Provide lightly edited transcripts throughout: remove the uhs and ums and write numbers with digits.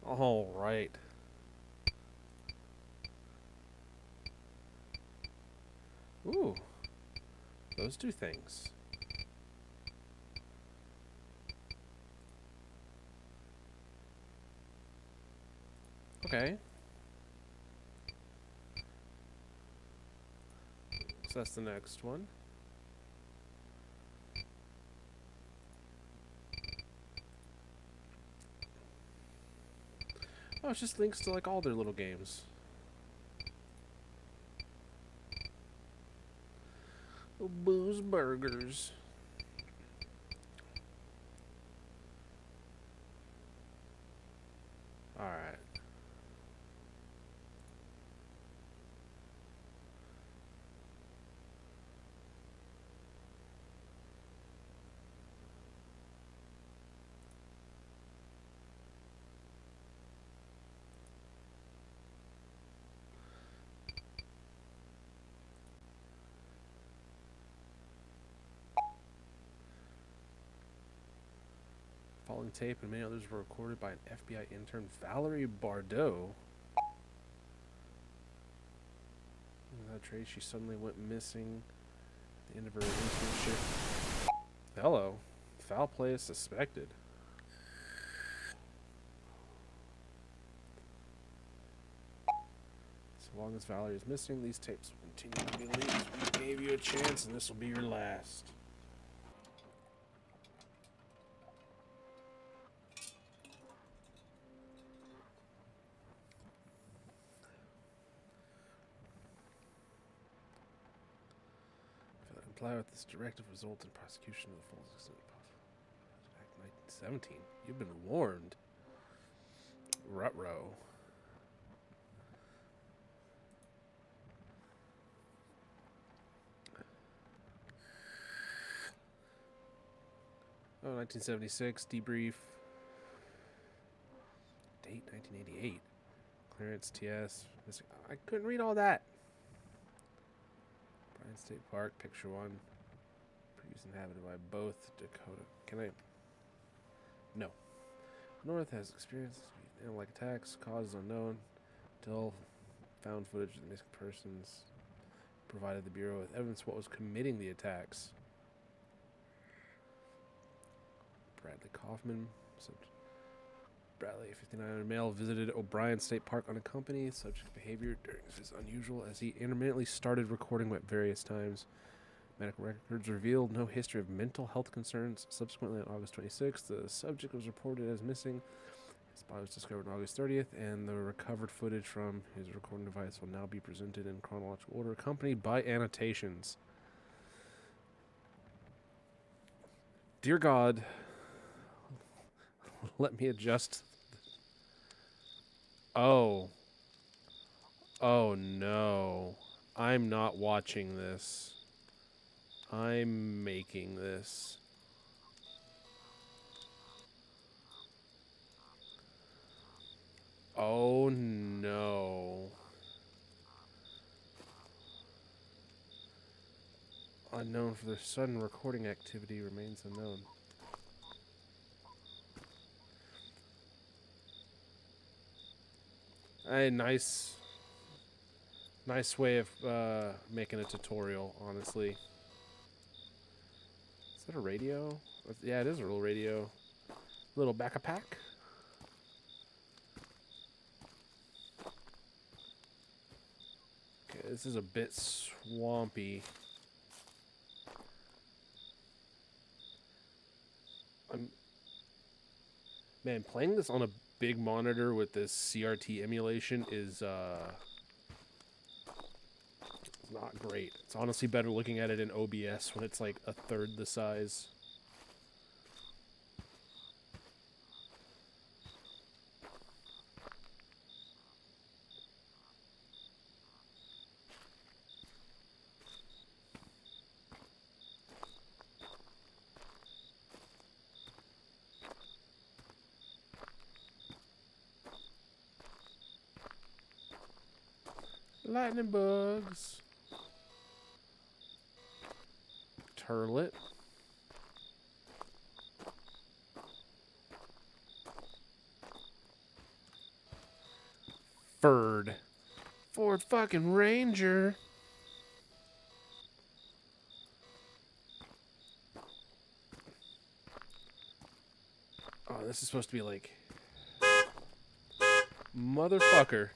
All right. Ooh, those two things. Okay. So that's the next one. Oh, it's just links to like all their little games. Booze Burgers. All right. Following tape and many others were recorded by an FBI intern, Valerie Bardot. Without trace, she suddenly went missing at the end of her internship. Hello. Foul play is suspected. So long as Valerie is missing, these tapes will continue to be leaked. We gave you a chance, and this will be your last. Comply with this directive result in prosecution of the full extent of Act 1917. You've been warned. Rutro. Oh, 1976, debrief. Date 1988. Clearance, TS. I couldn't read all that. Bryan State Park, picture one. Previous inhabited by both Dakota. Can I? No. North has experienced like attacks, causes unknown. Till found footage of the missing persons provided the Bureau with evidence of what was committing the attacks. Bradley Kaufman. Bradley, 59, male, visited O'Brien State Park unaccompanied. Subject behavior during his unusual as he intermittently started recording at various times. Medical records revealed no history of mental health concerns. Subsequently, on August 26th, the subject was reported as missing. His body was discovered on August 30th, and the recovered footage from his recording device will now be presented in chronological order, accompanied by annotations. Dear God, let me adjust. Oh. Oh no. I'm not watching this. I'm making this. Oh no. Unknown for their sudden recording activity remains unknown. A nice way of making a tutorial, honestly. Is that a radio? Yeah, it is a real radio. Little backpack. Okay, this is a bit swampy. Man, playing this on a big monitor with this CRT emulation is not great. It's honestly better looking at it in OBS when it's like a third the size. Lightning bugs. Turlet. Ford. Ford fucking Ranger. Oh, this is supposed to be like... Motherfucker.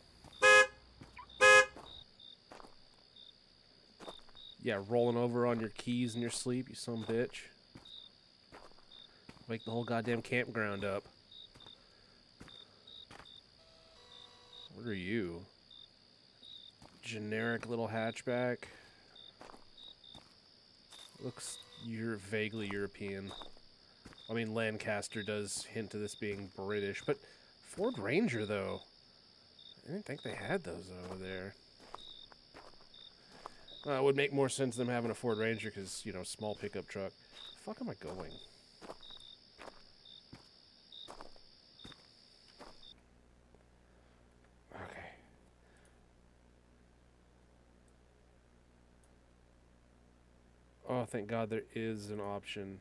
Yeah, rolling over on your keys in your sleep, you son of a bitch. Wake the whole goddamn campground up. What are you? Generic little hatchback. Looks vaguely European. I mean, Lancaster does hint to this being British, but Ford Ranger, though. I didn't think they had those over there. Well, it would make more sense them having a Ford Ranger because, you know, small pickup truck. The fuck am I going? Okay. Oh, thank God there is an option.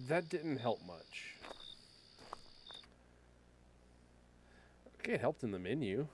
That didn't help much. Okay, it helped in the menu.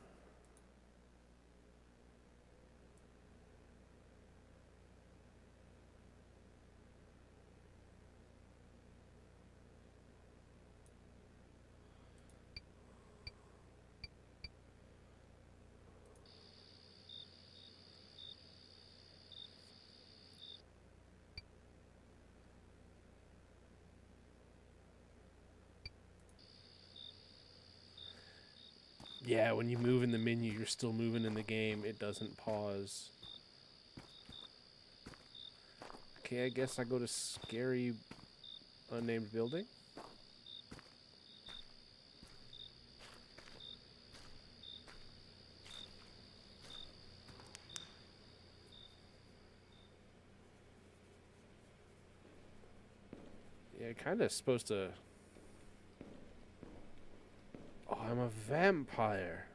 Yeah, when you move in the menu, you're still moving in the game. It doesn't pause. Okay, I guess I go to scary unnamed building. Yeah, kind of supposed to... Oh, I'm a vampire.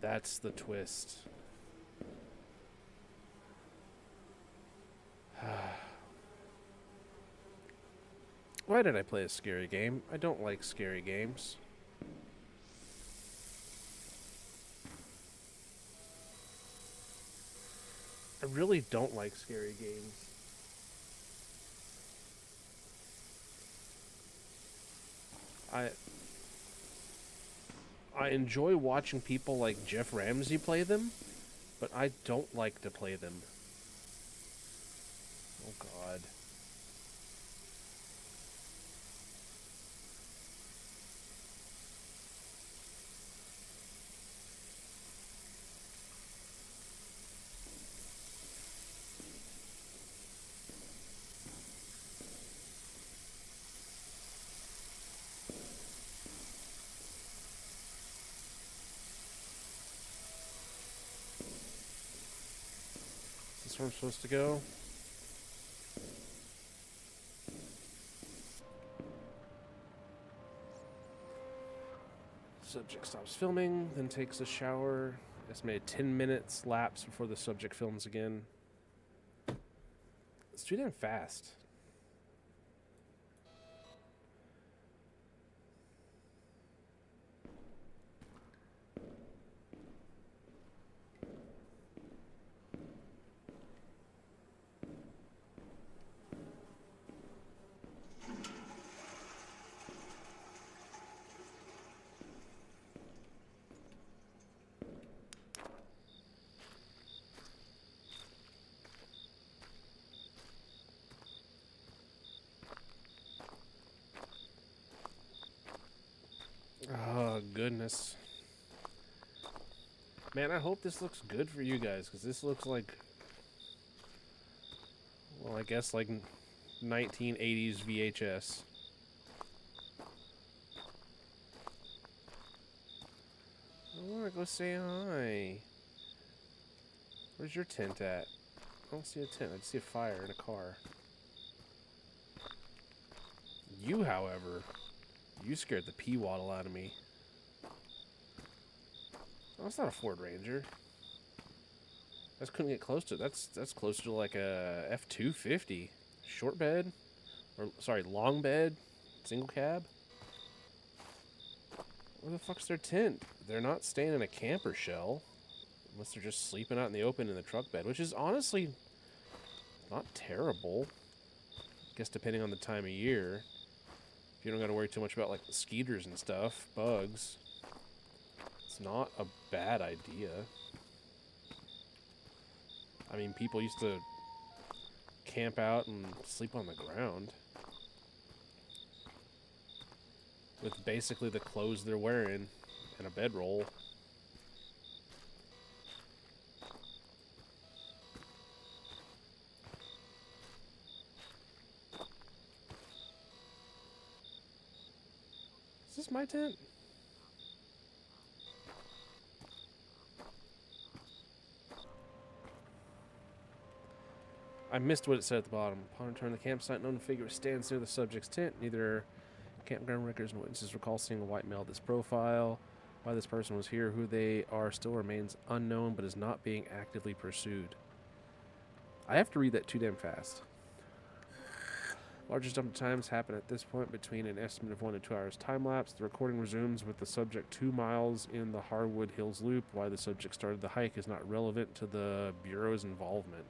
That's the twist. Why did I play a scary game? I don't like scary games. I really don't like scary games. I enjoy watching people like Jeff Ramsey play them, but I don't like to play them. Oh God. Is this where I'm supposed to go? Subject stops filming, then takes a shower. Estimated 10 minutes lapse before the subject films again. It's too damn fast. Oh, goodness. Man, I hope this looks good for you guys, because this looks like... Well, I guess like 1980s VHS. I want to go say hi. Where's your tent at? I don't see a tent. I just see a fire in a car. You, however, you scared the pee waddle out of me. Oh, it's not a Ford Ranger. just couldn't get close to it. That's closer to like a F-250 short bed, or sorry, long bed, single cab. Where the fuck's their tent? They're not staying in a camper shell, unless they're just sleeping out in the open in the truck bed, which is honestly not terrible. I guess depending on the time of year, if you don't got to worry too much about like mosquitoes and stuff, bugs. It's not a bad idea. I mean, people used to camp out and sleep on the ground with basically the clothes they're wearing and a bedroll. Is this my tent? I missed what it said at the bottom. Upon return to the campsite, an unknown figure stands near the subject's tent. Neither campground records nor witnesses recall seeing a white male of this profile. Why this person was here, who they are, still remains unknown, but is not being actively pursued. I have to read that too damn fast. Largest number of times happen at this point between an estimate of 1 to 2 hours time lapse. The recording resumes with the subject 2 miles in the Harwood Hills Loop. Why the subject started the hike is not relevant to the Bureau's involvement.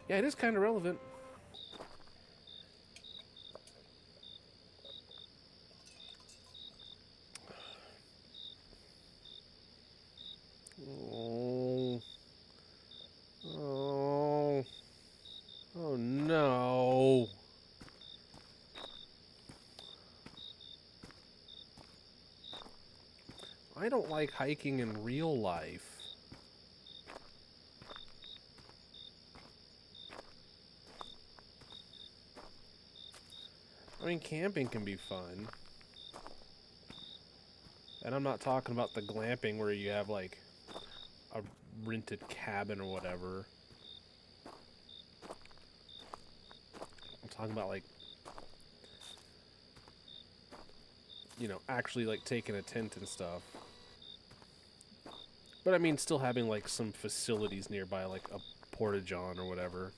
Yeah, it is kind of relevant. Oh. Oh. Oh no. I don't like hiking in real life. I mean, camping can be fun. And I'm not talking about the glamping where you have, like, a rented cabin or whatever. I'm talking about, like, you know, actually, like, taking a tent and stuff. But, I mean, still having, like, some facilities nearby, like a porta-john or whatever.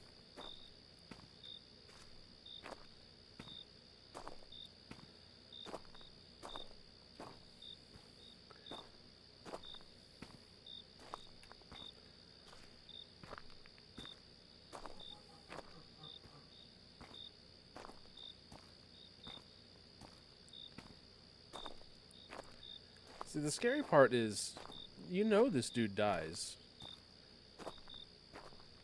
See, the scary part is, you know this dude dies.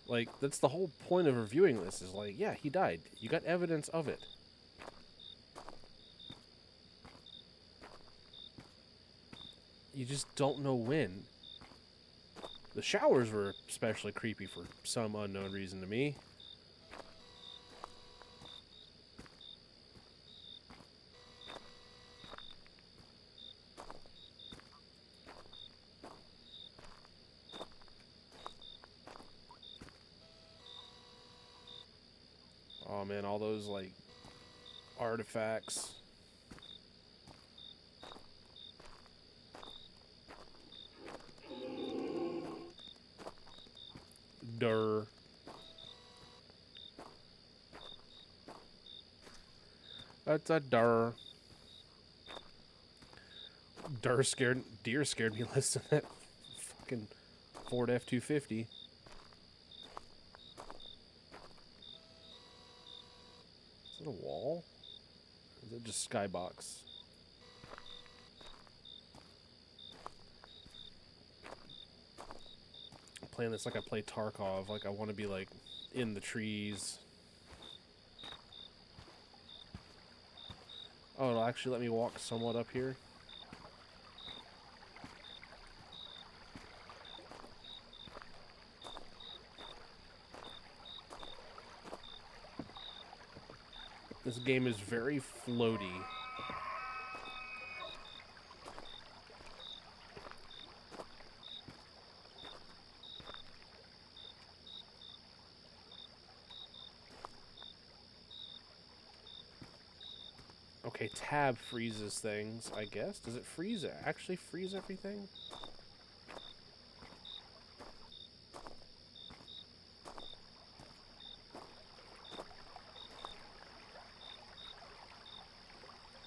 Like, that's the whole point of reviewing this, is like, yeah, he died. You got evidence of it. You just don't know when. The showers were especially creepy for some unknown reason to me. Oh man, all those, like, artifacts. Durr. That's a durr. Deer scared me less than that fucking Ford F-250. Is it a wall? Or is it just skybox? I'm playing this like I play Tarkov. Like I want to be like in the trees. Oh, it'll actually let me walk somewhat up here. This game is very floaty. Okay, tab freezes things, I guess. Does it freeze it? Actually freeze everything?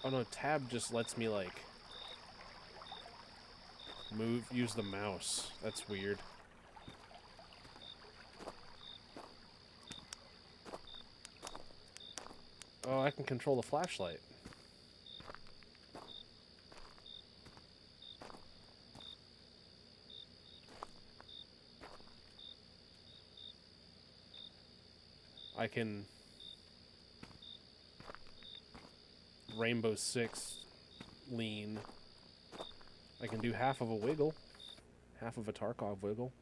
Oh no, tab just lets me like use the mouse. That's weird. Oh, I can control the flashlight. I can Rainbow Six lean. I can do half of a wiggle. Half of a Tarkov wiggle.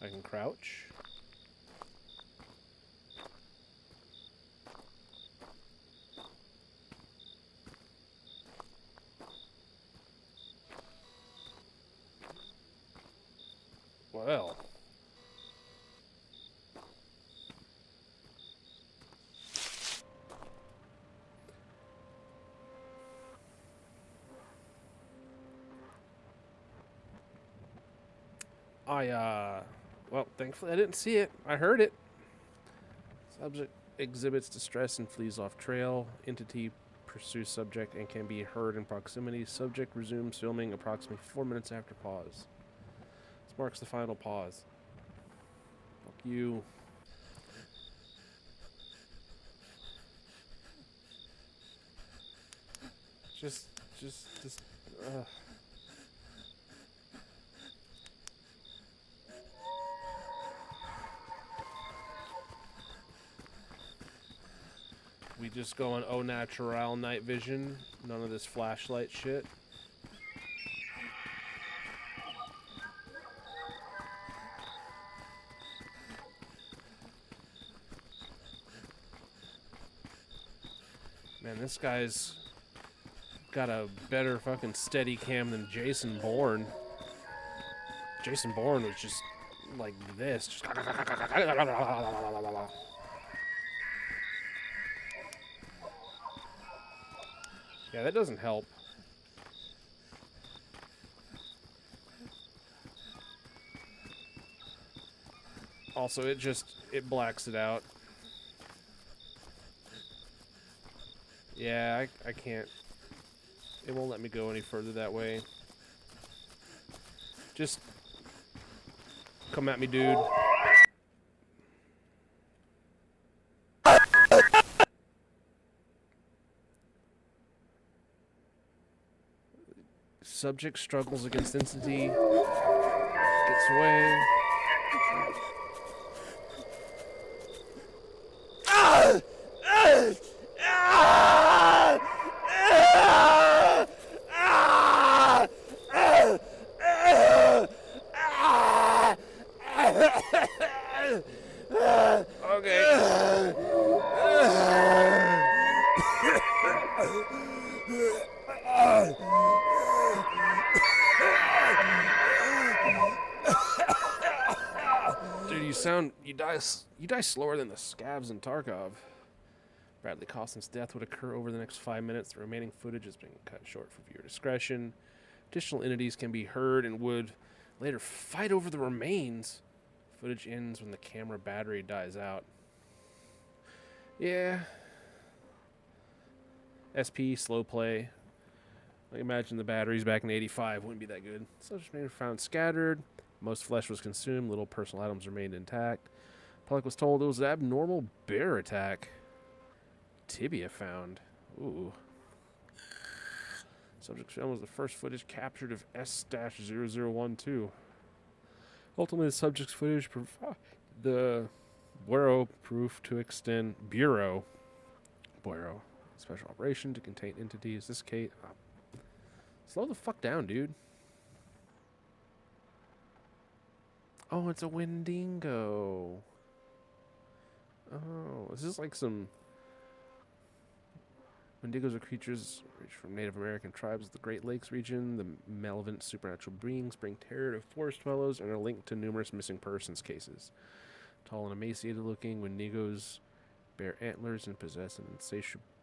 I can crouch. Well. Well, thankfully I didn't see it. I heard it. Subject exhibits distress and flees off trail. Entity pursues subject and can be heard in proximity. Subject resumes filming approximately 4 minutes after pause. This marks the final pause. Fuck you. Just, We just go on au natural night vision. None of this flashlight shit. Man, this guy's got a better fucking steady cam than Jason Bourne. Jason Bourne was just like this. Just yeah, that doesn't help. Also, it blacks it out. Yeah, I can't. It won't let me go any further that way. Just come at me, dude. Subject struggles against entity. Gets away. Dude, you die slower than the scavs in Tarkov. Bradley Costin's death would occur over the next 5 minutes. The remaining footage is being cut short for viewer discretion. Additional entities can be heard and would later fight over the remains. Footage ends when the camera battery dies out. Yeah. SP, slow play. I imagine the batteries back in '85 wouldn't be that good. Subjects were found scattered. Most flesh was consumed. Little personal items remained intact. Public was told it was an abnormal bear attack. Tibia found. Ooh. Subject's film was the first footage captured of S-0012. Ultimately, the subject's footage the Bureau proof to extend Bureau special operation to contain entities. This Kate. Slow the fuck down, dude. Oh, it's a Wendigo. Oh, is this like some... Wendigos are creatures from Native American tribes of the Great Lakes region. The malevolent supernatural beings bring terror to forest dwellers and are linked to numerous missing persons cases. Tall and emaciated looking, Wendigos bear antlers and possess an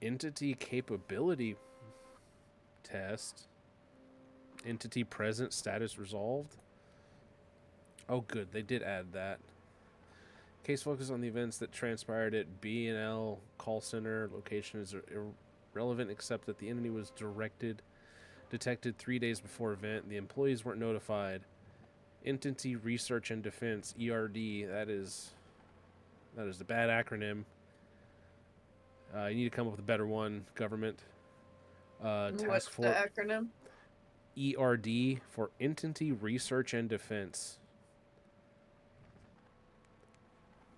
Entity capability test. Entity present, status resolved. Oh, good. They did add that. Case focused on the events that transpired at B&L call center. Location is irrelevant except that the entity was detected 3 days before event. The employees weren't notified. Entity Research and Defense, ERD. That is the bad acronym. You need to come up with a better one, government. What's Task the Force acronym? ERD for Entity Research and Defense.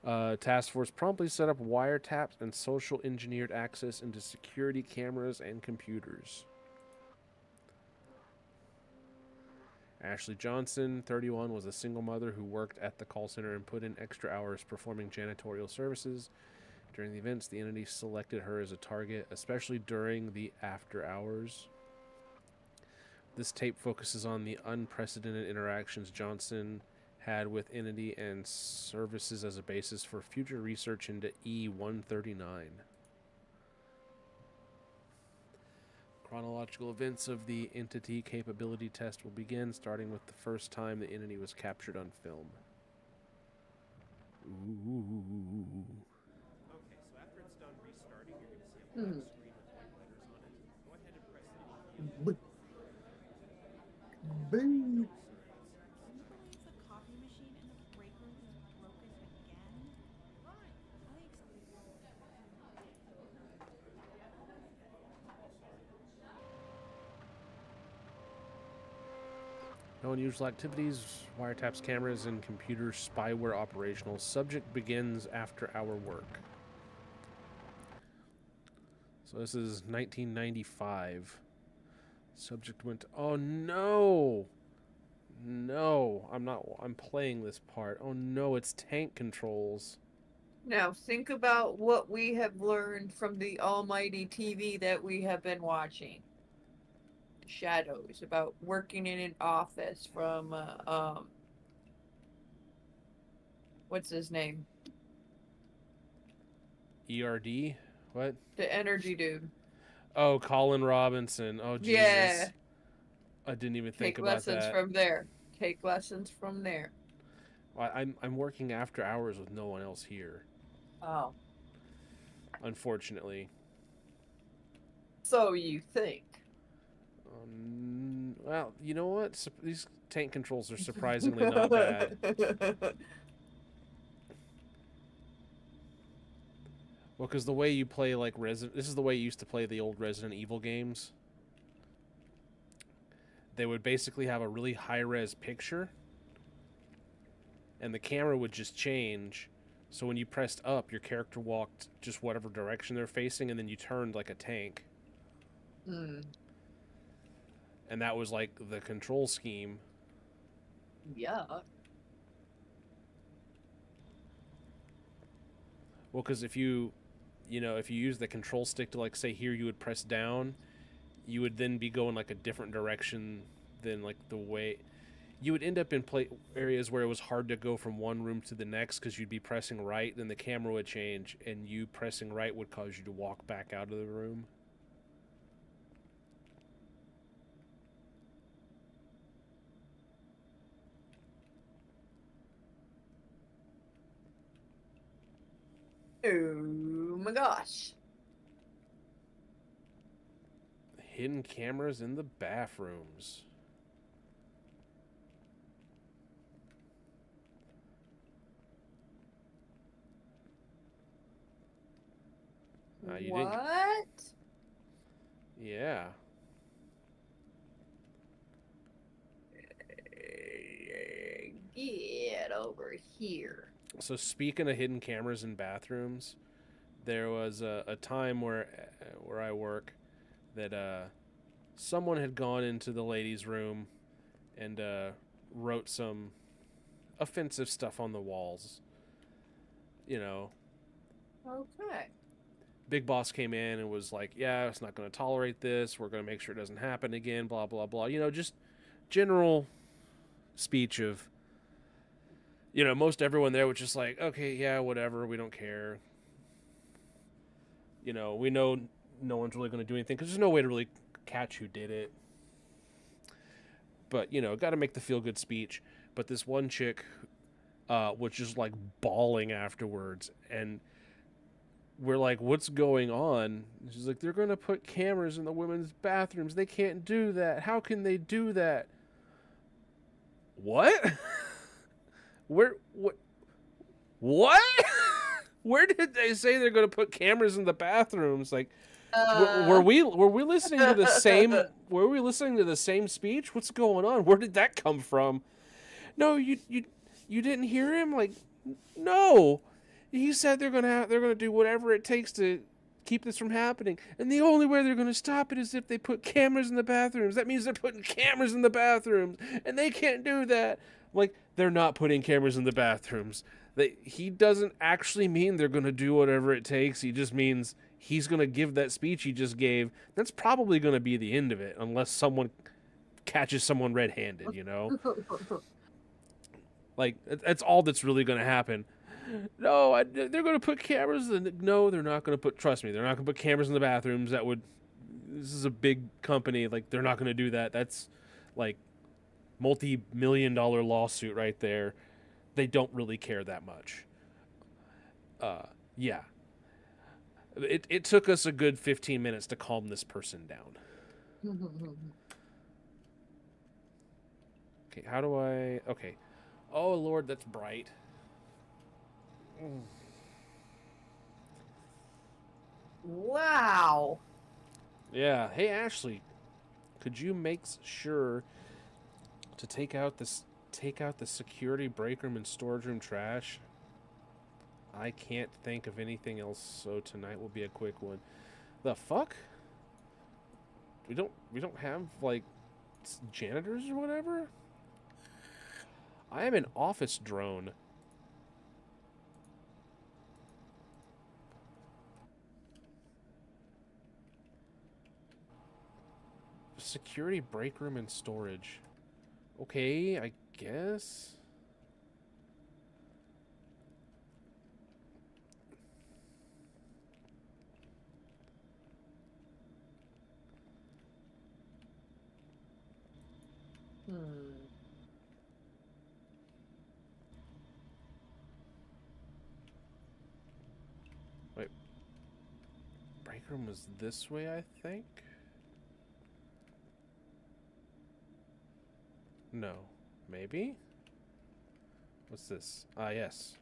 Task Force promptly set up wiretaps and social engineered access into security cameras and computers. Ashley Johnson, 31, was a single mother who worked at the call center and put in extra hours performing janitorial services. During the events, the entity selected her as a target, especially during the after hours. This tape focuses on the unprecedented interactions Johnson had with entity and services as a basis for future research into E-139. Chronological events of the entity capability test will begin, starting with the first time the entity was captured on film. Ooh. Okay, so after it's done restarting, you're going to see a black screen with white letters on it. Go ahead and press it. Boo. Can you believe the coffee machine in the break room is broken again? Why? No unusual activities, wiretaps, cameras, and computer spyware operational. Subject begins after hour work. So this is 1995. Subject went. Oh no! No, I'm playing this part. Oh no, it's tank controls. Now think about what we have learned from the almighty TV that we have been watching. Shadows, about working in an office from what's his name? ERD? What? The energy dude. Oh, Colin Robinson. Oh Jesus. Yeah. I didn't even think Take about lessons that. from there. Take lessons from there. I'm working after hours with no one else here, Oh. unfortunately. So you think. Well, you know what? These tank controls are surprisingly not bad. Well, because the way you play like this is the way you used to play the old Resident Evil games. They would basically have a really high-res picture, and the camera would just change. So when you pressed up, your character walked just whatever direction they're facing, and then you turned like a tank. Hmm. And that was like the control scheme. Yeah. Well, because if you use the control stick to, like, say here, you would press down, you would then be going like a different direction than like the way you would end up in areas where it was hard to go from one room to the next because you'd be pressing right, then the camera would change, and you pressing right would cause you to walk back out of the room. Oh my gosh. Hidden cameras in the bathrooms. You didn't. What? Yeah. Get over here. So speaking of hidden cameras in bathrooms, there was a time where I work that someone had gone into the ladies' room and wrote some offensive stuff on the walls. You know. Okay. Big boss came in and was like, yeah, it's not going to tolerate this. We're going to make sure it doesn't happen again, blah, blah, blah. You know, just general speech of, you know, most everyone there was just like, okay, yeah, whatever. We don't care. You know, we know no one's really going to do anything because there's no way to really catch who did it. But, you know, got to make the feel-good speech. But this one chick was just, like, bawling afterwards. And we're like, what's going on? And she's like, they're going to put cameras in the women's bathrooms. They can't do that. How can they do that? What? What? What? Where did they say they're going to put cameras in the bathrooms? Like, were we listening to the same? Were we listening to the same speech? What's going on? Where did that come from? No, you didn't hear him. Like, no, he said they're gonna do whatever it takes to keep this from happening, and the only way they're gonna stop it is if they put cameras in the bathrooms. That means they're putting cameras in the bathrooms, and they can't do that. Like, they're not putting cameras in the bathrooms. He doesn't actually mean they're gonna do whatever it takes. He just means he's going to give that speech he just gave. That's probably going to be the end of it, unless someone catches someone red-handed, you know? Like, that's all that's really going to happen. No, they're going to put cameras in. No, they're not going to put, trust me, they're not going to put cameras in the bathrooms. This is a big company. Like, they're not going to do that. That's, like, multi-million-dollar lawsuit right there. They don't really care that much. Yeah. It took us a good 15 minutes to calm this person down. Okay, how do I... Okay. Oh, Lord, that's bright. Wow. Yeah. Hey, Ashley, could you make sure to take out the security break room and storage room trash? I can't think of anything else, so tonight will be a quick one. The fuck? We don't have, like, janitors or whatever? I am an office drone. Security break room and storage. Okay, I guess. Wait. Break room was this way, I think? No. Maybe? What's this? Ah, yes.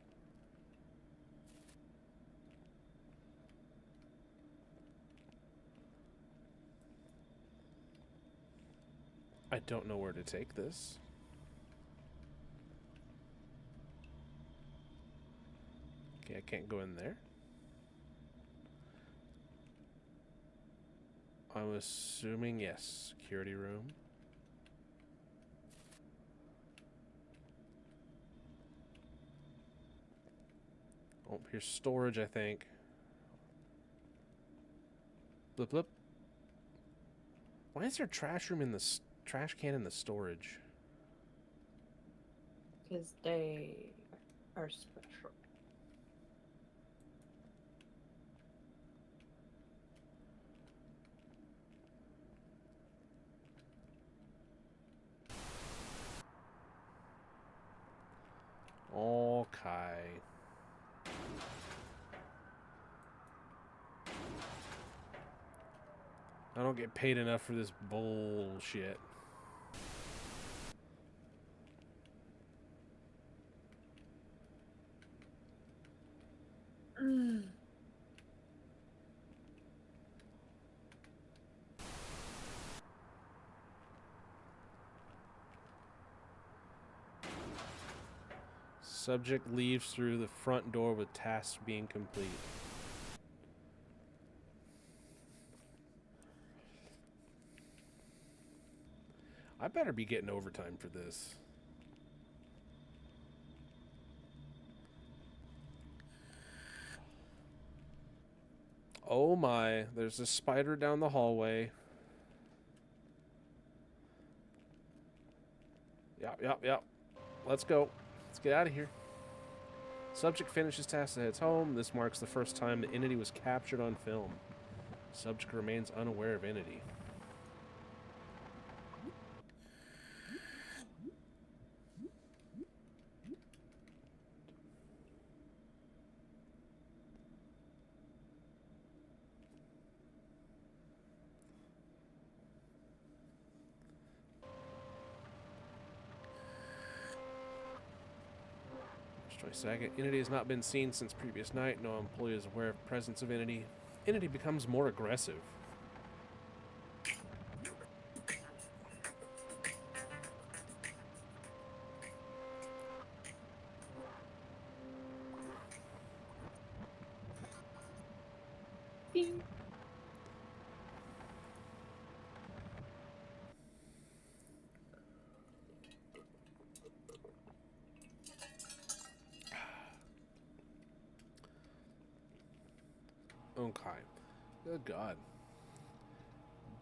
I don't know where to take this. Okay, I can't go in there. I'm assuming, yes, security room. Oh, here's storage, I think. Blip, blip. Why is there a trash room in the trash can in the storage? Because they are special. Okay. I don't get paid enough for this bullshit. Subject leaves through the front door with tasks being complete. I better be getting overtime for this. Oh my, there's a spider down the hallway. Yep. Let's go. Let's get out of here. Subject finishes task and heads home. This marks the first time the entity was captured on film. Subject remains unaware of entity. March 22nd. Entity has not been seen since previous night. No employee is aware of presence of entity. Entity becomes more aggressive. Ding. Okay. Good God.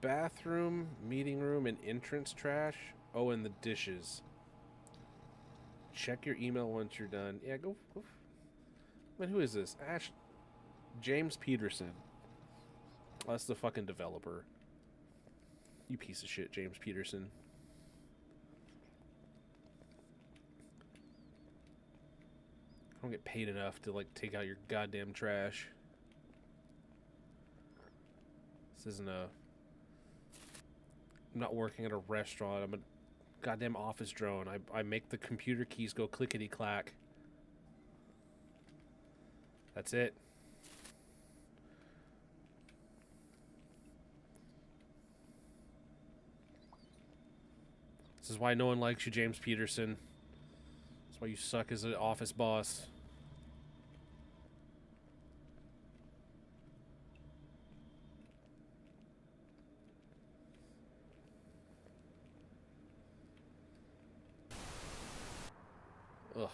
Bathroom, meeting room, and entrance trash. Oh, and the dishes. Check your email once you're done. Yeah, go. Man, who is this? James Peterson. Oh, that's the fucking developer. You piece of shit, James Peterson. I don't get paid enough to, like, take out your goddamn trash. This isn't a... I'm not working at a restaurant. I'm a goddamn office drone. I make the computer keys go clickety-clack. That's it. This is why no one likes you, James Peterson. That's why you suck as an office boss. Ugh.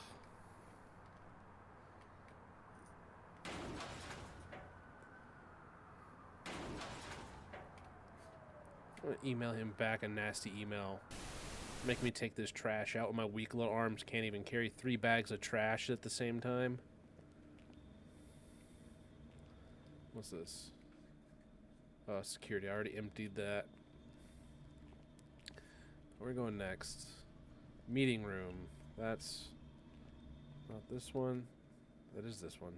I'm gonna email him back a nasty email. Make me take this trash out with my weak little arms. Can't even carry 3 bags of trash at the same time. What's this? Oh, security. I already emptied that. Where are we going next? Meeting room. That's not this one. That is this one.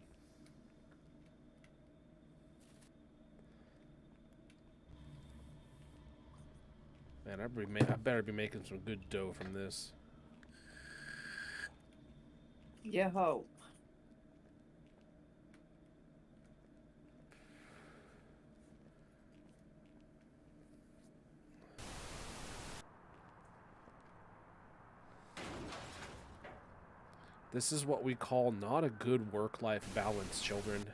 Man, I better be making some good dough from this. You hope. This is what we call not a good work-life balance, children.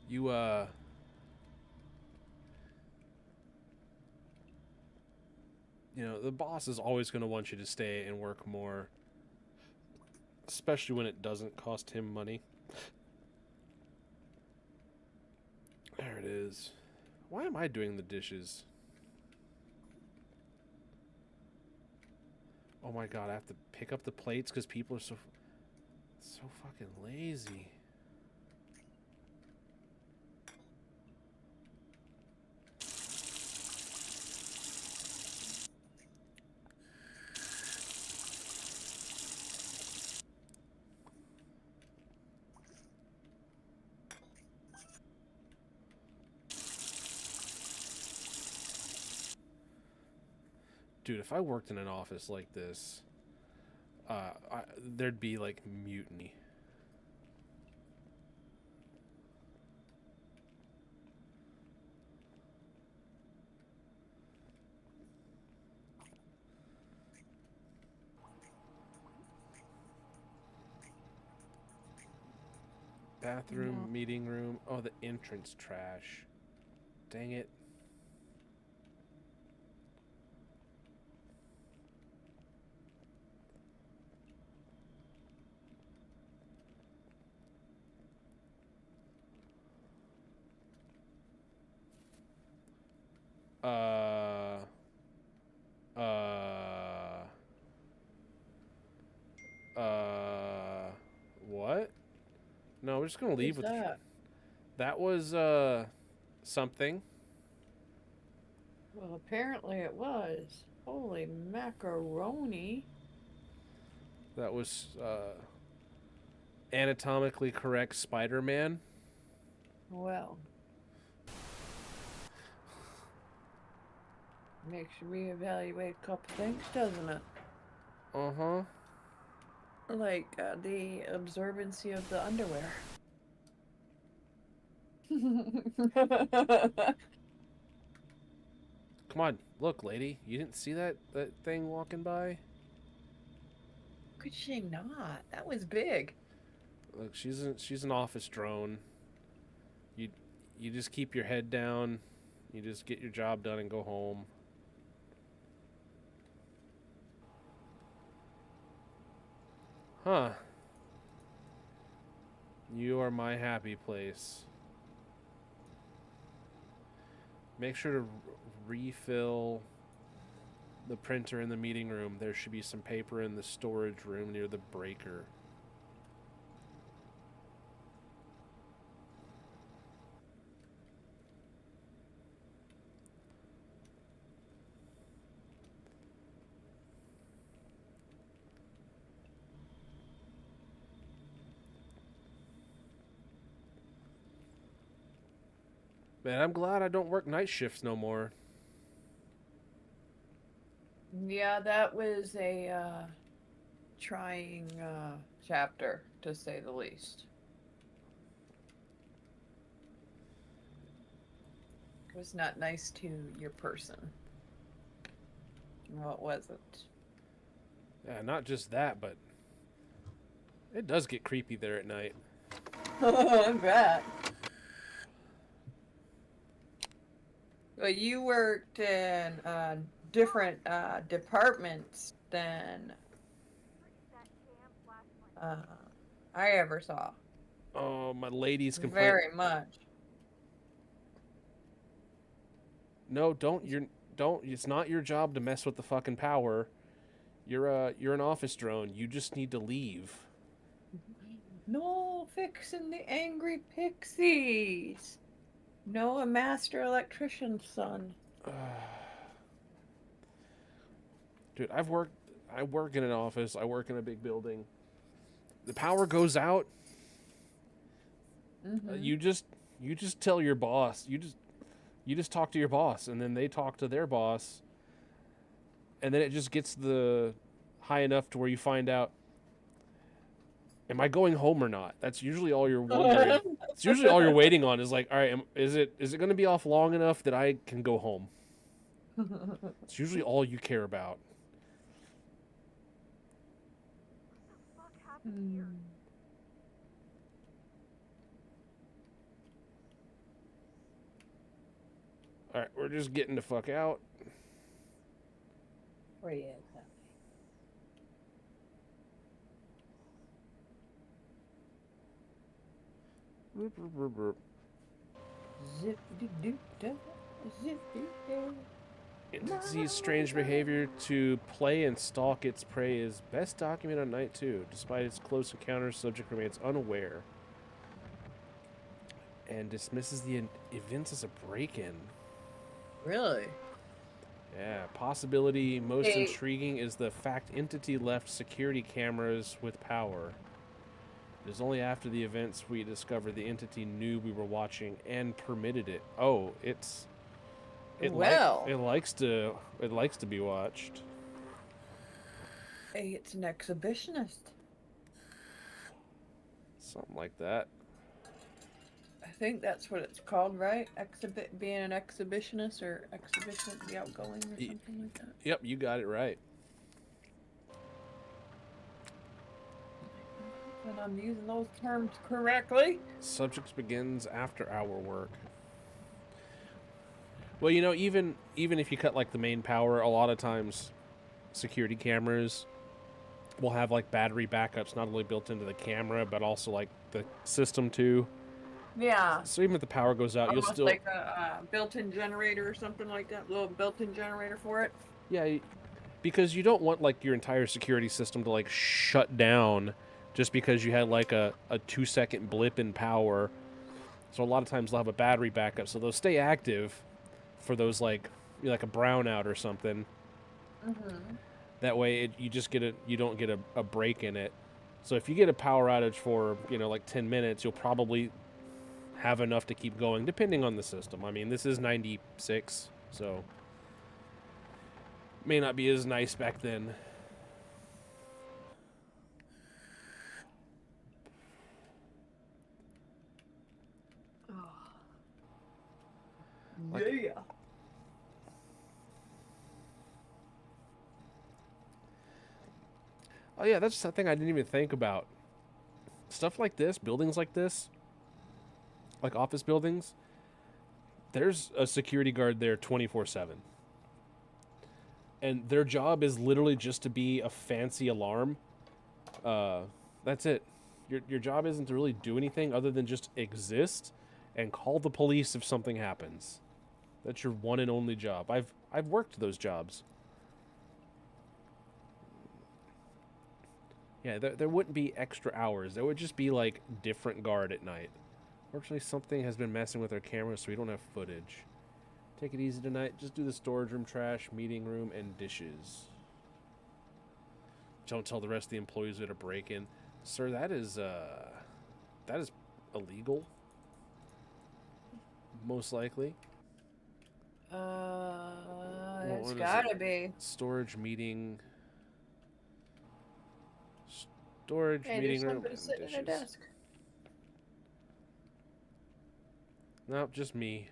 You, you know, the boss is always going to want you to stay and work more. Especially when it doesn't cost him money. There it is. Why am I doing the dishes? Oh my god, I have to pick up the plates because people are so fucking lazy. Dude, if I worked in an office like this, there'd be like mutiny. Bathroom, No. meeting room. Oh, the entrance trash. Dang it. Uh, we're just gonna leave Who's with that? that was something. Well, apparently it was. Holy macaroni. That was anatomically correct Spider-Man. Well. Makes you reevaluate a couple things, doesn't it? Uh-huh. Like the absorbency of the underwear. Come on, look, lady. You didn't see that thing walking by? Could she not? That was big. Look, she's an office drone. You just keep your head down. You just get your job done and go home. Huh. You are my happy place. Make sure to refill the printer in the meeting room. There should be some paper in the storage room near the breaker. Man, I'm glad I don't work night shifts no more. Yeah, that was a trying chapter, to say the least. It was not nice to your person. Well, it wasn't. Yeah, not just that, but it does get creepy there at night. I bet. Well, you worked in different departments than I ever saw. Oh, my lady's complaint. Very much. No, don't. It's not your job to mess with the fucking power. You're an office drone. You just need to leave. No fixing the angry pixies. No, a master electrician's son. Dude, I work in an office. I work in a big building. The power goes out. Mm-hmm. You just tell your boss. You just talk to your boss, and then they talk to their boss, and then it just gets the high enough to where you find out, am I going home or not? That's usually all you're wondering. It's usually all you're waiting on is like, all right, is it going to be off long enough that I can go home? It's usually all you care about. All right, we're just getting the fuck out. Where you at? Entity's strange behavior to play and stalk its prey is best documented on night 2. Despite its close encounters, subject remains unaware and dismisses the events as a break-in. Really? Yeah, possibility most Hey. intriguing is the fact Entity left security cameras with power. It is only after the events we discovered the Entity knew we were watching and permitted it. Oh, it likes to be watched. Hey, it's an exhibitionist. Something like that. I think that's what it's called, right? Being an exhibitionist or exhibition, the outgoing or something like that. Yep, you got it right. And I'm using those terms correctly. Subject begins after hour work. Well, you know, even if you cut like the main power, a lot of times security cameras will have like battery backups not only built into the camera but also like the system too. Yeah. So even if the power goes out, Almost you'll still like a built-in generator or something like that. Little built-in generator for it. yeah, because you don't want like your entire security system to like shut down just because you had like a 2-second blip in power. So a lot of times they'll have a battery backup, so they'll stay active for those like a brownout or something. Mm-hmm. That way you don't get a break in it. So if you get a power outage for, like 10 minutes, you'll probably have enough to keep going, depending on the system. I mean, this is 96, so may not be as nice back then. Like- Yeah. Oh yeah, that's something I didn't even think about. Stuff like this, buildings like this, like office buildings, there's a security guard there 24/7. And their job is literally just to be a fancy alarm. That's it. Your job isn't to really do anything other than just exist and call the police if something happens. That's your one and only job. I've worked those jobs. Yeah, there wouldn't be extra hours. There would just be like different guard at night. Fortunately, something has been messing with our camera, so we don't have footage. Take it easy tonight. Just do the storage room, trash, meeting room, and dishes. Don't tell the rest of the employees we had a break in. Sir, that is illegal. Most likely. It's what is gotta it? be. Storage meeting. Storage Hey, meeting there's room somebody and sitting at a dishes. desk. Nope, just me.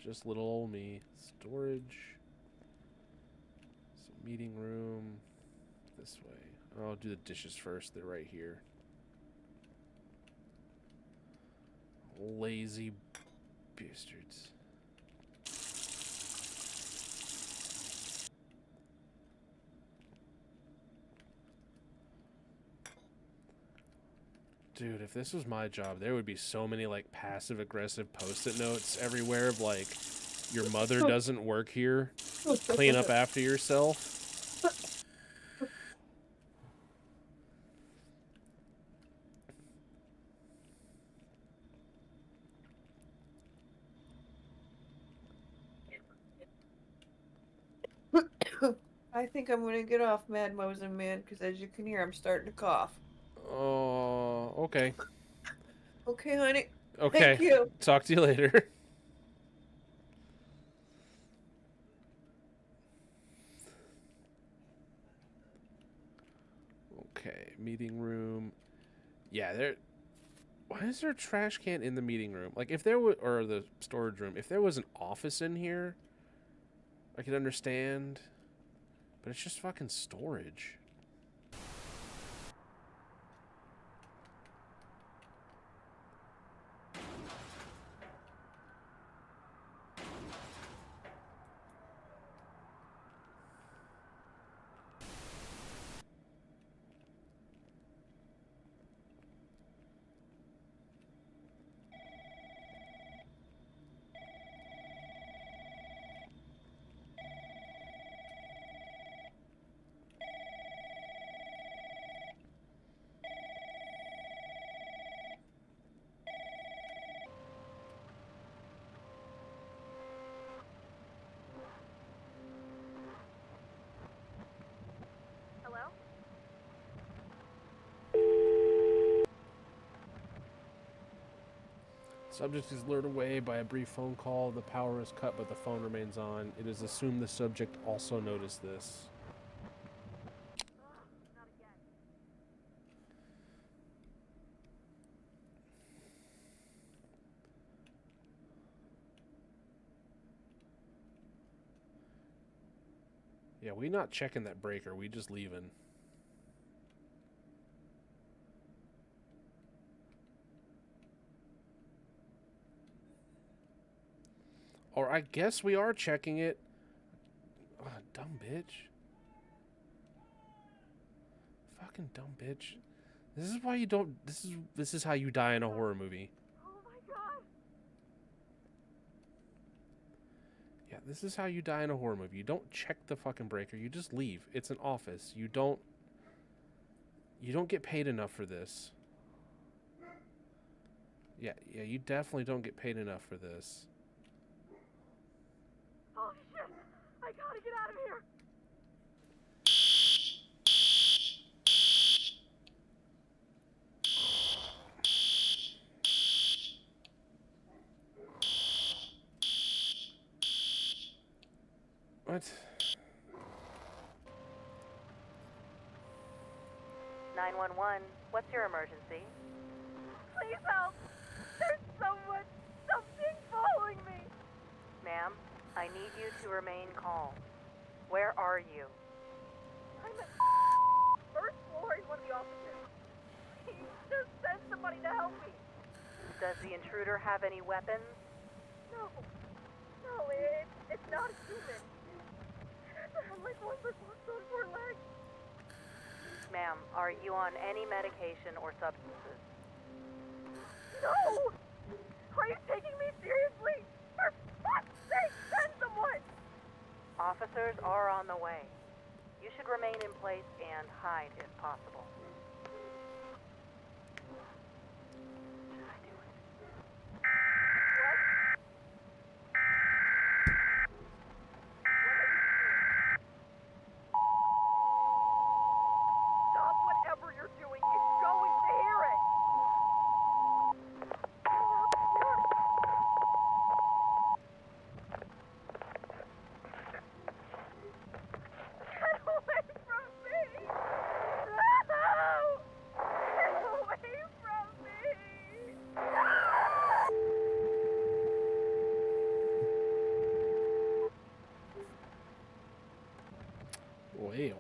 Just little old me. Storage. So meeting room. This way. I'll do the dishes first. They're right here. Lazy bastards. Dude, if this was my job, there would be so many like passive aggressive post-it notes everywhere of like, your mother doesn't work here. Clean up after yourself. I think I'm gonna get off Mad Mosin Man because, as you can hear, I'm starting to cough. Oh, okay. Okay, honey. Okay. Thank you. Talk to you later. Okay, meeting room. Yeah, there. Why is there a trash can in the meeting room? Like, if there was, or the storage room, if there was an office in here, I could understand. But it's just fucking storage. Hello? Subject is lured away by a brief phone call. The power is cut, but the phone remains on. It is assumed the subject also noticed this. Not again. Yeah, we not checking that breaker. We just leaving. Or I guess we are checking it. Oh, dumb bitch. Fucking dumb bitch. This is why you don't. This is how you die in a horror movie. Oh my god! Yeah, this is how you die in a horror movie. You don't check the fucking breaker. You just leave. It's an office. You don't You don't get paid enough for this. Yeah, you definitely don't get paid enough for this. Holy shit! I gotta get out of here! What? 911, what's your emergency? Please help! There's something following me! Ma'am, I need you to remain calm. Where are you? I'm at first floor. He's one of the officers. Please, just send somebody to help me. Does the intruder have any weapons? No, it's not a human. I'm like one that walks on four legs. Ma'am, are you on any medication or substances? No! Are you taking me seriously? For fuck's sake, send someone! Officers are on the way. You should remain in place and hide if possible. Should I do it? What? Stop whatever you're doing. It's going to hear it. Get away from me! No! Get away from me! Well.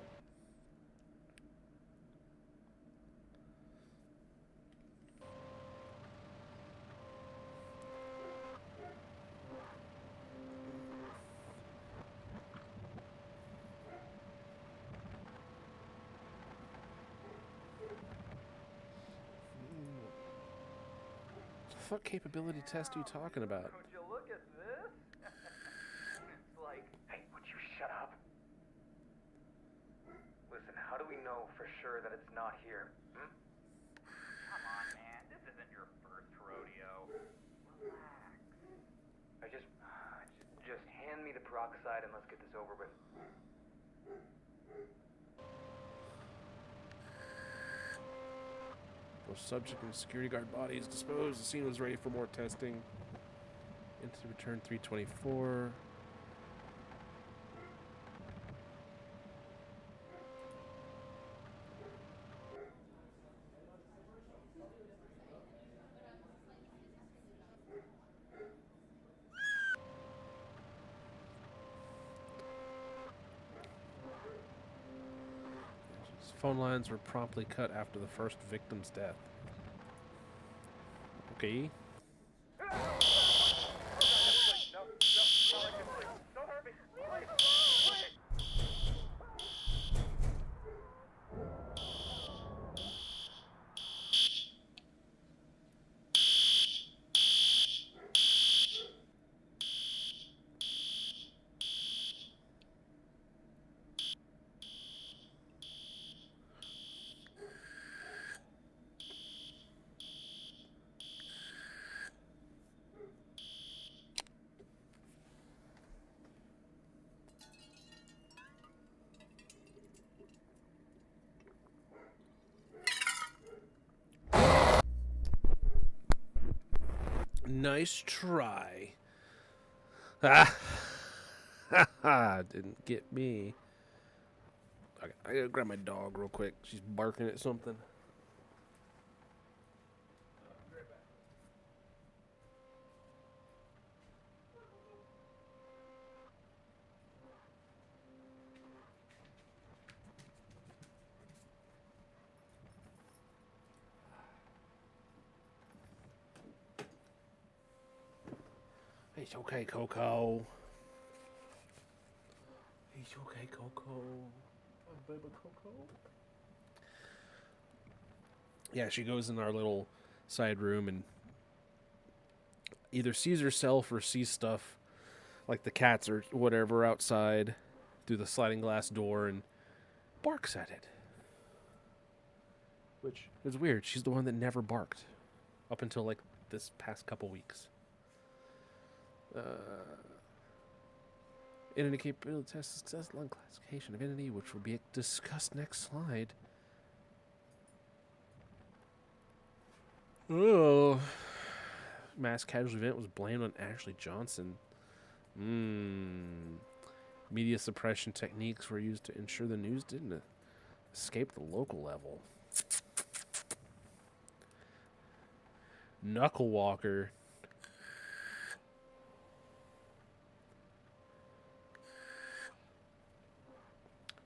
What capability test are you talking about? Would you look at this? It's like, hey, would you shut up? Listen, how do we know for sure that it's not here? Hmm? Come on, man. This isn't your first rodeo. Relax. Just hand me the peroxide and let's get this over with. Both subject and security guard bodies disposed. The scene was ready for more testing. Entity return 324. Phone lines were promptly cut after the first victim's death. Okay. No, don't hurt me. Please, please. Nice try. Ah, ha ha! Didn't get me. Okay, I gotta grab my dog real quick. She's barking at something. It's okay, Coco. It's okay, Coco. Oh, baby Coco. Yeah, she goes in our little side room and either sees herself or sees stuff like the cats or whatever outside through the sliding glass door and barks at it. Which is weird. She's the one that never barked up until like this past couple weeks. Entity capability test success lung classification of entity, which will be discussed next slide. Oh, mass casualty event was blamed on Ashley Johnson. Media suppression techniques were used to ensure the news didn't escape the local level. Knuckle Walker.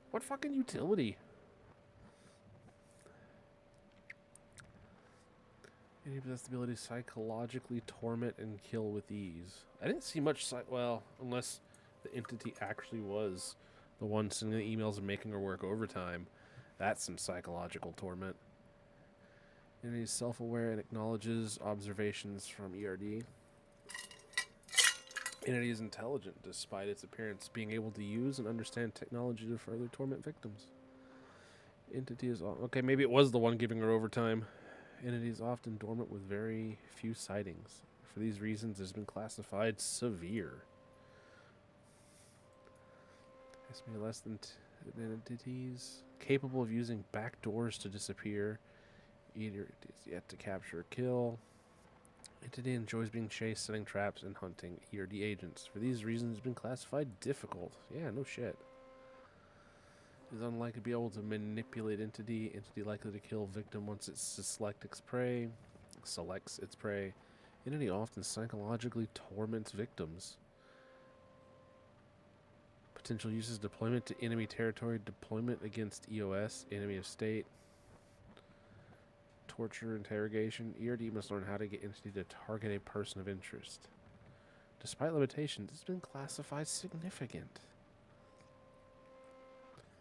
What fucking utility? Any possess the ability to psychologically torment and kill with ease. I didn't see much, well, unless the entity actually was the one sending the emails and making her work overtime. That's some psychological torment. Entity is self-aware and acknowledges observations from ERD. Entity is intelligent despite its appearance, being able to use and understand technology to further torment victims. Entity is... Okay, maybe it was the one giving her overtime. Entity is often dormant with very few sightings. For these reasons, it has been classified severe. Has to be less than entities capable of using back doors to disappear. Either is yet to capture or kill. Entity enjoys being chased, setting traps, and hunting ERD agents. For these reasons, it's been classified difficult. Yeah, no shit. Is unlikely to be able to manipulate entity. Entity likely to kill victim once it selects its prey. Entity often psychologically torments victims. Potential uses: deployment to enemy territory, deployment against EOS, enemy of state, torture, interrogation. ERD must learn how to get entity to target a person of interest. Despite limitations, it's been classified significant.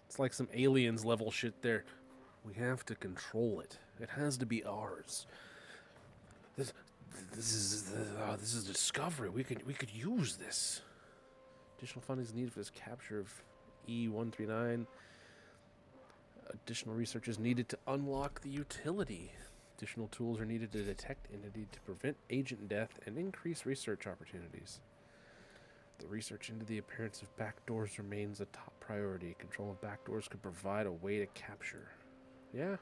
It's like some aliens level shit there. We have to control it. It has to be ours. This is a discovery. We could use this. Additional funding is needed for this capture of E-139. Additional research is needed to unlock the utility. Additional tools are needed to detect entity to prevent agent death and increase research opportunities. The research into the appearance of backdoors remains a top priority. Control of backdoors could provide a way to capture. Yeah.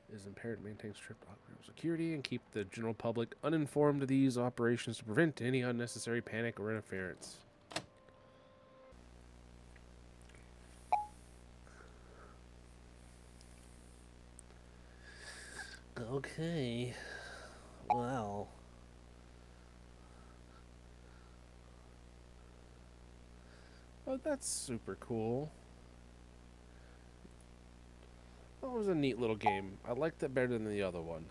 It is imperative to maintain strict operational security and keep the general public uninformed of these operations to prevent any unnecessary panic or interference. Okay. Well. Oh, that's super cool. That was a neat little game. I liked that better than the other one.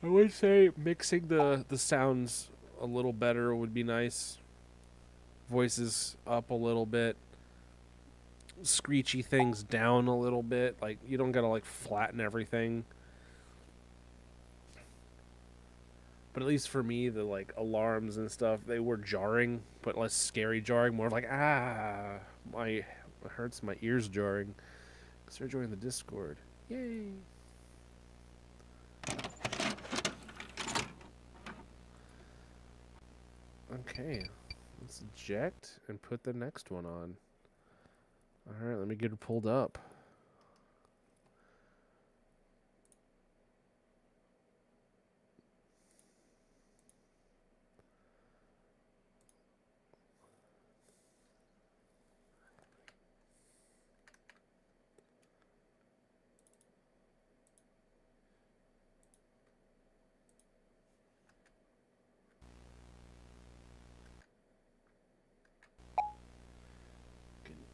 I would say mixing the sounds a little better would be nice. Voices up a little bit. Screechy things down a little bit. Like, you don't gotta, like, flatten everything. But at least for me, the, like, alarms and stuff, they were jarring, but less scary jarring. More of like, it hurts my ears jarring. Start joining the Discord. Yay! Okay, let's eject and put the next one on. Alright, let me get it pulled up.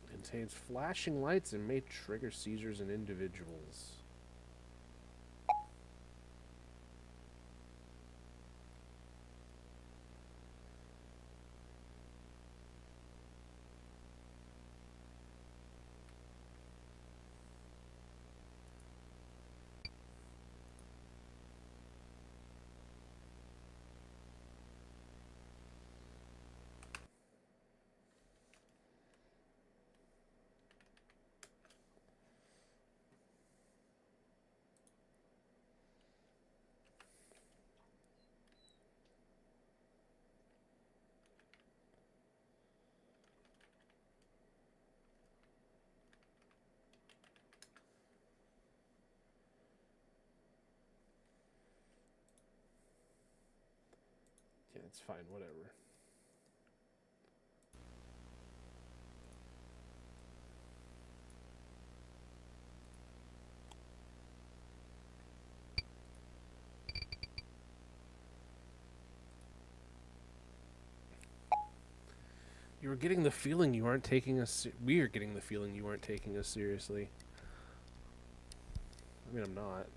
Contains flashing lights and may trigger seizures in individuals. Yeah, it's fine, whatever. You were getting the feeling you aren't taking us. We are getting the feeling you aren't taking us seriously. I mean, I'm not.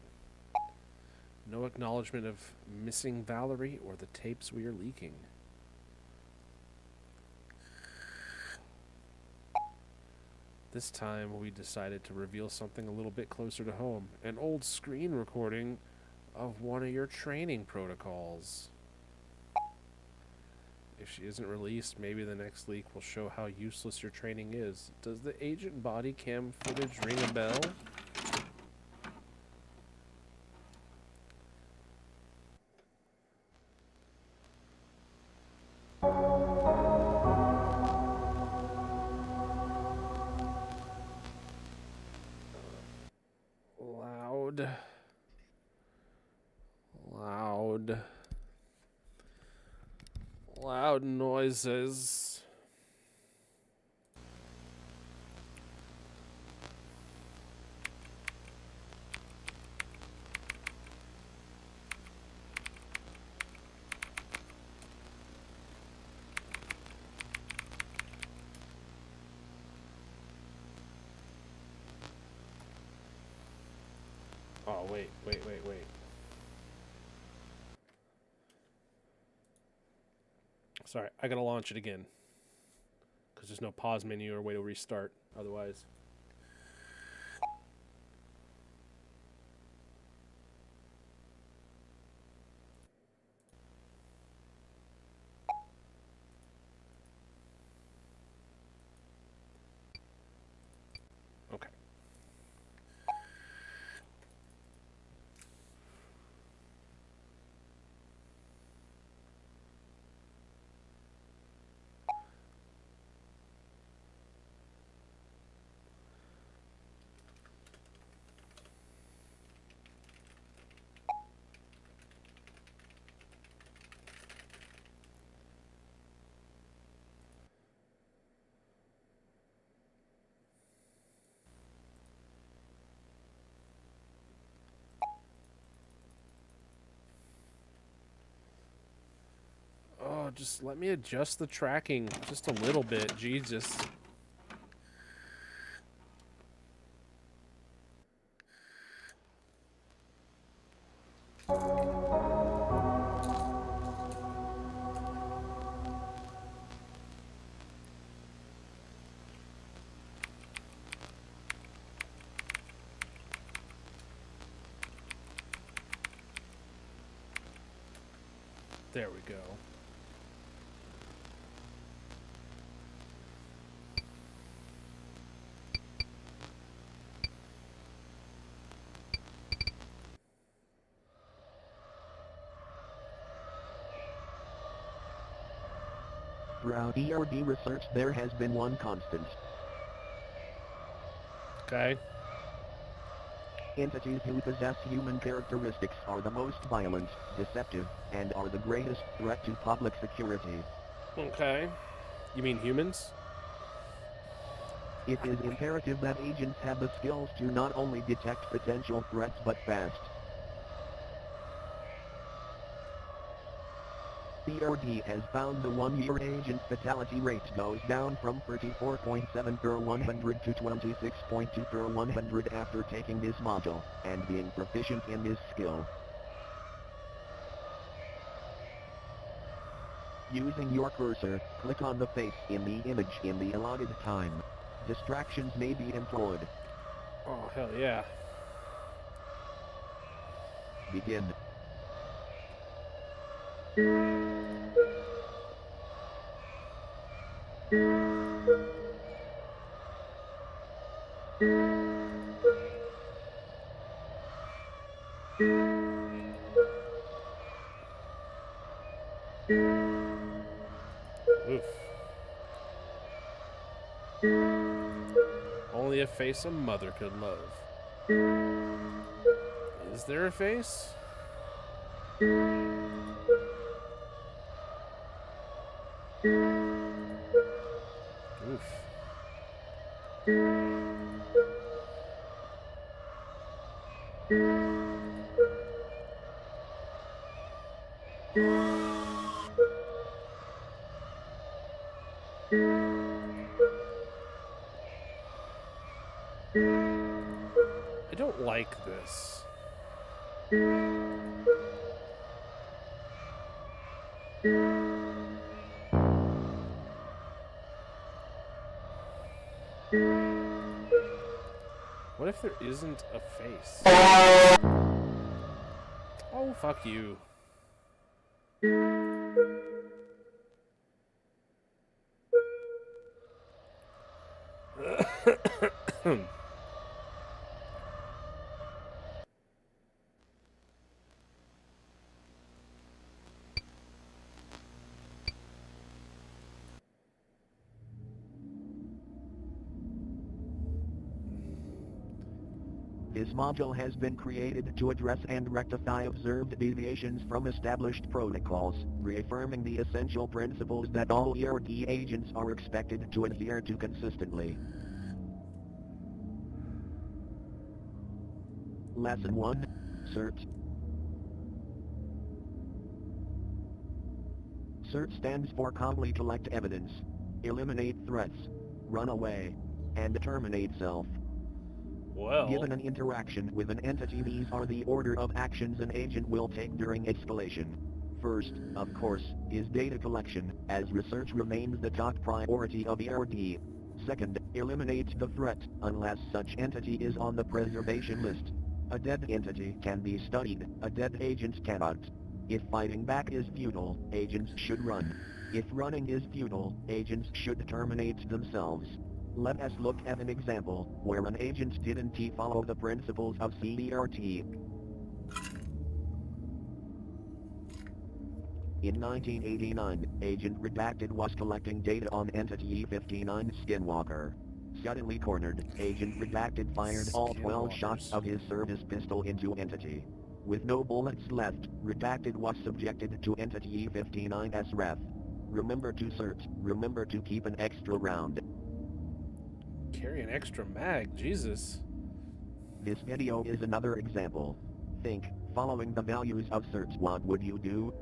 No acknowledgement of missing Valerie or the tapes we are leaking. This time we decided to reveal something a little bit closer to home. An old screen recording of one of your training protocols. If she isn't released, maybe the next leak will show how useless your training is. Does the agent body cam footage ring a bell? Loud. Loud. Loud noises. Oh, wait. Sorry, I gotta launch it again. Because there's no pause menu or way to restart otherwise. Okay. Oh, just let me adjust the tracking just a little bit. Jesus. There we go. Throughout ERD research there has been one constant. Okay. Entities who possess human characteristics are the most violent, deceptive, and are the greatest threat to public security. Okay. You mean humans? It is imperative that agents have the skills to not only detect potential threats but fast. ERD has found the one-year agent fatality rate goes down from 34.7 per 100 to 26.2 per 100 after taking this module, and being proficient in this skill. Using your cursor, click on the face in the image in the allotted time. Distractions may be employed. Oh, hell yeah. Begin. Oof. Only a face a mother could love. Is there a face? Oof. I don't like this. What if there isn't a face? Oh, fuck you. This module has been created to address and rectify observed deviations from established protocols, reaffirming the essential principles that all ERD agents are expected to adhere to consistently. Lesson 1. CERT. CERT stands for Calmly Collect Evidence, Eliminate Threats, Run Away, and Terminate Self. Well, Given an interaction with an entity, these are the order of actions an agent will take during escalation. First, of course, is data collection, as research remains the top priority of ERD. Second, eliminate the threat, unless such entity is on the preservation list. A dead entity can be studied, a dead agent cannot. If fighting back is futile, agents should run. If running is futile, agents should terminate themselves. Let us look at an example where an agent didn't follow the principles of CERT. In 1989, Agent Redacted was collecting data on Entity E59 Skinwalker. Suddenly cornered, Agent Redacted fired all 12 shots of his service pistol into Entity. With no bullets left, Redacted was subjected to Entity E59's wrath. Remember to search, remember to keep an extra round. carry an extra mag, Jesus. This video is another example. Think, following the values of search, what would you do?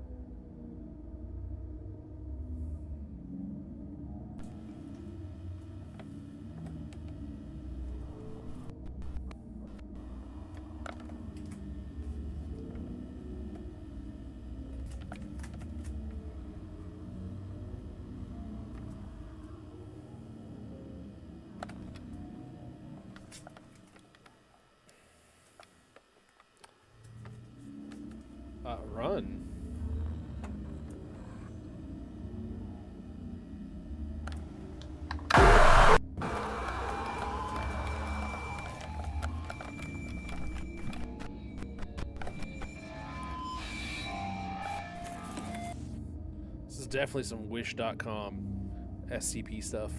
Run. This is definitely some Wish.com SCP stuff.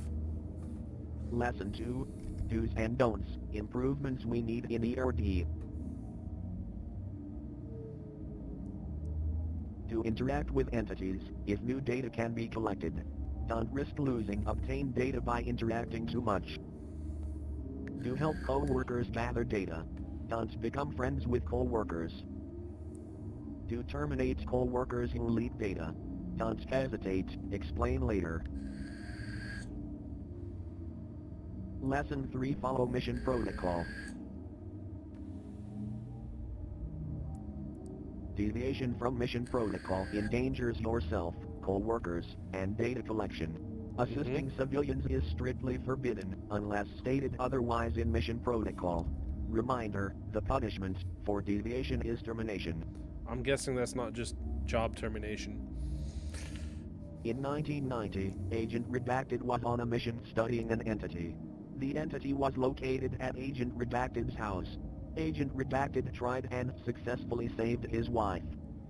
Lesson 2. Do's and don'ts, improvements we need in ERD. To interact with entities, if new data can be collected, don't risk losing obtained data by interacting too much. To help co-workers gather data, don't become friends with co-workers. To terminate co-workers who leak data, don't hesitate, explain later. Lesson 3. Follow mission protocol. Deviation from mission protocol endangers yourself, co-workers, and data collection. Assisting civilians is strictly forbidden, unless stated otherwise in mission protocol. Reminder, the punishment for deviation is termination. I'm guessing that's not just job termination. In 1990, Agent Redacted was on a mission studying an entity. The entity was located at Agent Redacted's house. Agent Redacted tried and successfully saved his wife.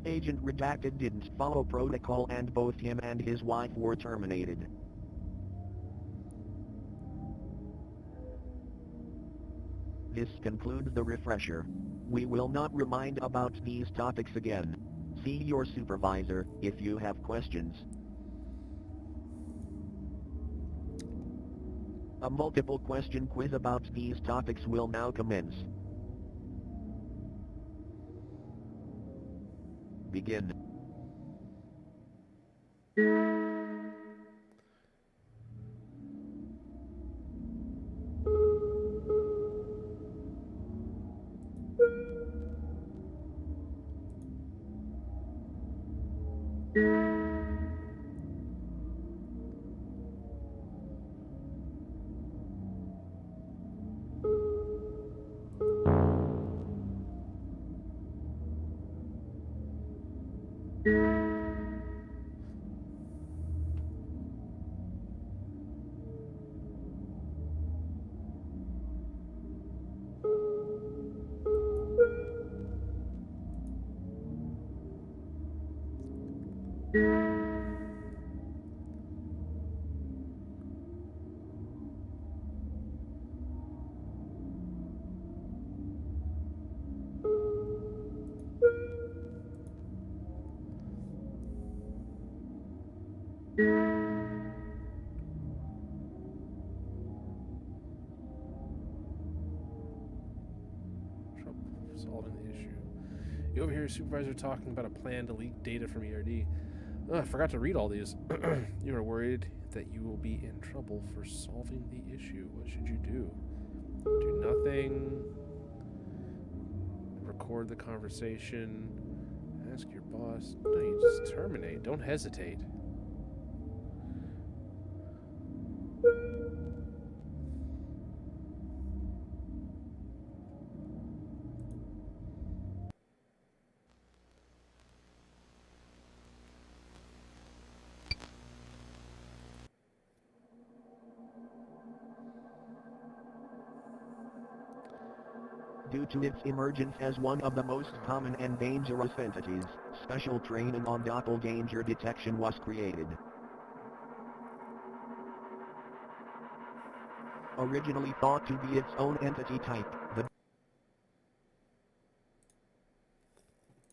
Agent Redacted didn't follow protocol and both him and his wife were terminated. This concludes the refresher. We will not remind about these topics again. See your supervisor if you have questions. A multiple question quiz about these topics will now commence. Begin. Trouble solving the issue. You overhear your supervisor talking about a plan to leak data from ERD. I forgot to read all these. You are worried that you will be in trouble for solving the issue. What should you do? Do nothing. Record the conversation. Ask your boss. No, you just terminate. Don't hesitate. Due to its emergence as one of the most common and dangerous entities, special training on doppelganger detection was created. Originally thought to be its own entity type, the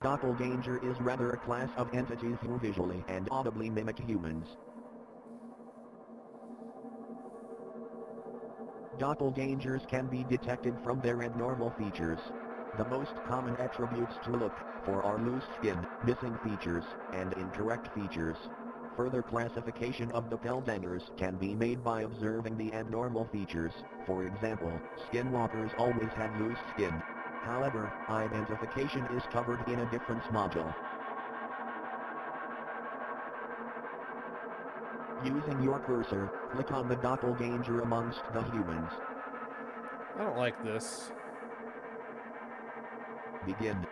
doppelganger is rather a class of entities who visually and audibly mimic humans. Doppelgangers can be detected from their abnormal features. The most common attributes to look for are loose skin, missing features, and incorrect features. Further classification of doppelgangers can be made by observing the abnormal features. For example, skinwalkers always have loose skin. However, identification is covered in a different module. Using your cursor, click on the doppelganger amongst the humans. I don't like this. Begin.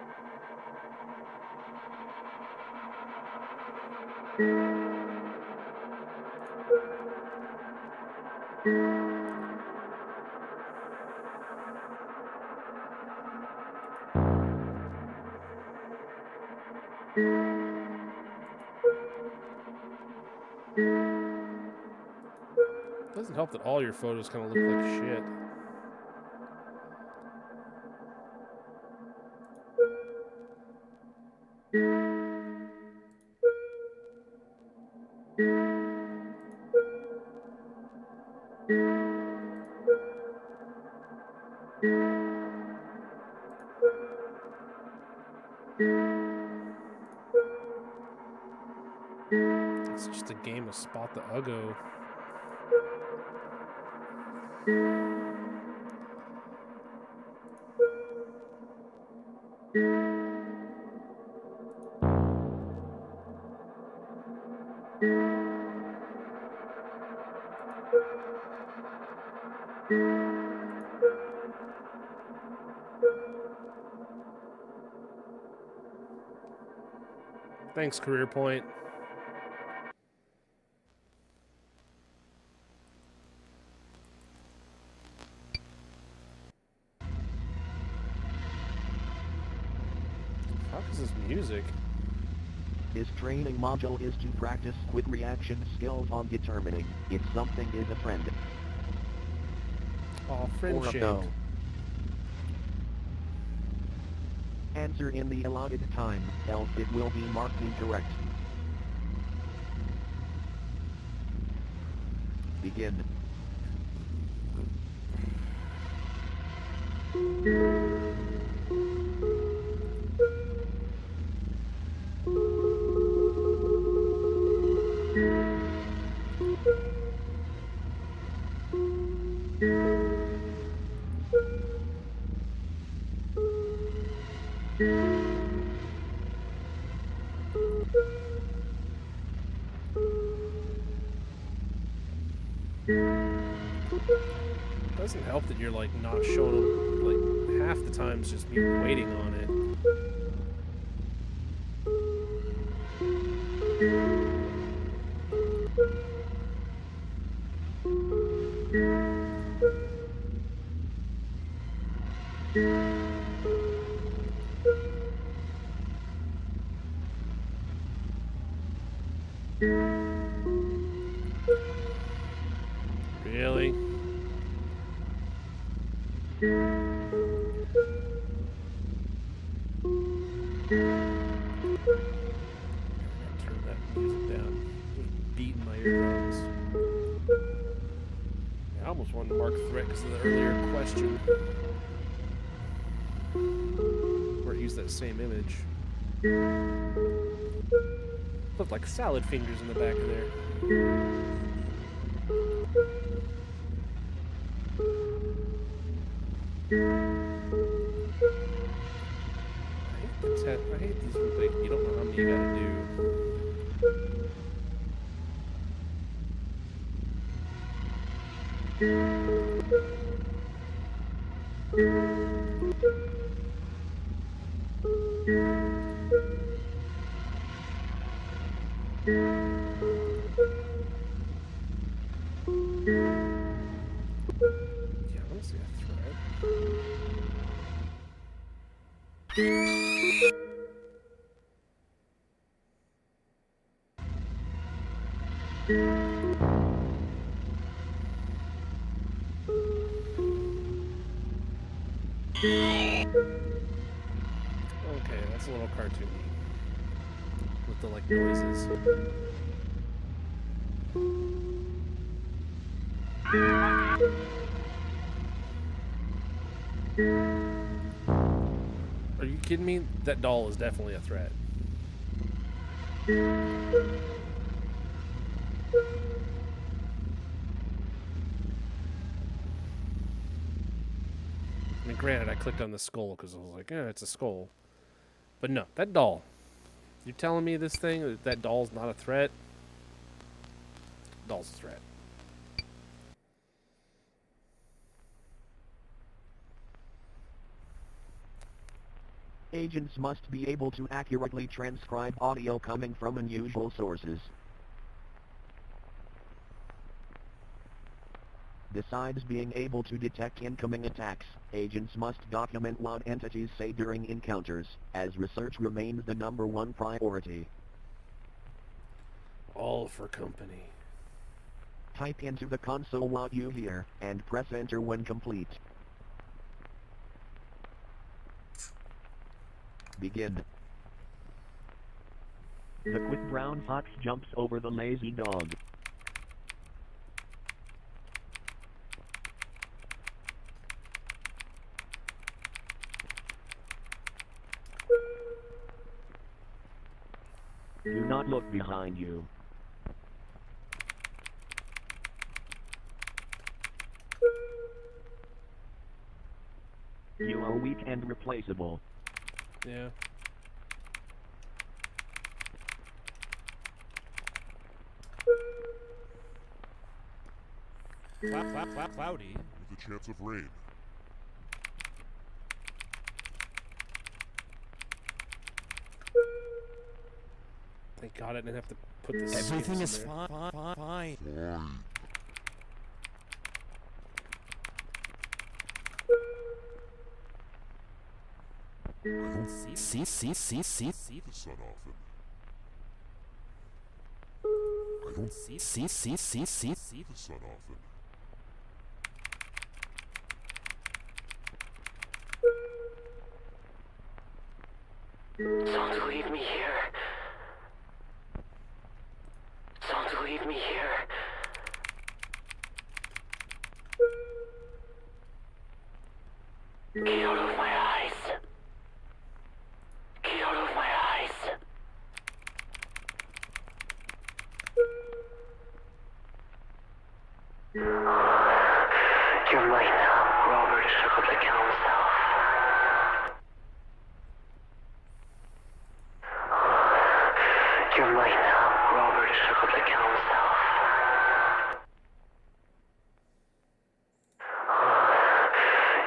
Doesn't help that all your photos kind of look like shit. It's just a game of spot the Uggo. Thanks, Career Point. Fuck is this music? This training module is to practice quick reaction skills on determining if something is a friend Oh, or a friendship. no. Answer in the allotted time, else it will be marked incorrect. Begin. Doesn't help that you're like not showing them, like half the times just me waiting on it. Really? Turn that music down. Just beating my eardrums. I almost wanted to mark threat because of the earlier question. Or use that same image. Looked like salad fingers in the back of there. I hate these ones, like, you don't know how many you gotta do. Yeah, I want to see a thread. Okay, that's a little cartoony. With the like noises. Are you kidding me? That doll is definitely a threat. I mean, granted, I clicked on the skull because I was like, yeah, it's a skull. But no, that doll. You're telling me this thing, that doll's not a threat? Doll's a threat. Agents must be able to accurately transcribe audio coming from unusual sources. Besides being able to detect incoming attacks, agents must document what entities say during encounters, as research remains the #1 priority. All for company. Type into the console what you hear, and press enter when complete. Begin. The quick brown fox jumps over the lazy dog. Do not look behind you. You are weak and replaceable. Yeah. Cloudy. With a chance of rain. Thank God I didn't have to put the Everything skips is in there. fine. Fine. I don't See the sun often. I don't see the sun often. Don't leave me here. Don't leave me here. Get out of my eyes. Get out of my eyes. You're mine now, Robert Sugar the Council. You're mine now, Robert Sugar the Council.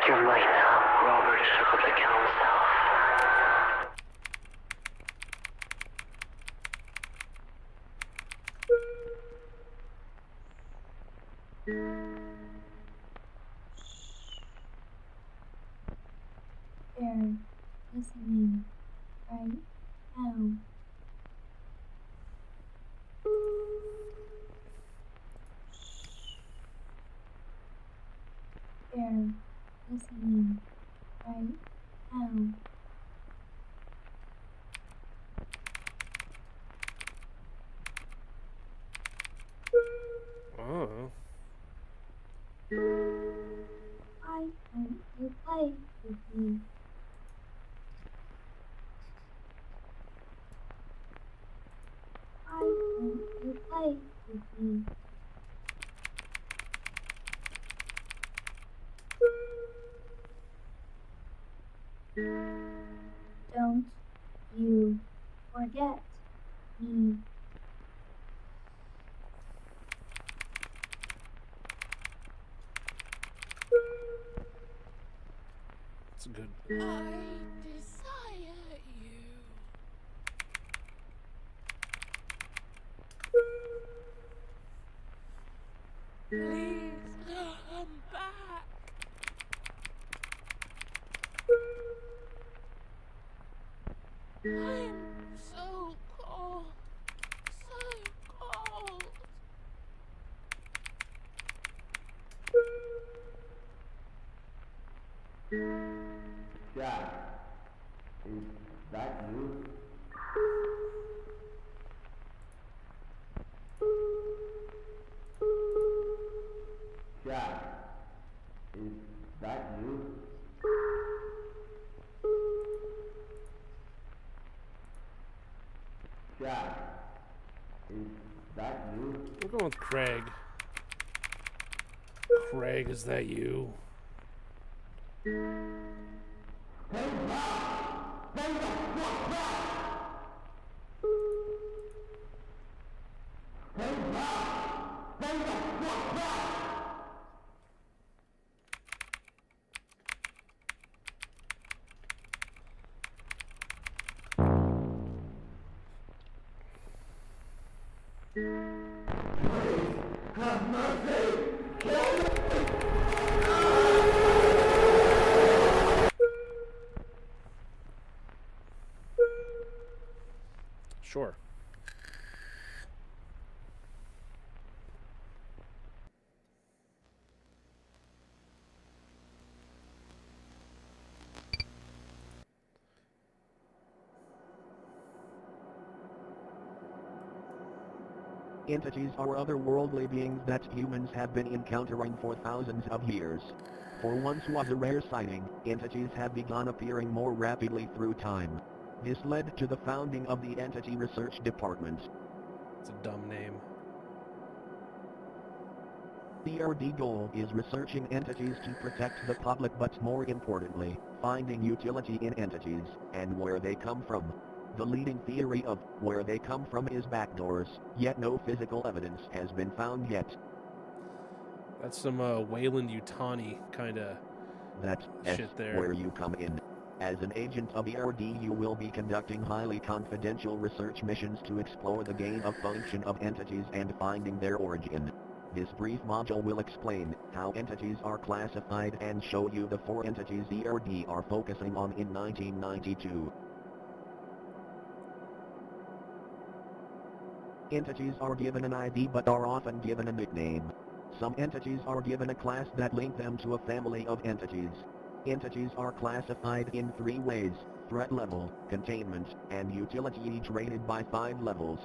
You're mine now, Robert Sugar the Council. They're listening right now. They're listening right now. Oh. Why don't you play with me? Why don't you play with me? Don't you forget me. It's a good. I desire you. Please come back. I'm so cold. So cold. Jack, is that you? Jack, is that you? Jack, is that you? We're going with Craig. Craig, is that you? Sure. Entities are otherworldly beings that humans have been encountering for thousands of years. For once was a rare sighting, entities have begun appearing more rapidly through time. This led to the founding of the Entity Research Department. It's a dumb name. The ERD goal is researching entities to protect the public, but more importantly, finding utility in entities, and where they come from. The leading theory of where they come from is backdoors, yet no physical evidence has been found yet. That's some Wayland Utani kind of That's shit there. where you come in. As an agent of ERD, you will be conducting highly confidential research missions to explore the gain of function of entities and finding their origin. This brief module will explain how entities are classified and show you the 4 entities ERD are focusing on in 1992. Entities are given an ID but are often given a nickname. Some entities are given a class that link them to a family of entities. Entities are classified in 3 ways: threat level, containment, and utility, each rated by 5 levels.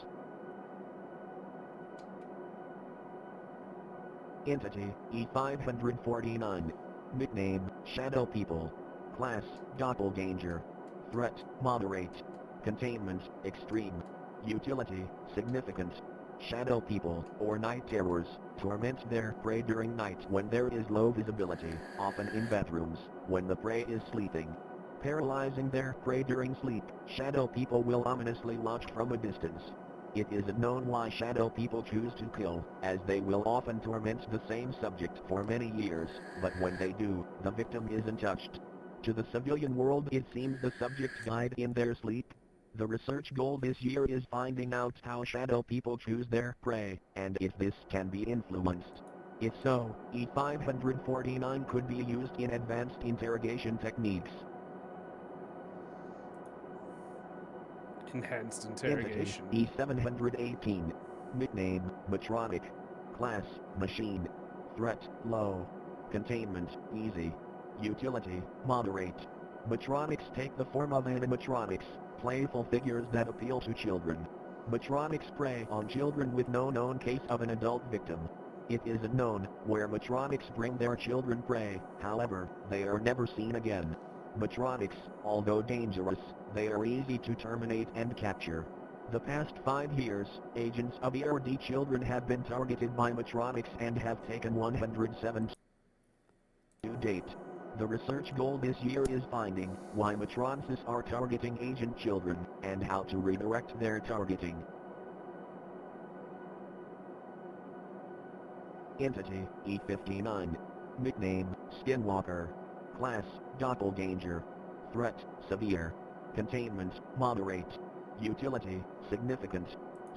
Entity E549. Nickname Shadow People. Class, Doppelganger. Threat, moderate. Containment, extreme. Utility, significant. Shadow people, or night terrors, torment their prey during night when there is low visibility, often in bedrooms, when the prey is sleeping. Paralyzing their prey during sleep, shadow people will ominously launch from a distance. It isn't known why shadow people choose to kill, as they will often torment the same subject for many years, but when they do, the victim isn't touched. To the civilian world it seems the subject died in their sleep. The research goal this year is finding out how shadow people choose their prey, and if this can be influenced. If so, E549 could be used in advanced interrogation techniques. Enhanced Entity, interrogation. E718. Nickname, Matronic. Class, Machine. Threat, Low. Containment, Easy. Utility, Moderate. Matronics take the form of animatronics, playful figures that appeal to children. Matronics prey on children with no known case of an adult victim. It isn't known where Matronics bring their children prey, however, they are never seen again. Matronics, although dangerous, they are easy to terminate and capture. The past 5 years, agents of ERD children have been targeted by Matronics and have taken 107 to date. The research goal this year is finding why Matronics are targeting agent children, and how to redirect their targeting. Entity, E59. Nickname, Skinwalker. Class, Doppelganger. Threat, Severe. Containment, Moderate. Utility, Significant.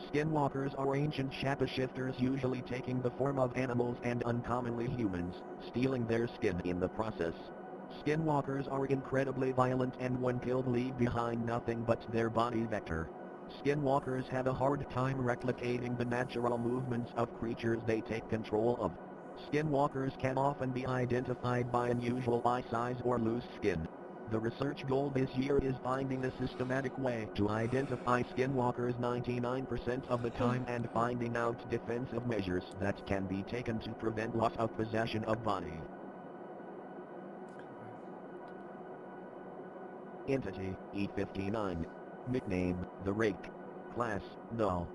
Skinwalkers are ancient shapeshifters usually taking the form of animals and uncommonly humans, stealing their skin in the process. Skinwalkers are incredibly violent and when killed leave behind nothing but their body vector. Skinwalkers have a hard time replicating the natural movements of creatures they take control of. Skinwalkers can often be identified by unusual eye size or loose skin. The research goal this year is finding a systematic way to identify skinwalkers 99% of the time and finding out defensive measures that can be taken to prevent loss of possession of body. Entity, E59. Nickname, The Rake. Class, Null.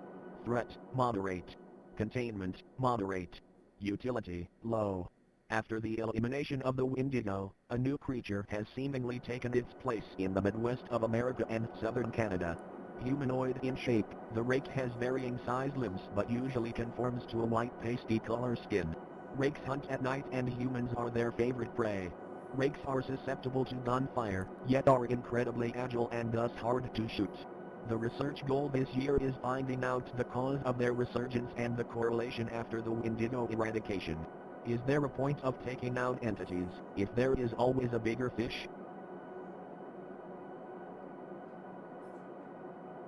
Threat, Moderate. Containment, Moderate. Utility, Low. After the elimination of the Wendigo, a new creature has seemingly taken its place in the Midwest of America and southern Canada. Humanoid in shape, the rake has varying size limbs but usually conforms to a white pasty color skin. Rakes hunt at night and humans are their favorite prey. Rakes are susceptible to gunfire, yet are incredibly agile and thus hard to shoot. The research goal this year is finding out the cause of their resurgence and the correlation after the Wendigo eradication. Is there a point of taking out entities, if there is always a bigger fish?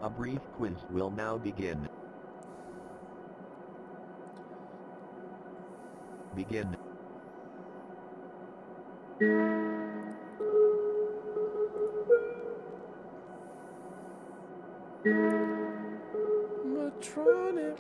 A brief quiz will now begin. Begin. Matronic.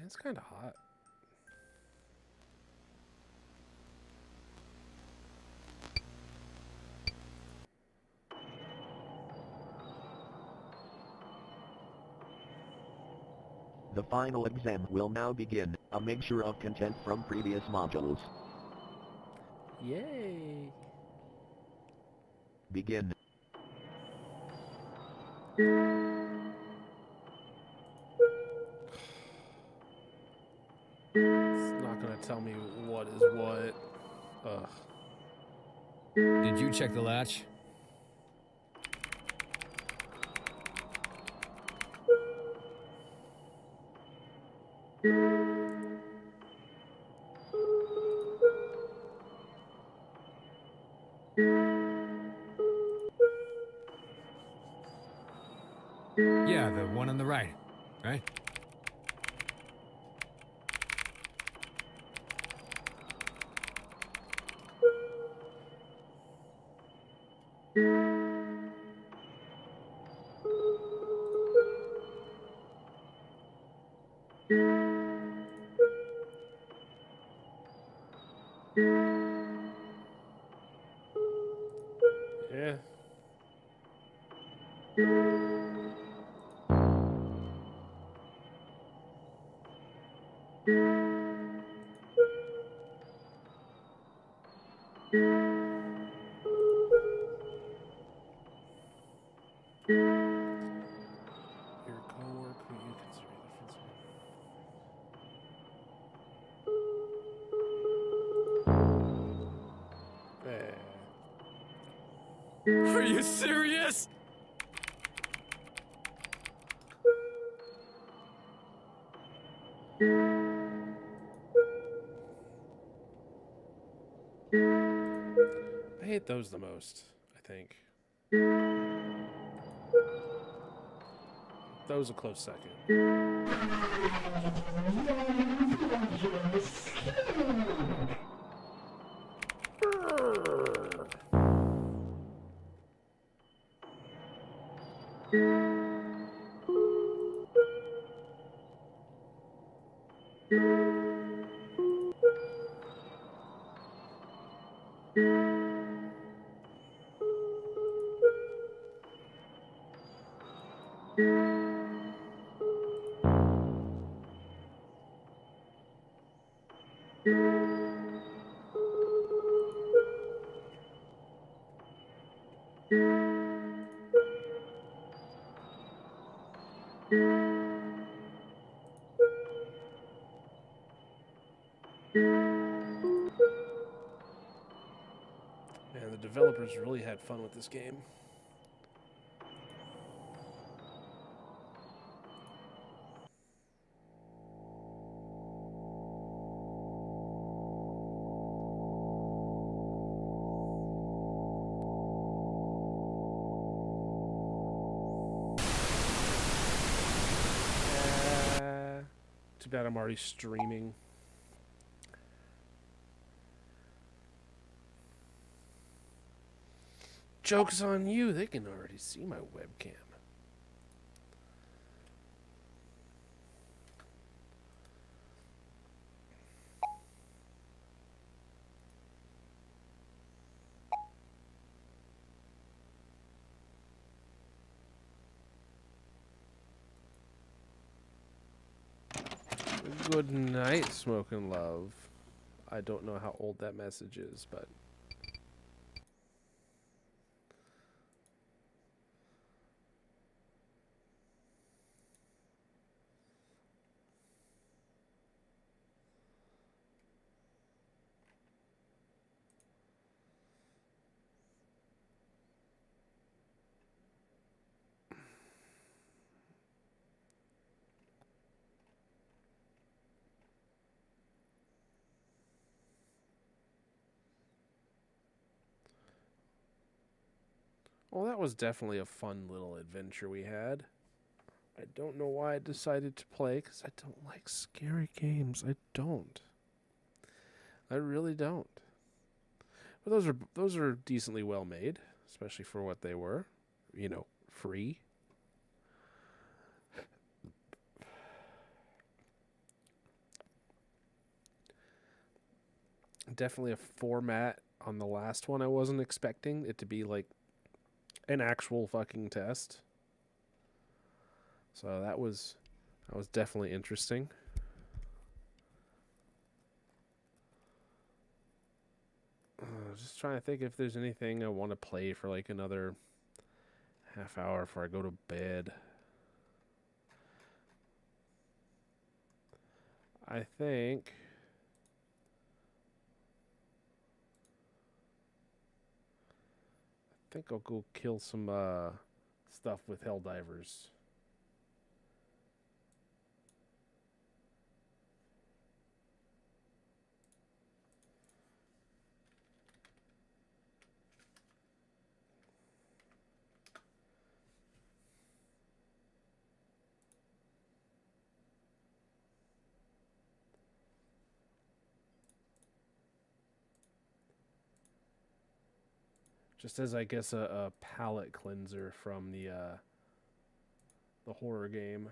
It's kind of hot. The final exam will now begin, a mixture of content from previous modules. Yay! Begin. It's not gonna tell me what is what. Ugh. Did you check the latch? Yeah, the one on the right, right? Yeah. Your coworker who you consider the principal. Are you serious? I hate those the most, I think. That was a close second. Man, the developers really had fun with this game. Too bad I'm already streaming. Joke's on you. They can already see my webcam. Good night, Smokin' Love. I don't know how old that message is, but... Well, that was definitely a fun little adventure we had. I don't know why I decided to play, because I don't like scary games. I don't. I really don't. But those are decently well made, especially for what they were. You know, free. Definitely a format on the last one I wasn't expecting it to be like an actual fucking test. So that was That was definitely interesting. Just trying to think if there's anything I want to play for like another half hour before I go to bed. I think I'll go kill some stuff with Helldivers. Just as I guess a palate cleanser from the horror game.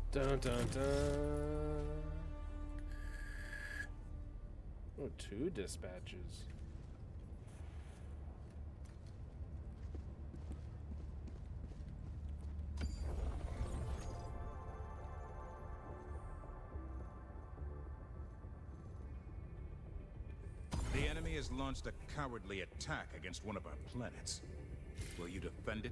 Dun dun dun. Oh, 2 dispatches. The enemy has launched a cowardly attack against one of our planets. Will you defend it?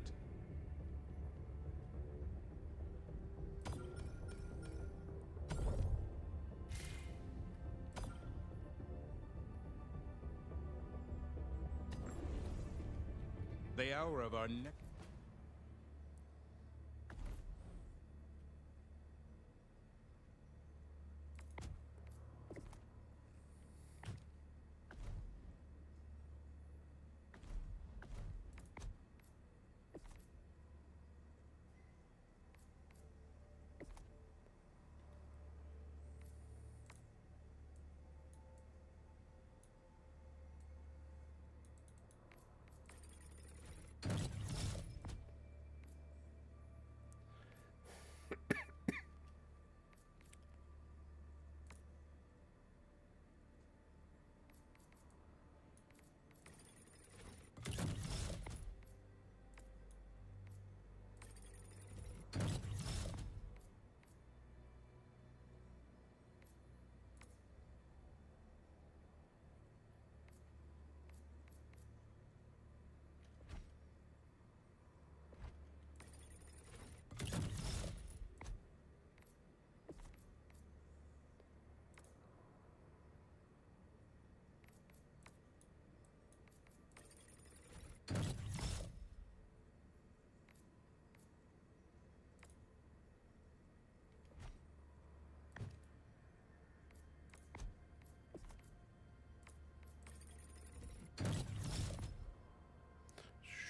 The hour of our next...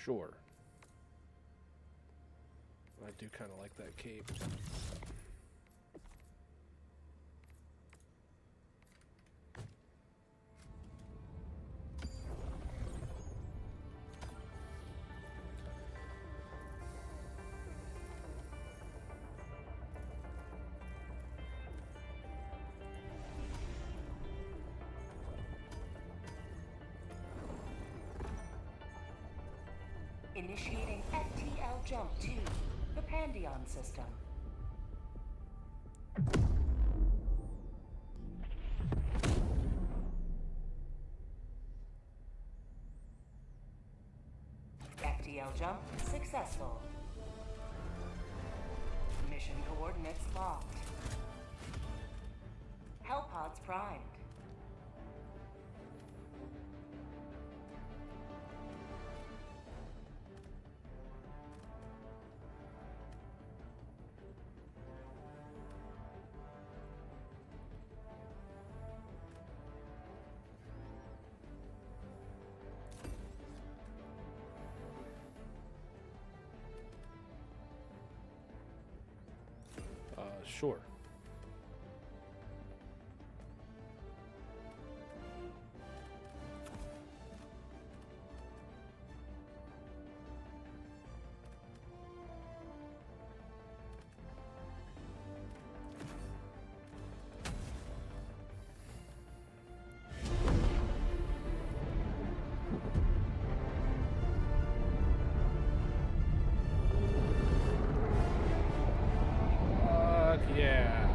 Sure. I do kind of like that cape. Initiating FTL jump to the Pandion system. FTL jump successful. Mission coordinates locked. Hellpods primed. Sure. Fuck yeah.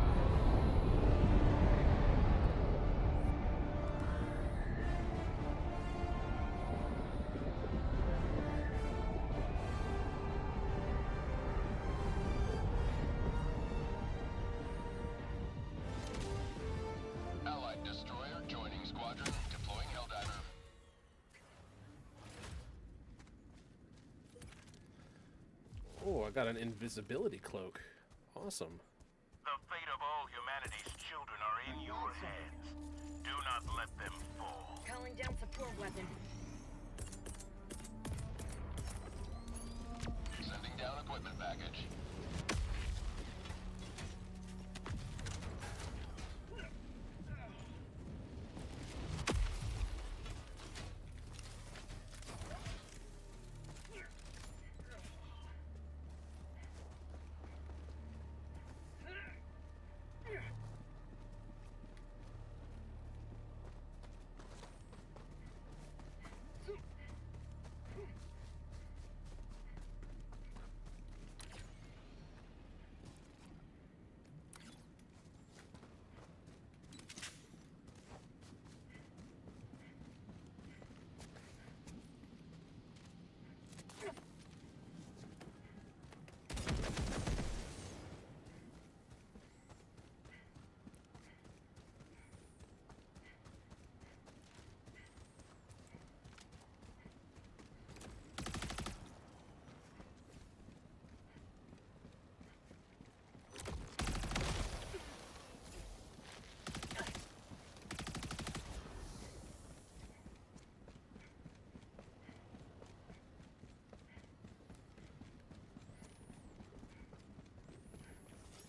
Allied destroyer joining squadron, deploying Helldiver. Oh, I got an invisibility cloak. Awesome. The fate of all humanity's children are in your hands. Do not let them fall. Calling down support weapon. Sending down equipment package.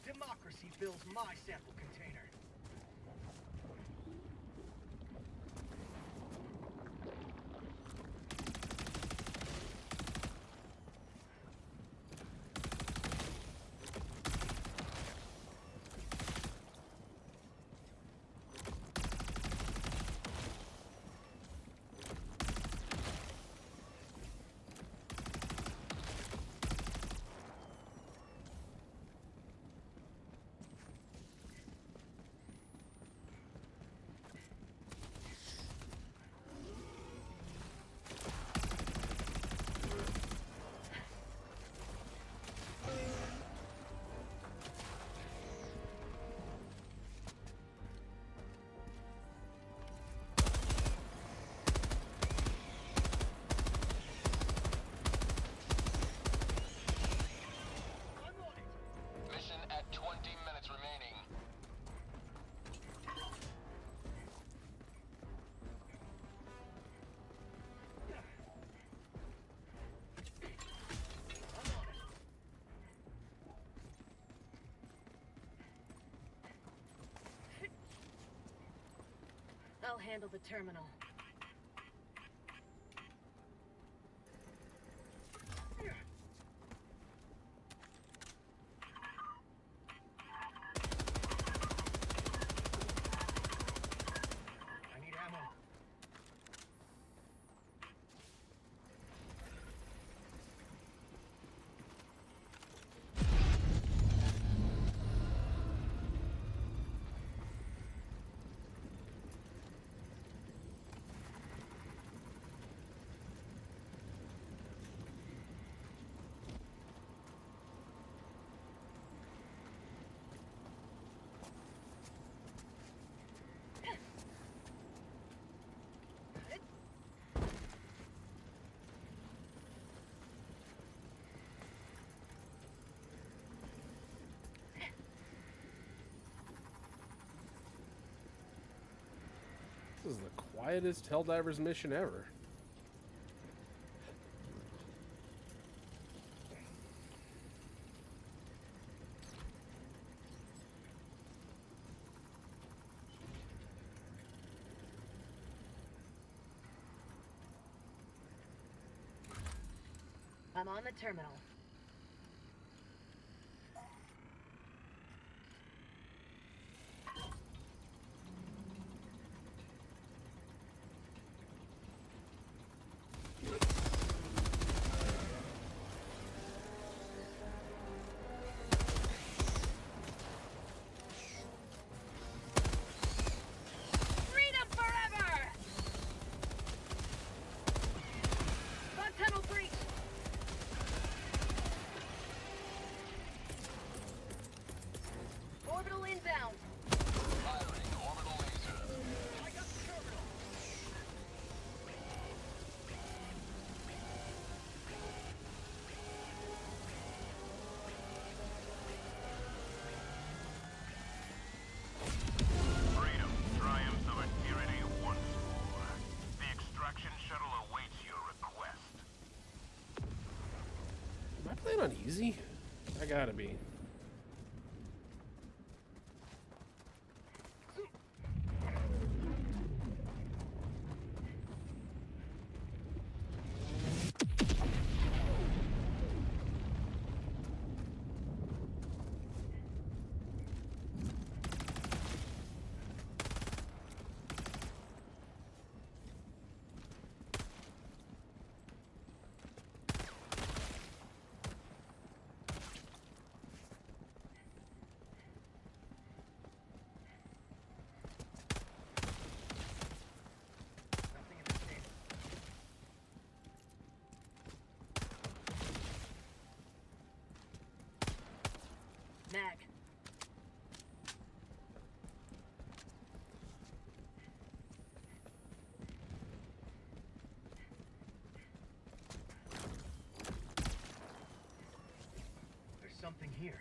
Democracy fills my sample container. Mission at 20 minutes remaining. I'll handle the terminal. I need ammo. This is the quietest Helldivers mission ever. I'm on the terminal. Freedom forever! Bug tunnel breach! Orbital inbound. Firing orbital laser. I got the terminal. Freedom triumphs over tyranny once more. The extraction shuttle awaits your request. Am I playing on easy? I gotta be. Mag. There's something here.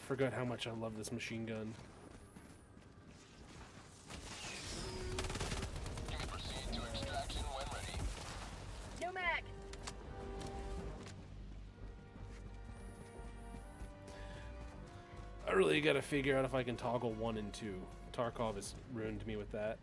Forgot how much I love this machine gun. You may proceed to extraction when ready. No mag. I really gotta figure out if I can toggle 1 and 2. Tarkov has ruined me with that.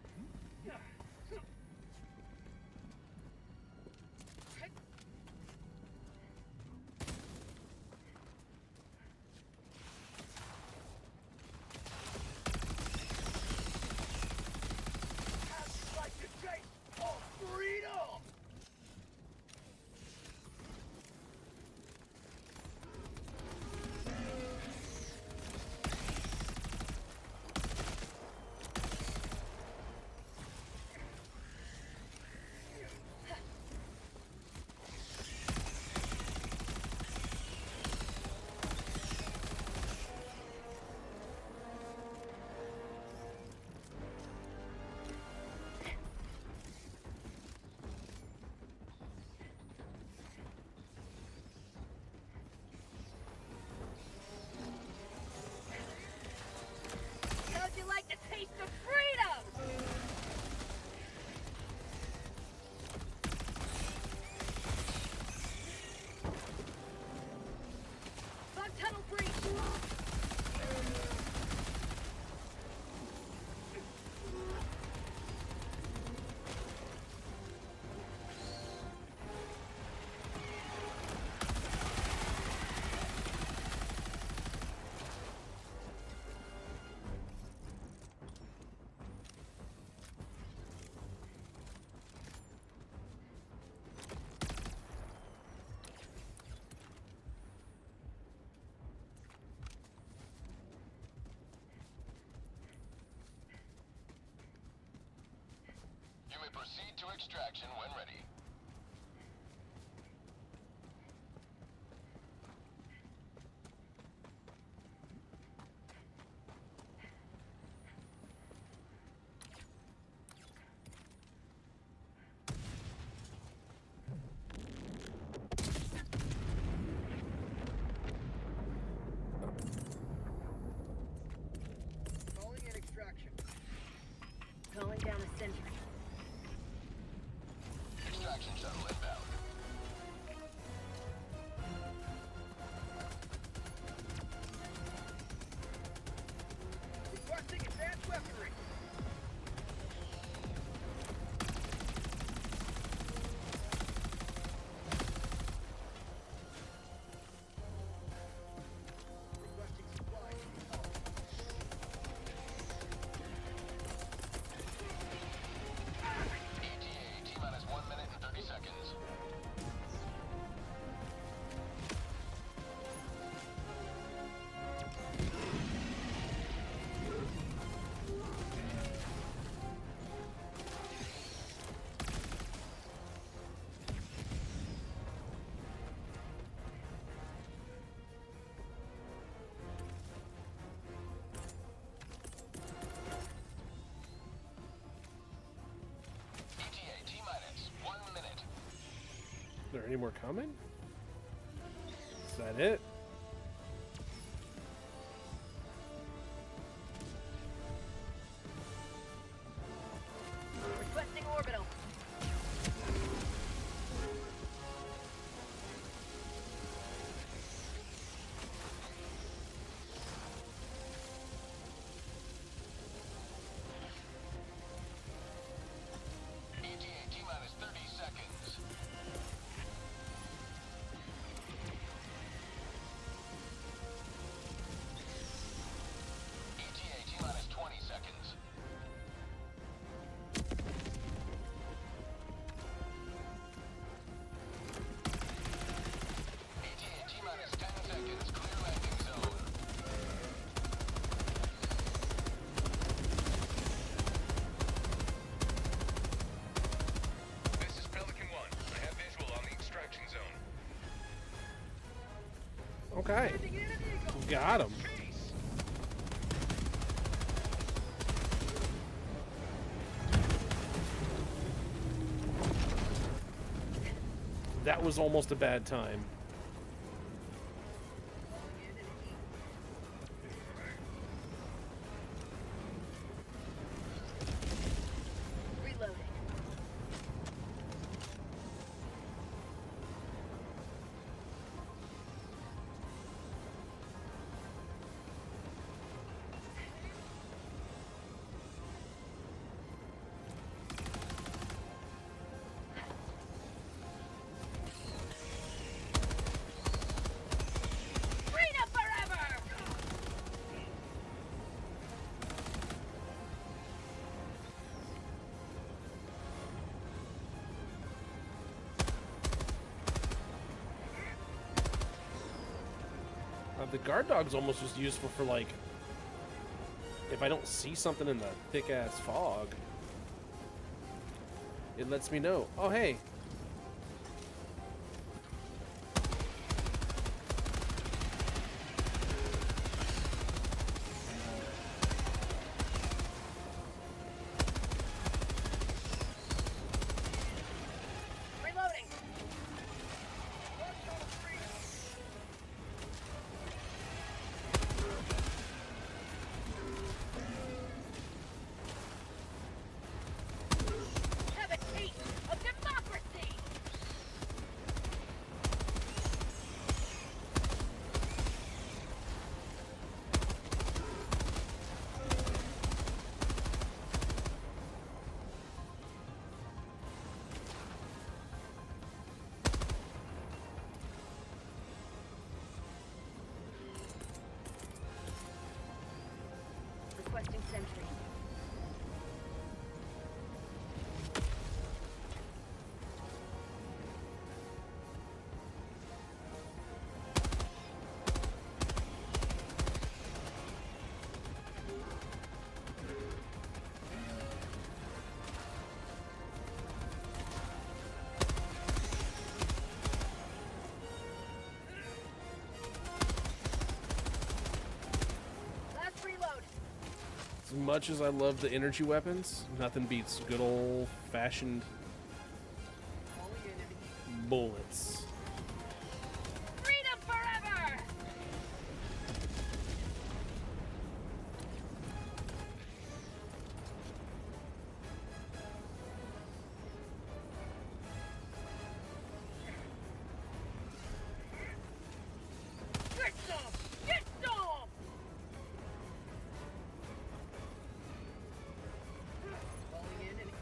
Like to taste of freedom! How'd you like the taste of freedom? Bug tunnel breach. You may proceed to extraction when ready. there any more coming? Is that it? Requesting orbital. ETA T-minus 30 seconds. ETA T-minus 20 seconds. ETA T-minus 10 seconds. Clear landing zone. This is Pelican 1. I have visual on the extraction zone. Okay. Got him. That was almost a bad time. Reloading. Freedom forever! The guard dog's almost just useful for, like, if I don't see something in the thick-ass fog, it lets me know. Oh, hey. Reloading. Have a taste of democracy. Requesting sentry. Last reload. As much as I love the energy weapons, nothing beats good old-fashioned bullets. Freedom forever! Get some! Get some! Falling in and eat.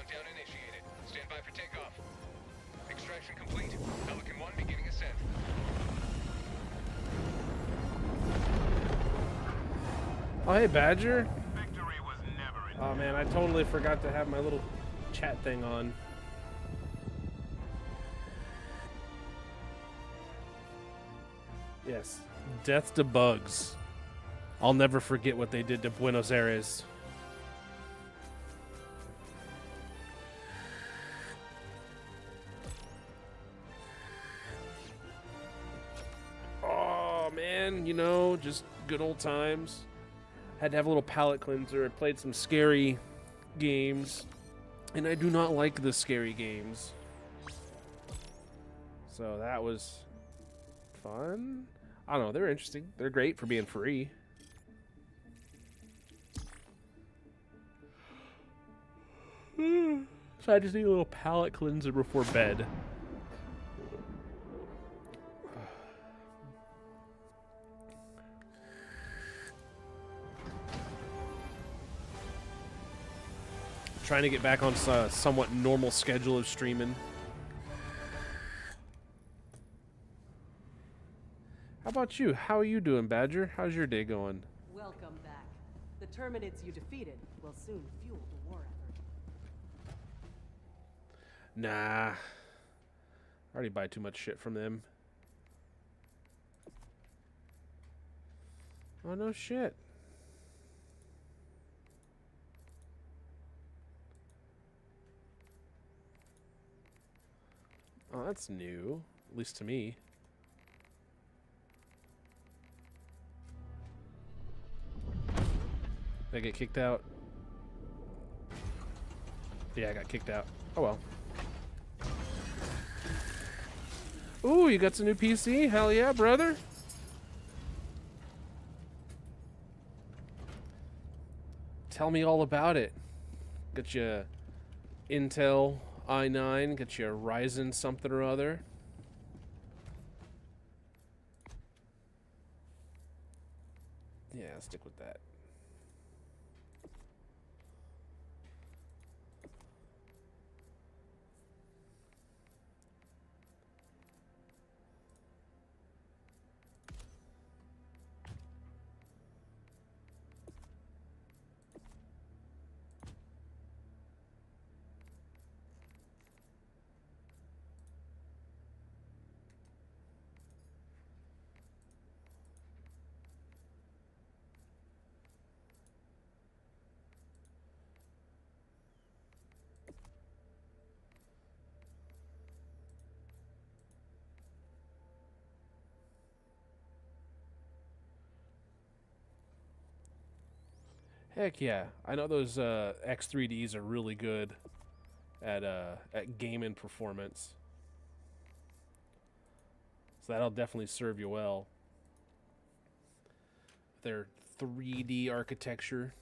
countdown initiated. Stand by for takeoff. Extraction complete. Pelican 1 beginning ascent. Oh, hey, Badger. Oh, man, I totally forgot to have my little chat thing on. Yes. Death to bugs. I'll never forget what they did to Buenos Aires. Oh, man, you know, just good old times. Had to have a little palate cleanser. I played some scary games, and I do not like the scary games. So that was fun. I don't know, they're interesting. They're great for being free. So I just need a little palate cleanser before bed. Trying to get back on a somewhat normal schedule of streaming. How about you? How are you doing, Badger? How's your day going? Welcome back. The Terminids you defeated will soon fuel the war effort. Nah. I already buy too much shit from them. Oh, no shit. Oh, that's new. At least to me. Did I get kicked out? Yeah, I got kicked out. Oh well. Ooh, you got some new PC? Hell yeah, brother. Tell me all about it. Got you Intel i9, got you a Ryzen something or other. Yeah, I'll stick with that. Heck yeah. I know those X3Ds are really good at gaming performance. So that'll definitely serve you well. Their 3D architecture.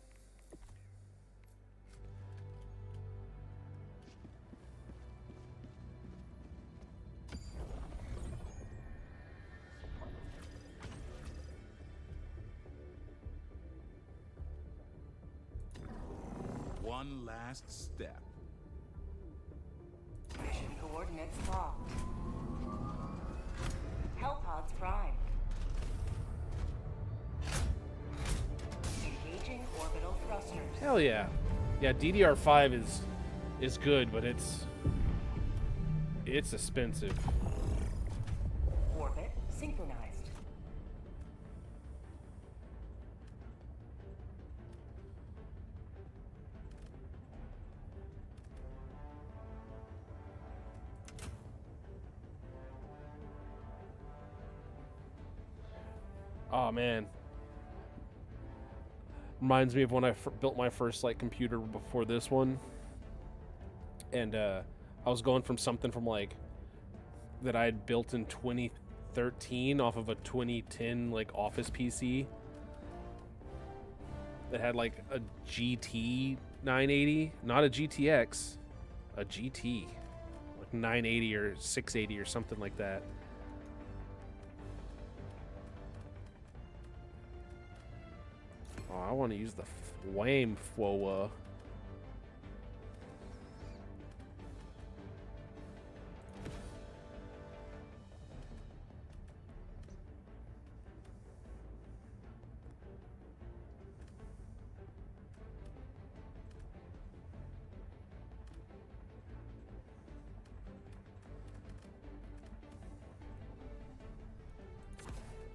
One last step. Mission coordinates locked. Hellpods primed. Engaging orbital thrusters. Hell yeah. Yeah, DDR5 is good, but it's expensive. Orbit synchronized. Oh man, reminds me of when I built my first like computer before this one, and I was going from something from like that I had built in 2013 off of a 2010 like office PC that had like a GT 980, not a GTX, a GT, like 980 or 680 or something like that. Oh, I want to use the flame flower.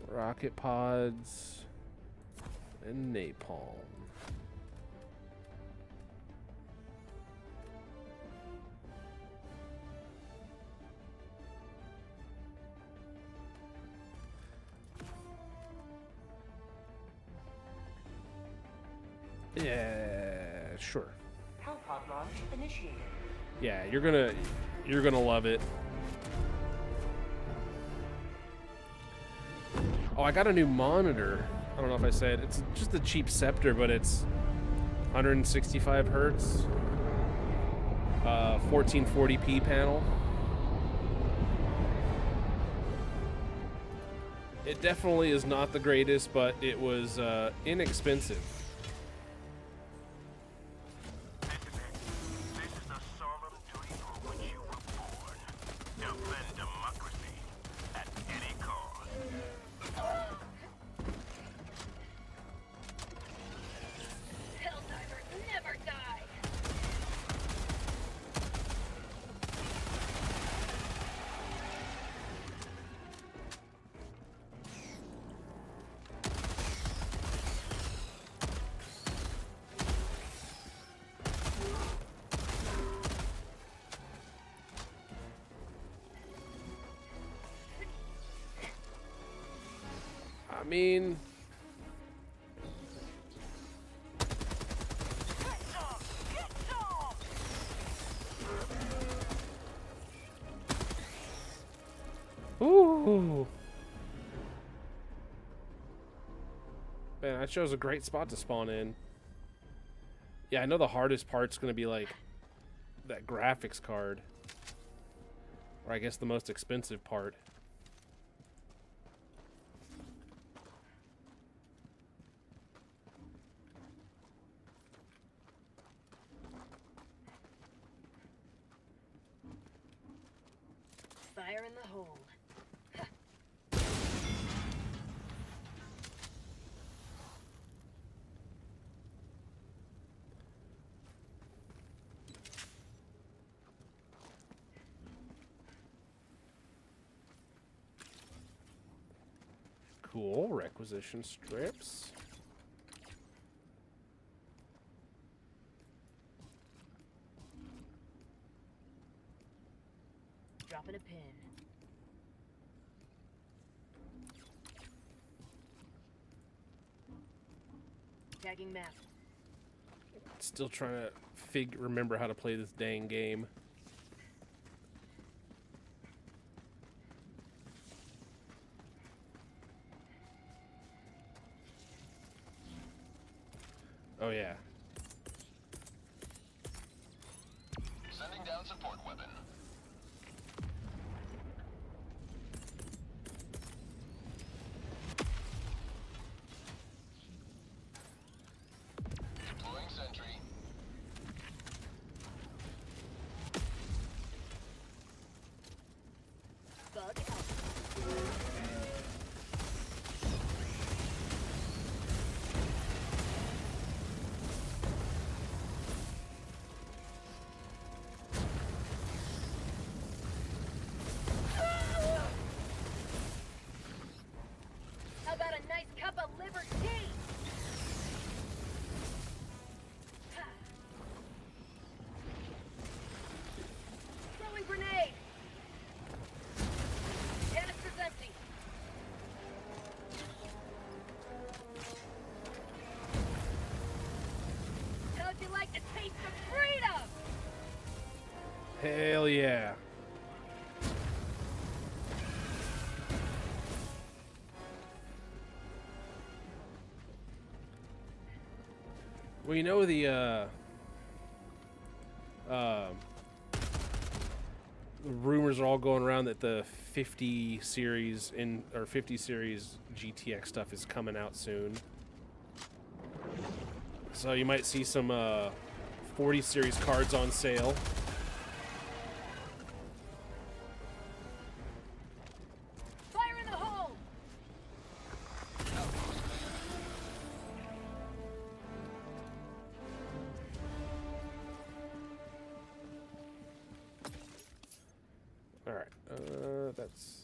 Rocket pods and napalm. Yeah, sure. Hellpod launch initiated. Yeah, you're gonna love it. Oh, I got a new monitor. I don't know if I said it's just a cheap Scepter, but it's 165 hertz, 1440p panel. It definitely is not the greatest, but it was inexpensive. I mean, ooh, man, I chose a great spot to spawn in. Yeah, I know the hardest part's gonna be like that graphics card, or I guess the most expensive part. Fire in the hole. Cool, requisition strips. Dropping a pin. Tagging map. Still trying to remember how to play this dang game. Oh yeah. Sending down support weapon. Deploying sentry. Bug out. How about a nice cup of liver tea? Throwing grenade. Canister's empty. How'd you like the taste of freedom? Hell yeah. Well, you know the rumors are all going around that the 50 series 50 series GTX stuff is coming out soon. So you might see some 40 series cards on sale. Fire in the hole. All right, that's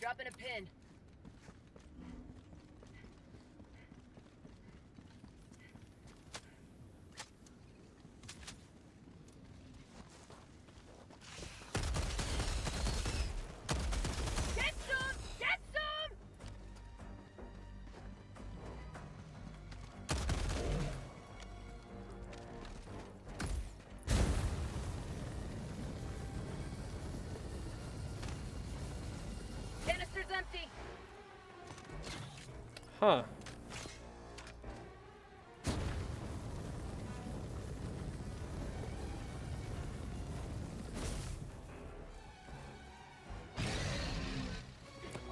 Dropping a pin. Get some! Get some! Canister's empty. Huh.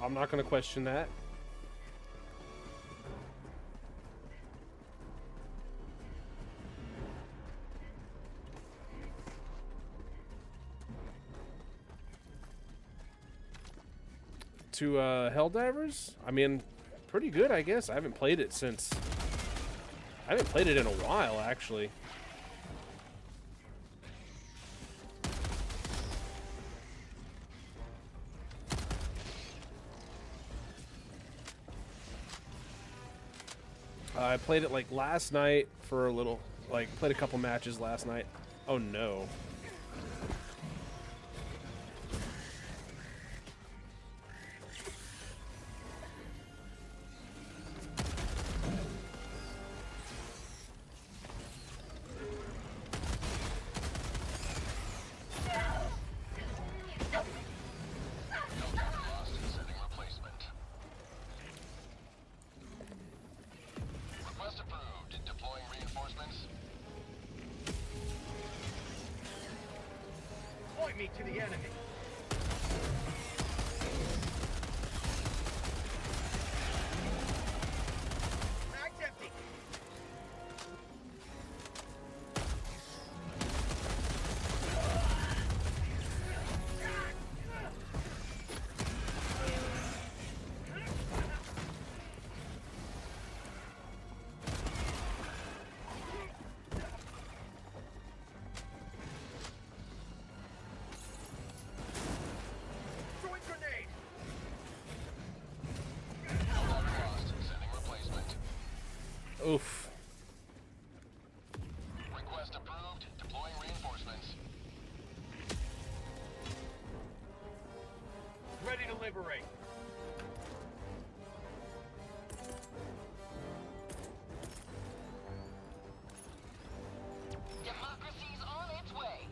I'm not going to question that. To Helldivers? I mean, pretty good, I guess. I haven't played it since... I haven't played it in a while, actually. I played it like last night for a little, like played a couple matches last night. Oh no. Request approved. Deploying reinforcements. Point me to the enemy. Mag's empty. Throwing grenade. Lost. Sending replacement. Oof. Request approved. Deploying reinforcements. Ready to liberate. Democracy's on its way.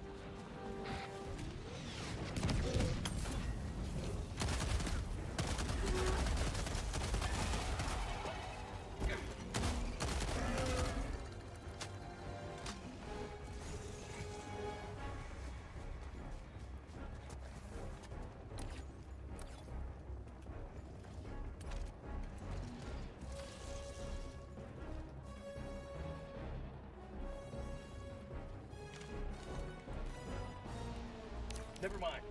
Never mind.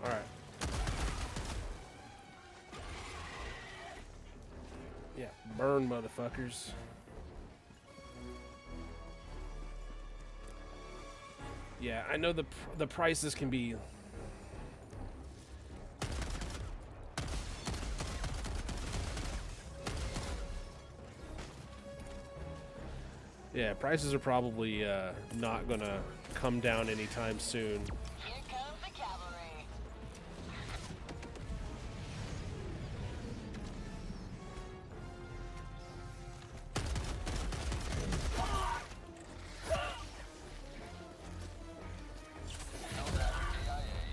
All right. Yeah, burn, motherfuckers. Yeah, I know the prices can be. Yeah, prices are probably not gonna come down anytime soon. Here comes the cavalry.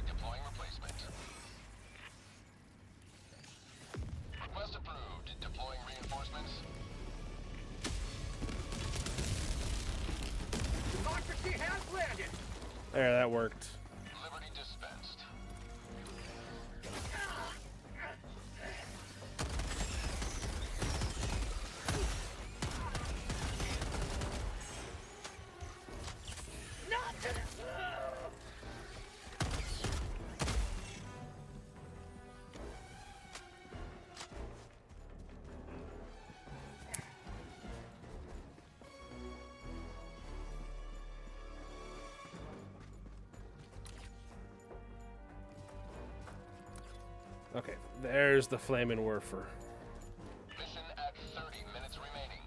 Deploying replacement. Request approved. Deploying reinforcements. Democracy There, that worked. Liberty dispensed. Okay, there's the flaming werfer. Mission at 30 minutes remaining.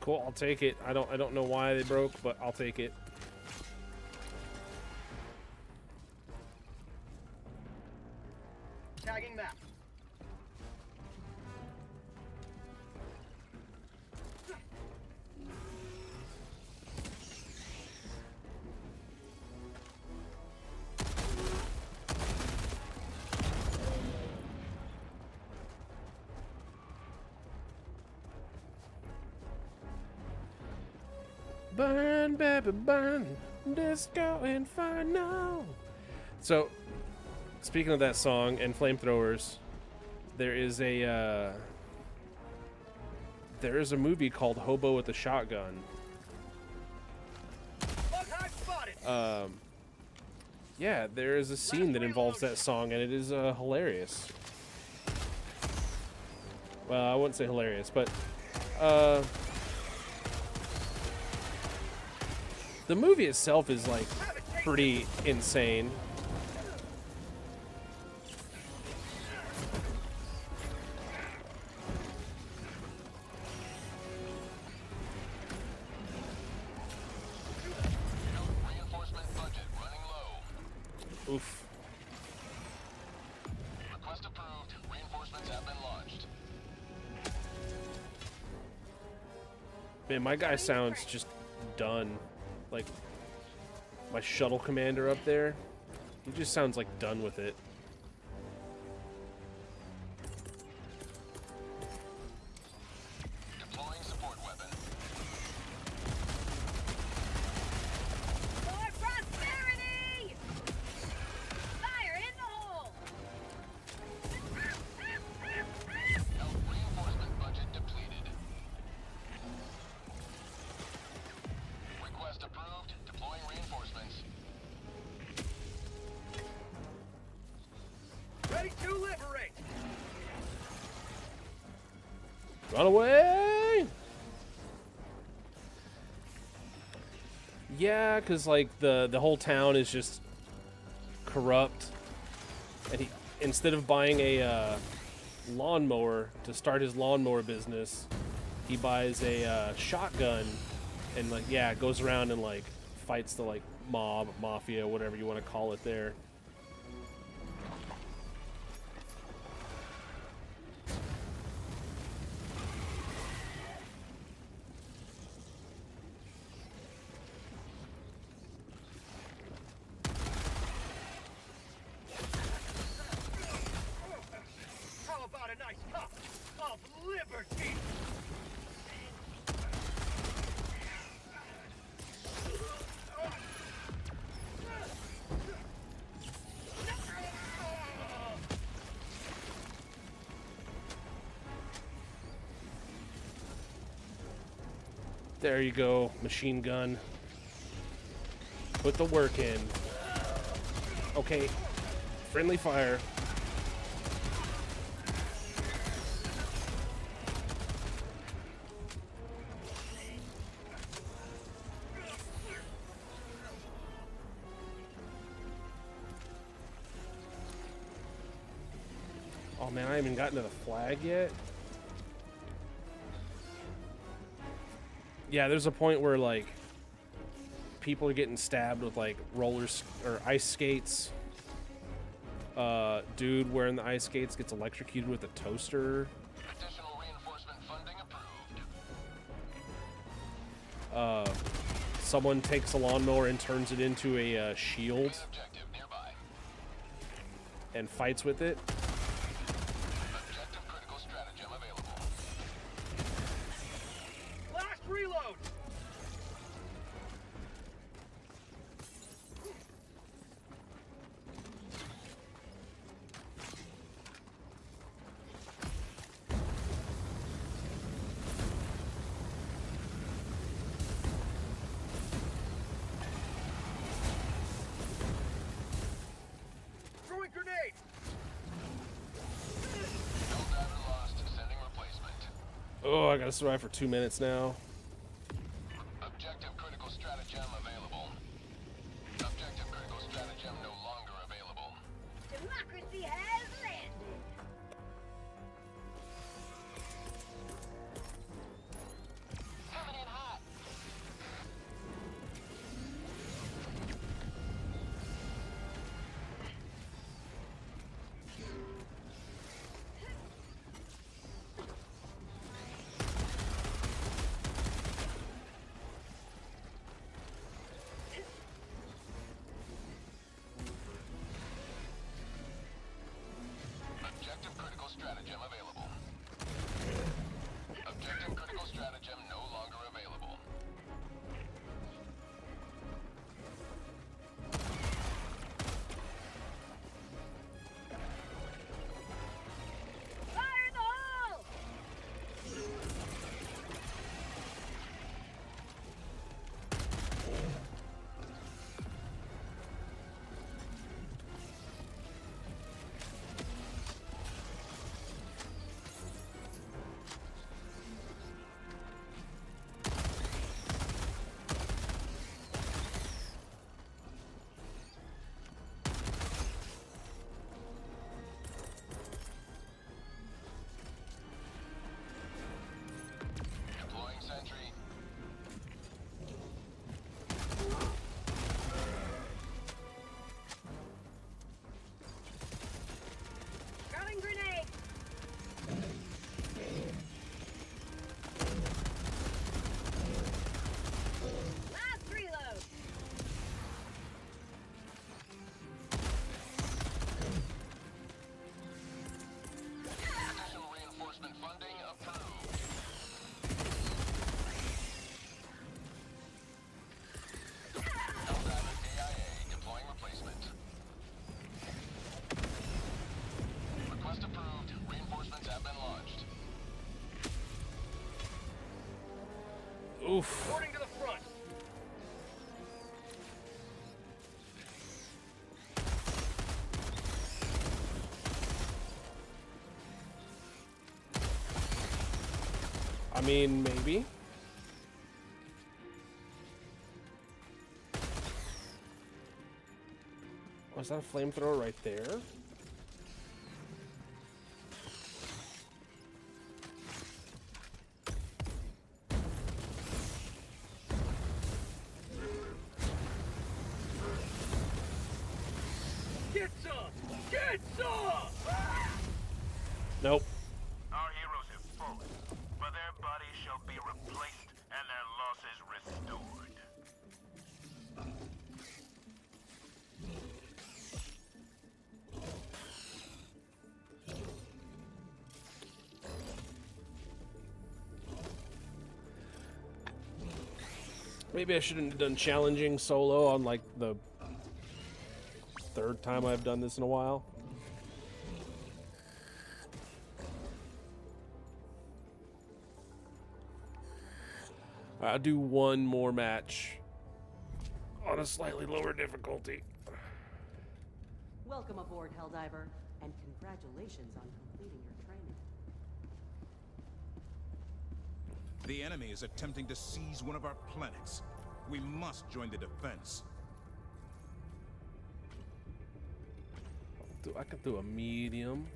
Cool, I'll take it. I don't know why they broke, but I'll take it. Tagging map. Burn, baby, burn. Disco Inferno. So, speaking of that song and flamethrowers, there is a movie called Hobo with a Shotgun. Yeah, there is a scene that involves that song, and it is hilarious. Well, I wouldn't say hilarious, but the movie itself is like pretty insane. Reinforcement budget running low. Oof. Request approved. Reinforcements have been launched. Man, my guy sounds just done. Like, my shuttle commander up there, he just sounds like done with it. Deploying support weapon. For prosperity! Fire in the hole! Health reinforcement budget depleted. Request approved. Deploying reinforcements. Ready to liberate. Run away! Yeah, because, like, the whole town is just corrupt. And he, instead of buying a lawnmower to start his lawnmower business, he buys a shotgun and, like, yeah, goes around and, like, fights the, like, mob, mafia, whatever you want to call it there. How about a nice cup of liberty? There you go, machine gun. Put the work in. Okay, friendly fire. Oh man, I haven't even gotten to the flag yet. Yeah, there's a point where, like, people are getting stabbed with, like, rollers or ice skates. Dude wearing the ice skates gets electrocuted with a toaster. Additional reinforcement funding approved. Someone takes a lawnmower and turns it into a shield and fights with it. Objective critical stratagem available. Last reload! Throwing grenade! Helldiver lost. Sending replacement. Oh, I gotta survive for 2 minutes now. Objective critical stratagem available. Objective critical stratagem no longer available. Democracy has landed. Coming in hot. Objective critical stratagem available. Objective critical stratagem no longer available. Fire in the hole! Deploying sentry. Throwing grenade! Last reload! Additional reinforcement funding approved. Helldiver KIA deploying replacement. Request approved. Reinforcements have been launched. Oof. Boarding to the front! I mean, maybe. Oh, is that a flamethrower right there? Get some! Get some! Nope. Our heroes have fallen, but their bodies shall be replaced and their losses restored. Maybe I shouldn't have done challenging solo on like the third time I've done this in a while. I'll do one more match on a slightly lower difficulty. Welcome aboard, Helldiver, and congratulations on completing your training. The enemy is attempting to seize one of our planets. We must join the defense. I could do a medium.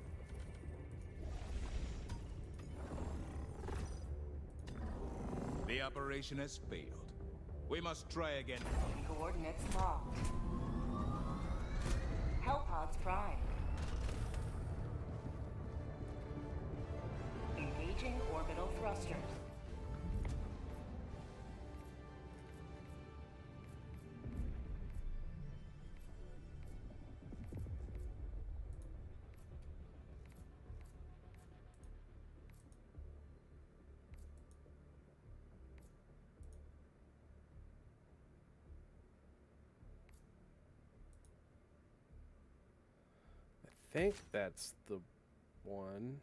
The operation has failed. We must try again. Coordinates locked. Hellpods prime. Engaging orbital thrusters. I think that's the one.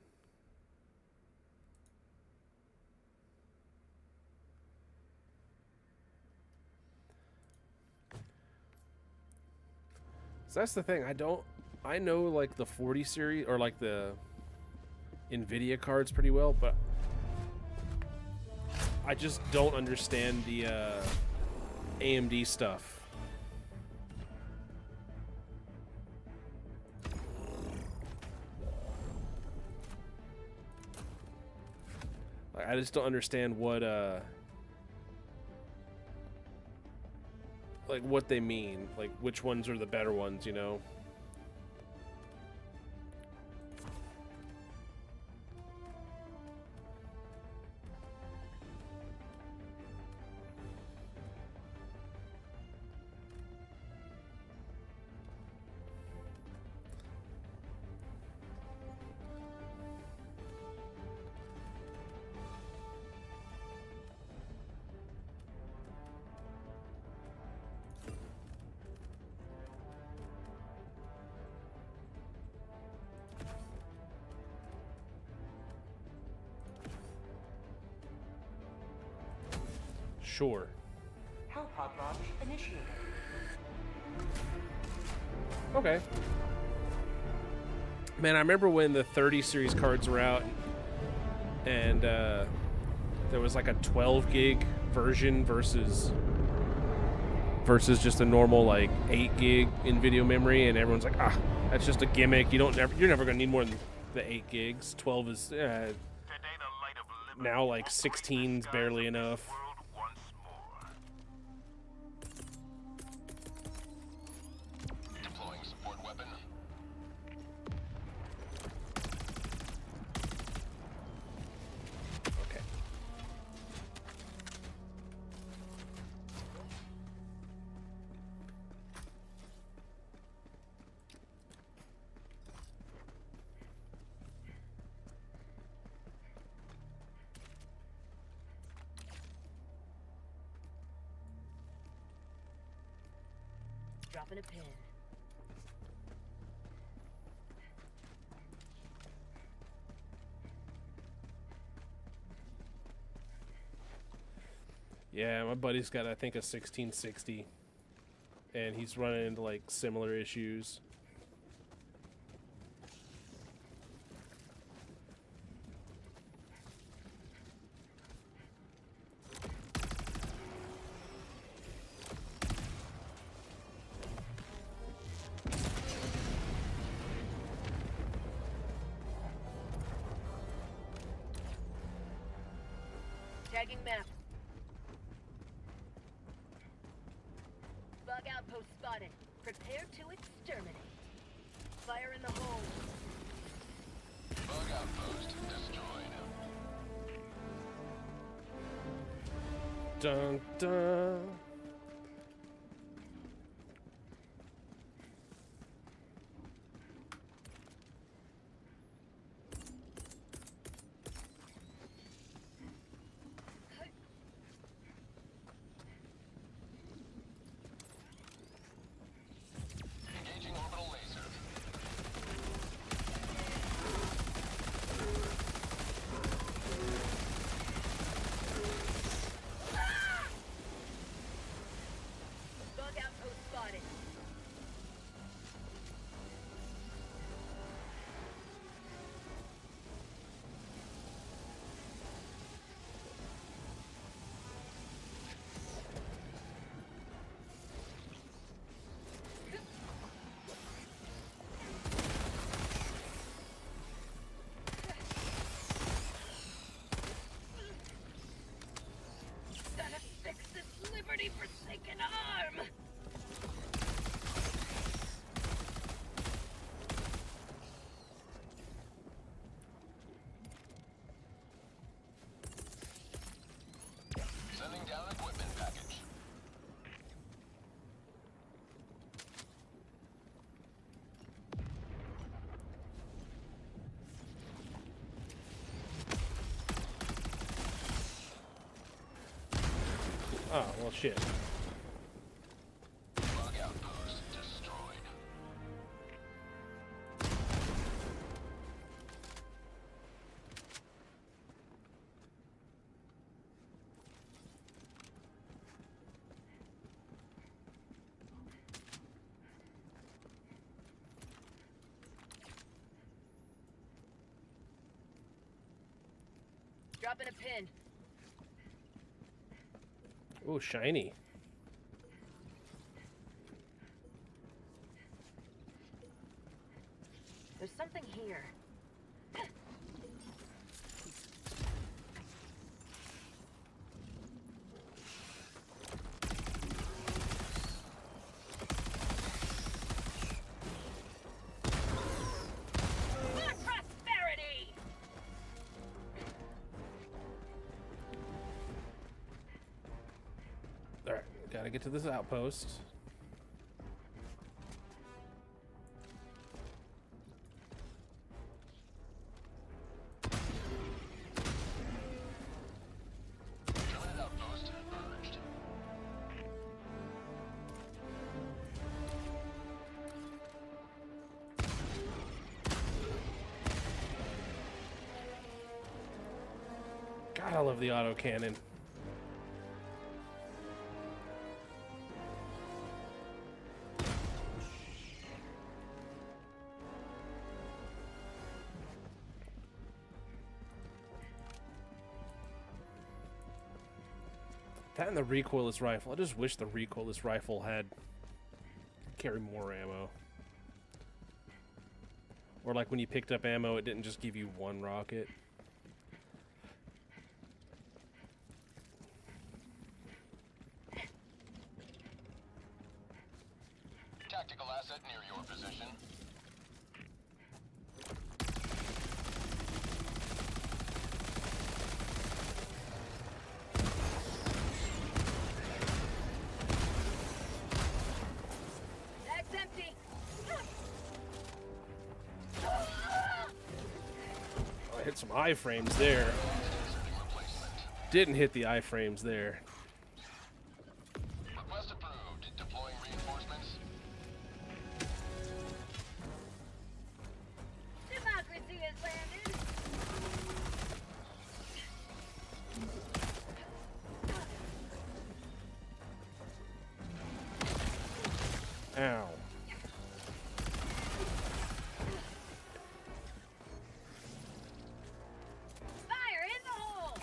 So that's the thing. I know like the 40 series or like the NVIDIA cards pretty well, but I just don't understand the AMD stuff. Like, I just don't understand what like what they mean, like which ones are the better ones, you know? Sure. Hell pod launch initiated. Okay. Man, I remember when the 30 series cards were out and there was like a 12 gig version versus just a normal like 8 gig in video memory, and everyone's like, ah, that's just a gimmick. You're never gonna need more than the 8 gigs. 12 is now like 16's barely enough. Deploying support weapon. Okay. Dropping a pin. Yeah, my buddy's got, I think, a 1660, and he's running into like similar issues. Tagging map. Bug outpost spotted. Prepare to exterminate. Fire in the hole. Bug outpost destroyed. Dun dun. Engaging orbital laser. Oh, well, shit. Bug outpost destroyed. Dropping a pin. Oh, shiny. There's something here. For prosperity! Alright, gotta get to this outpost. Terminate outpost purged. God, I love the autocannon. That and the recoilless rifle. I just wish the recoilless rifle had carry more ammo. Or like when you picked up ammo, it didn't just give you one rocket. Tactical asset near your position. Bag's empty. I hit some iframes there. Didn't hit the iframes there. Request approved. Deploying reinforcements. Democracy has landed. Ow. Fire in the hole.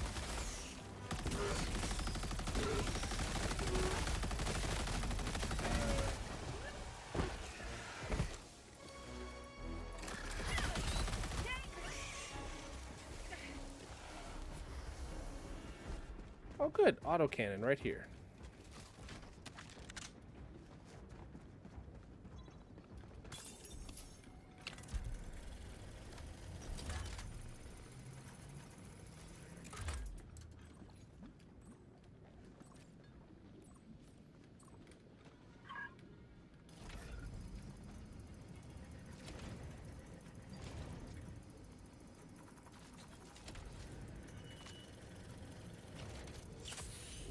Oh, good. Autocannon right here.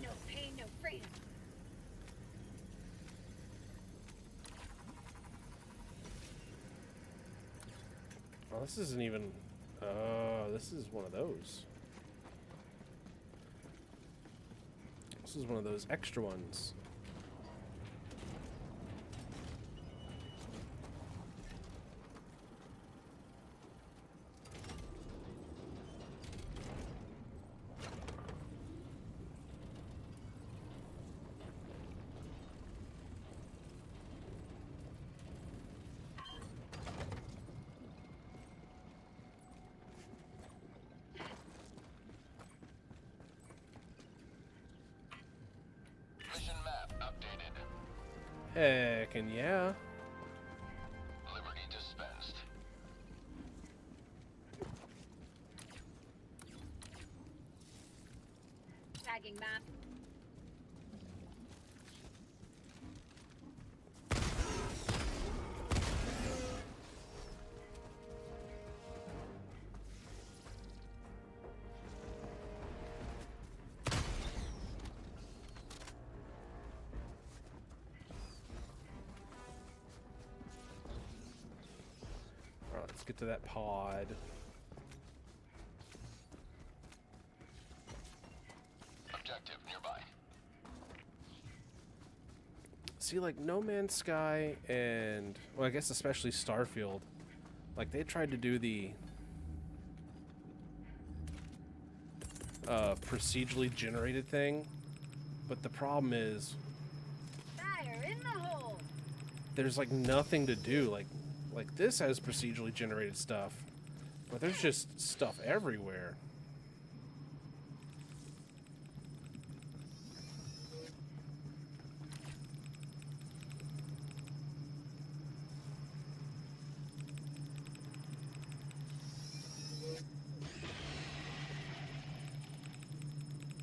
No pain, no freedom. Oh, this isn't even... Oh, this is one of those. This is one of those extra ones. Mission map updated. Heckin' yeah. Liberty dispensed. Tagging map. get to that pod. Objective nearby. See, like, No Man's Sky and, well, I guess especially Starfield, like, they tried to do the procedurally generated thing, but the problem is Fire in the hole! there's, like, nothing to do. Like this has procedurally generated stuff, but there's just stuff everywhere.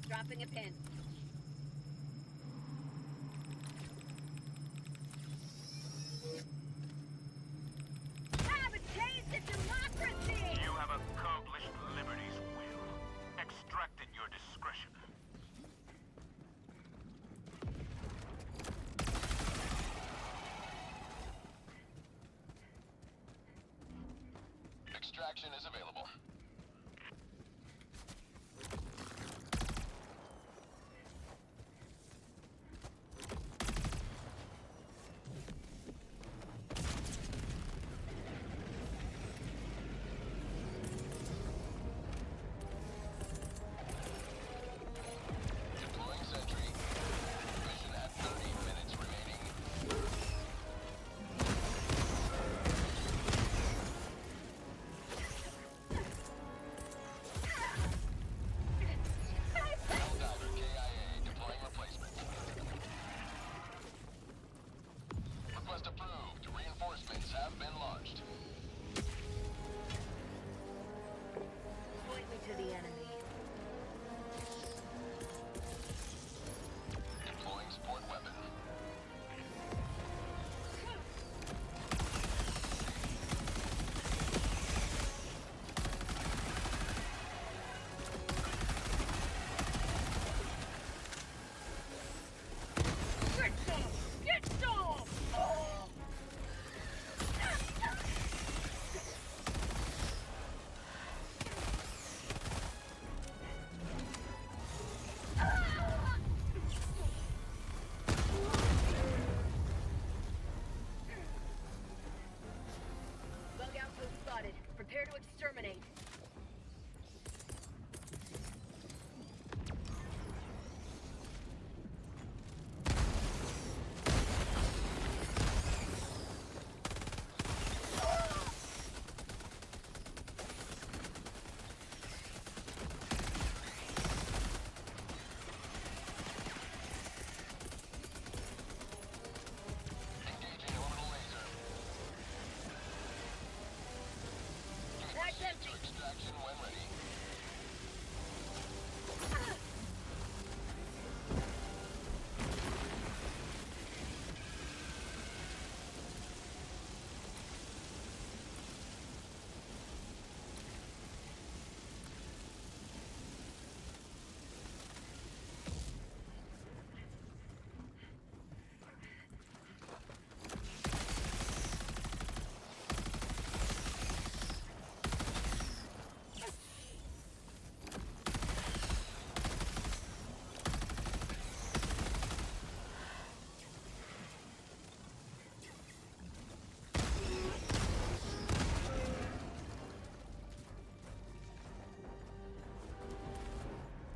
Dropping a pin. Have a taste of democracy! You have accomplished liberty's will. Extracted your discretion. Extraction is available. Deploying sentry. Mission at 30 minutes remaining. Diver KIA deploying replacement. Request approved. Reinforcements have been launched. Point me to the enemy. Deploying support weapon. Get some! Get some! Bug outpost spotted. Prepare to exterminate. Engaging orbital laser. That's empty. To extraction when ready.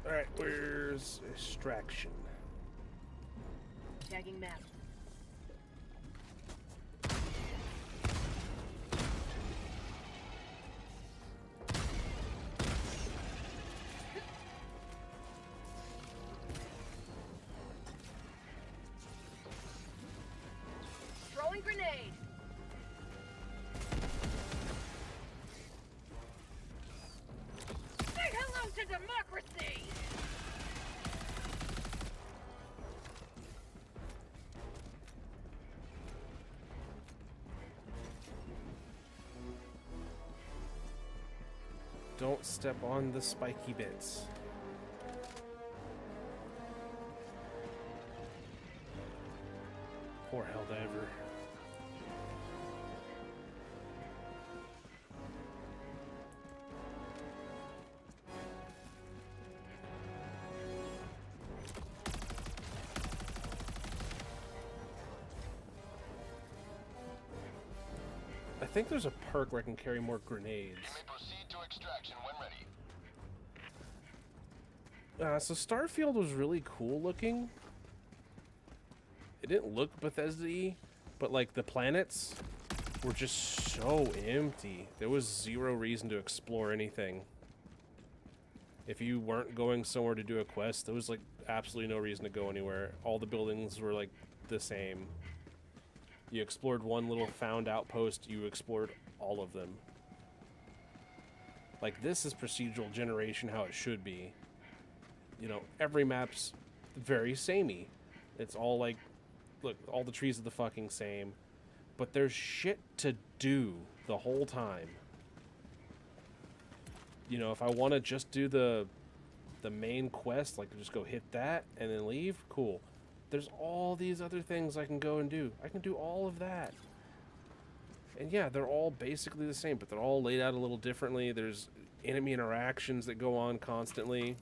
Alright, where's extraction? Tagging map. Throwing grenade. Say hello to democracy! Don't step on the spiky bits. Poor Helldiver. think there's a perk where I can carry more grenades. You may proceed to extraction when ready. So Starfield was really cool looking. It didn't look Bethesda-y, but like the planets were just so empty. There was zero reason to explore anything. If you weren't going somewhere to do a quest, there was like absolutely no reason to go anywhere. All the buildings were like the same. You explored one little found outpost, you explored all of them. Like, this is procedural generation how it should be. You know, every map's very samey. It's all like, look, all the trees are the fucking same. But there's shit to do the whole time. You know, if I want to just do the main quest, like just go hit that and then leave, cool. There's all these other things I can go and do. I can do all of that. And yeah, they're all basically the same, but they're all laid out a little differently. There's enemy interactions that go on constantly.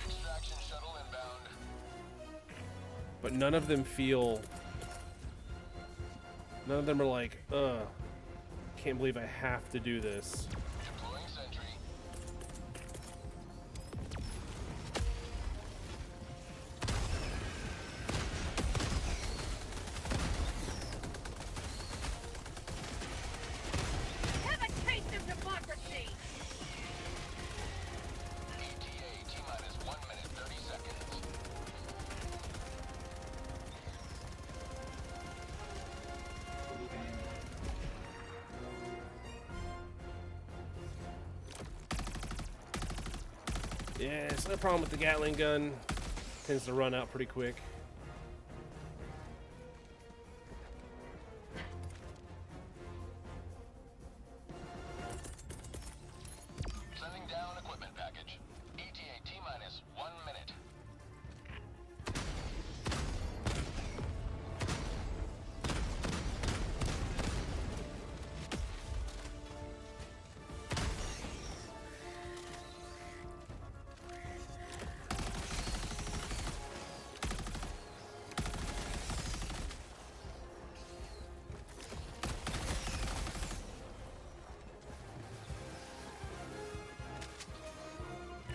Extraction shuttle inbound. But none of them feel... None of them are like, can't believe I have to do this. Deploying sentry. Have a taste of democracy! ETA T-minus 1 minute 30 seconds. Yeah, it's no problem with the Gatling gun. Tends to run out pretty quick. Sending down equipment package. ETA T-minus 1 minute.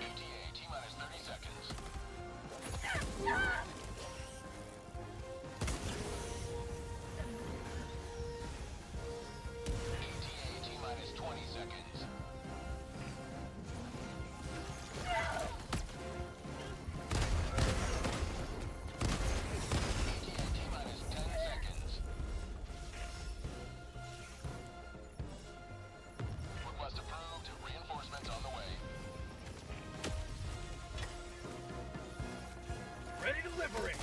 ETA T-minus 30 seconds. ETA T-minus 20 seconds. ETA T-minus 10 seconds. Request approved. Reinforcements on the way. Ready to liberate!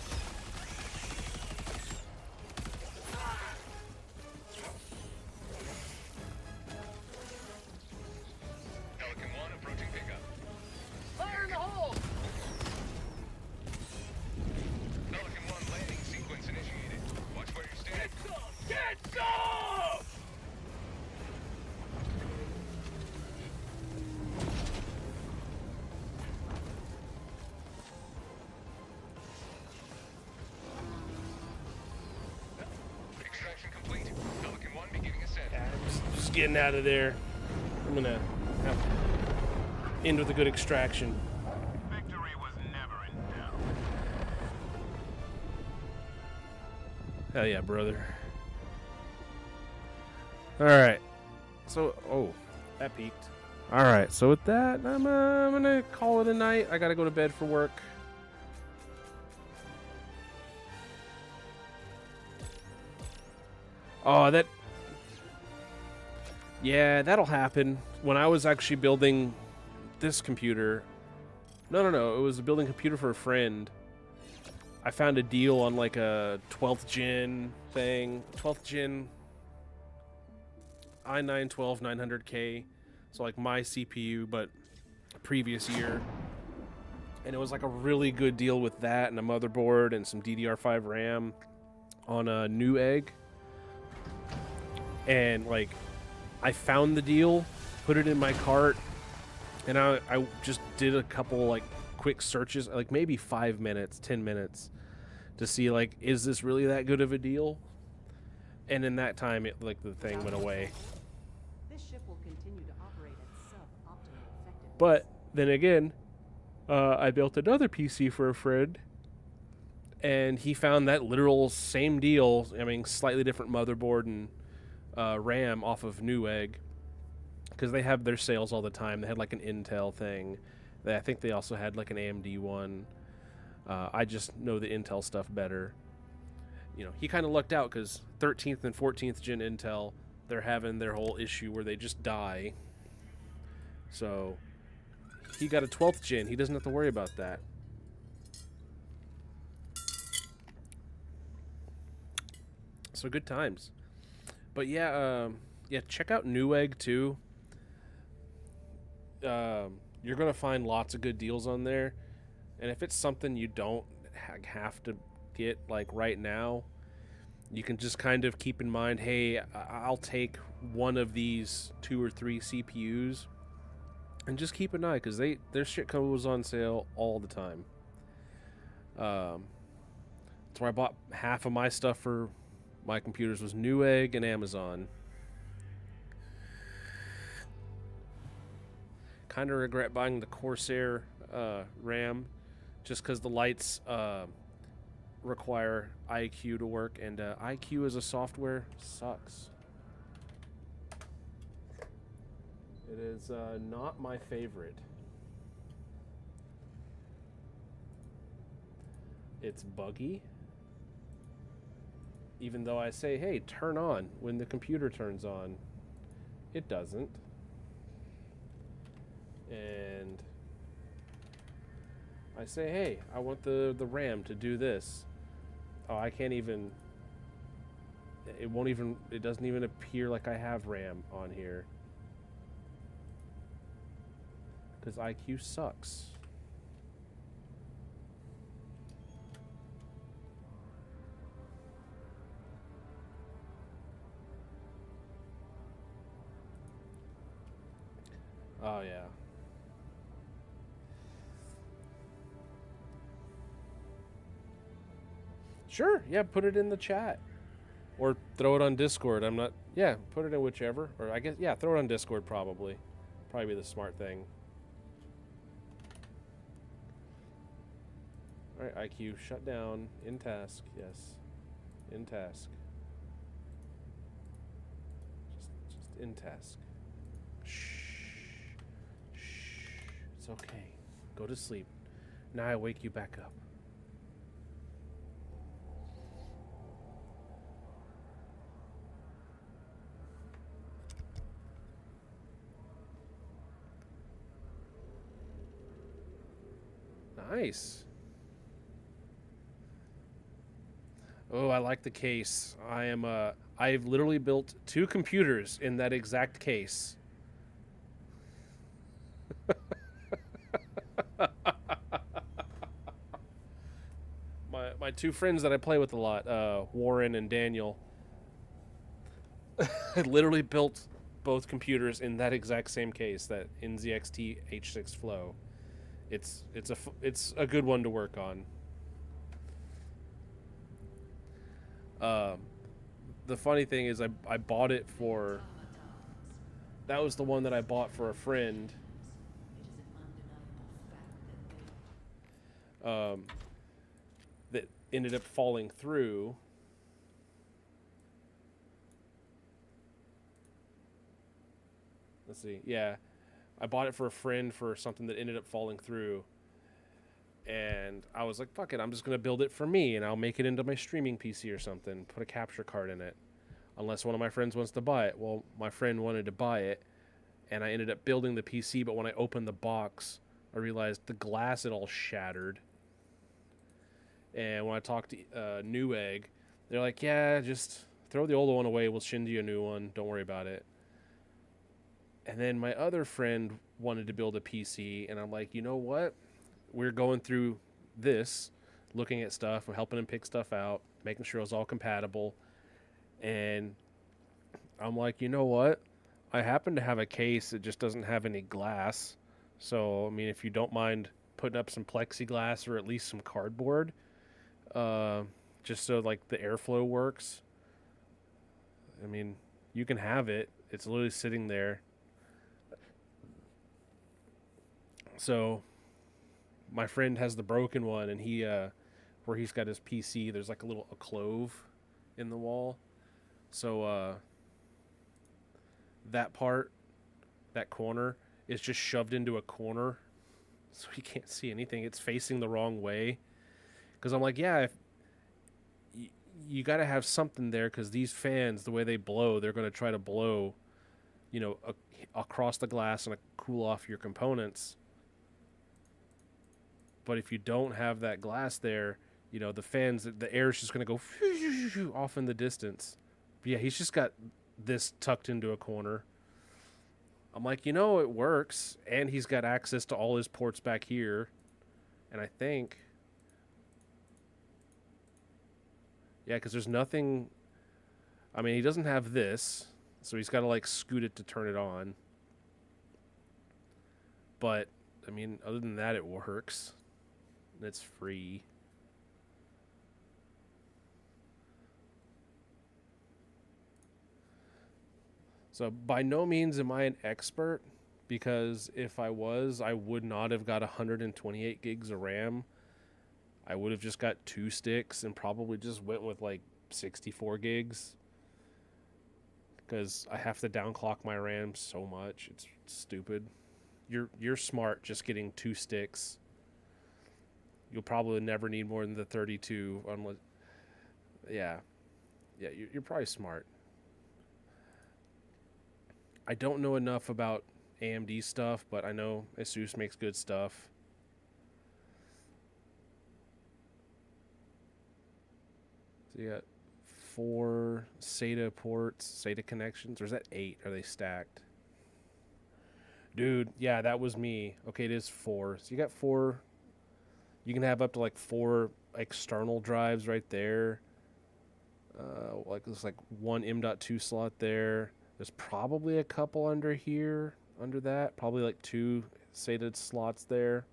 Pelican 1 approaching pickup. Fire in the hole! Pelican 1 landing sequence initiated. Watch where you stand. Get some! Extraction complete. Pelican 1 beginning ascent. Yeah, just getting out of there. I'm gonna have end with a good extraction. Victory was never in doubt. Hell yeah, brother. Alright. So, oh, that peaked. Alright, so with that, I'm gonna call it a night. I gotta go to bed for work. Oh, that... Yeah, that'll happen. When I was actually building this computer... No, it was building a computer for a friend. I found a deal on like a 12th gen thing. 12th gen i9 12 900K. So like my CPU, but previous year. And it was like a really good deal with that and a motherboard and some DDR5 RAM on a Newegg. And like, I found the deal, put it in my cart, and I just did a couple like quick searches, like maybe 5 minutes, 10 minutes, to see, like, is this really that good of a deal? And in that time, it, like, the thing went away. This ship will continue to operate at sub-optimal effectiveness. But then again, I built another PC for a friend, and he found that literal same deal. I mean, slightly different motherboard and RAM off of Newegg, because they have their sales all the time. They had like an Intel thing. I think they also had like an AMD one. I just know the Intel stuff better. You know, he kind of lucked out because 13th and 14th gen Intel, they're having their whole issue where they just die. So he got a 12th gen. He doesn't have to worry about that. So good times. But yeah, check out Newegg too. You're gonna find lots of good deals on there, and if it's something you don't have to get like right now, you can just kind of keep in mind, hey, I'll take one of these 2 or 3 CPUs, and just keep an eye, because their shit goes on sale all the time. That's where I bought half of my stuff for my computers, was Newegg and Amazon. Kind of regret buying the Corsair RAM, just because the lights require IQ to work, and IQ as a software sucks. It is not my favorite. It's buggy. Even though I say, hey, turn on when the computer turns on, it doesn't. And I say, hey, I want the RAM to do this. Oh, I can't even, it doesn't even appear like I have RAM on here. Because IQ sucks. Oh, yeah. Sure, yeah, put it in the chat. Or throw it on Discord. Yeah, put it in whichever. Or I guess, yeah, throw it on Discord probably. Probably be the smart thing. Alright, IQ, shut down. In task, yes. In task. Just in task. It's okay. Go to sleep. Now I wake you back up. Nice. Oh, I like the case. I've literally built 2 computers in that exact case. My 2 friends that I play with a lot, Warren and Daniel, I literally built both computers in that exact same case, that NZXT H6 Flow. It's a good one to work on. The funny thing is I bought it for, that was the one that I bought for a friend. That ended up falling through. Let's see. Yeah. I bought it for a friend for something that ended up falling through. And I was like, fuck it, I'm just going to build it for me, and I'll make it into my streaming PC or something. Put a capture card in it. Unless one of my friends wants to buy it. Well, my friend wanted to buy it, and I ended up building the PC, but when I opened the box, I realized the glass had all shattered. And when I talked to Newegg, they're like, yeah, just throw the old one away. We'll send you a new one. Don't worry about it. And then my other friend wanted to build a PC, and I'm like, you know what? We're going through this, looking at stuff, and helping him pick stuff out, making sure it was all compatible. And I'm like, you know what? I happen to have a case that just doesn't have any glass. So, I mean, if you don't mind putting up some plexiglass or at least some cardboard, just so like the airflow works. I mean, you can have it. It's literally sitting there. So my friend has the broken one, and he where he's got his PC, there's like a clove in the wall. So that corner is just shoved into a corner, so he can't see anything. It's facing the wrong way. Because I'm like, yeah, if you got to have something there, because these fans, the way they blow, they're going to try to blow, across the glass and cool off your components. But if you don't have that glass there, the fans, the air is just going to go off in the distance. But yeah, he's just got this tucked into a corner. I'm like, it works. And he's got access to all his ports back here. And I think... yeah, because there's nothing... I mean, he doesn't have this. So he's got to, scoot it to turn it on. But, I mean, other than that, it works. And it's free. So by no means am I an expert, because if I was, I would not have got 128 gigs of RAM. I would have just got 2 sticks and probably just went with 64 gigs, because I have to downclock my RAM so much. It's stupid. You're smart just getting 2 sticks. You'll probably never need more than the 32 unless... yeah, you're probably smart. I don't know enough about AMD stuff, but I know ASUS makes good stuff. So you got 4 SATA ports, SATA connections, or is that 8? Are they stacked? Dude, yeah, that was me. Okay, it is 4. So you got 4. You can have up to 4 external drives right there. There's 1 M.2 slot there. There's probably a couple under here, under that. Probably 2 SATA slots there.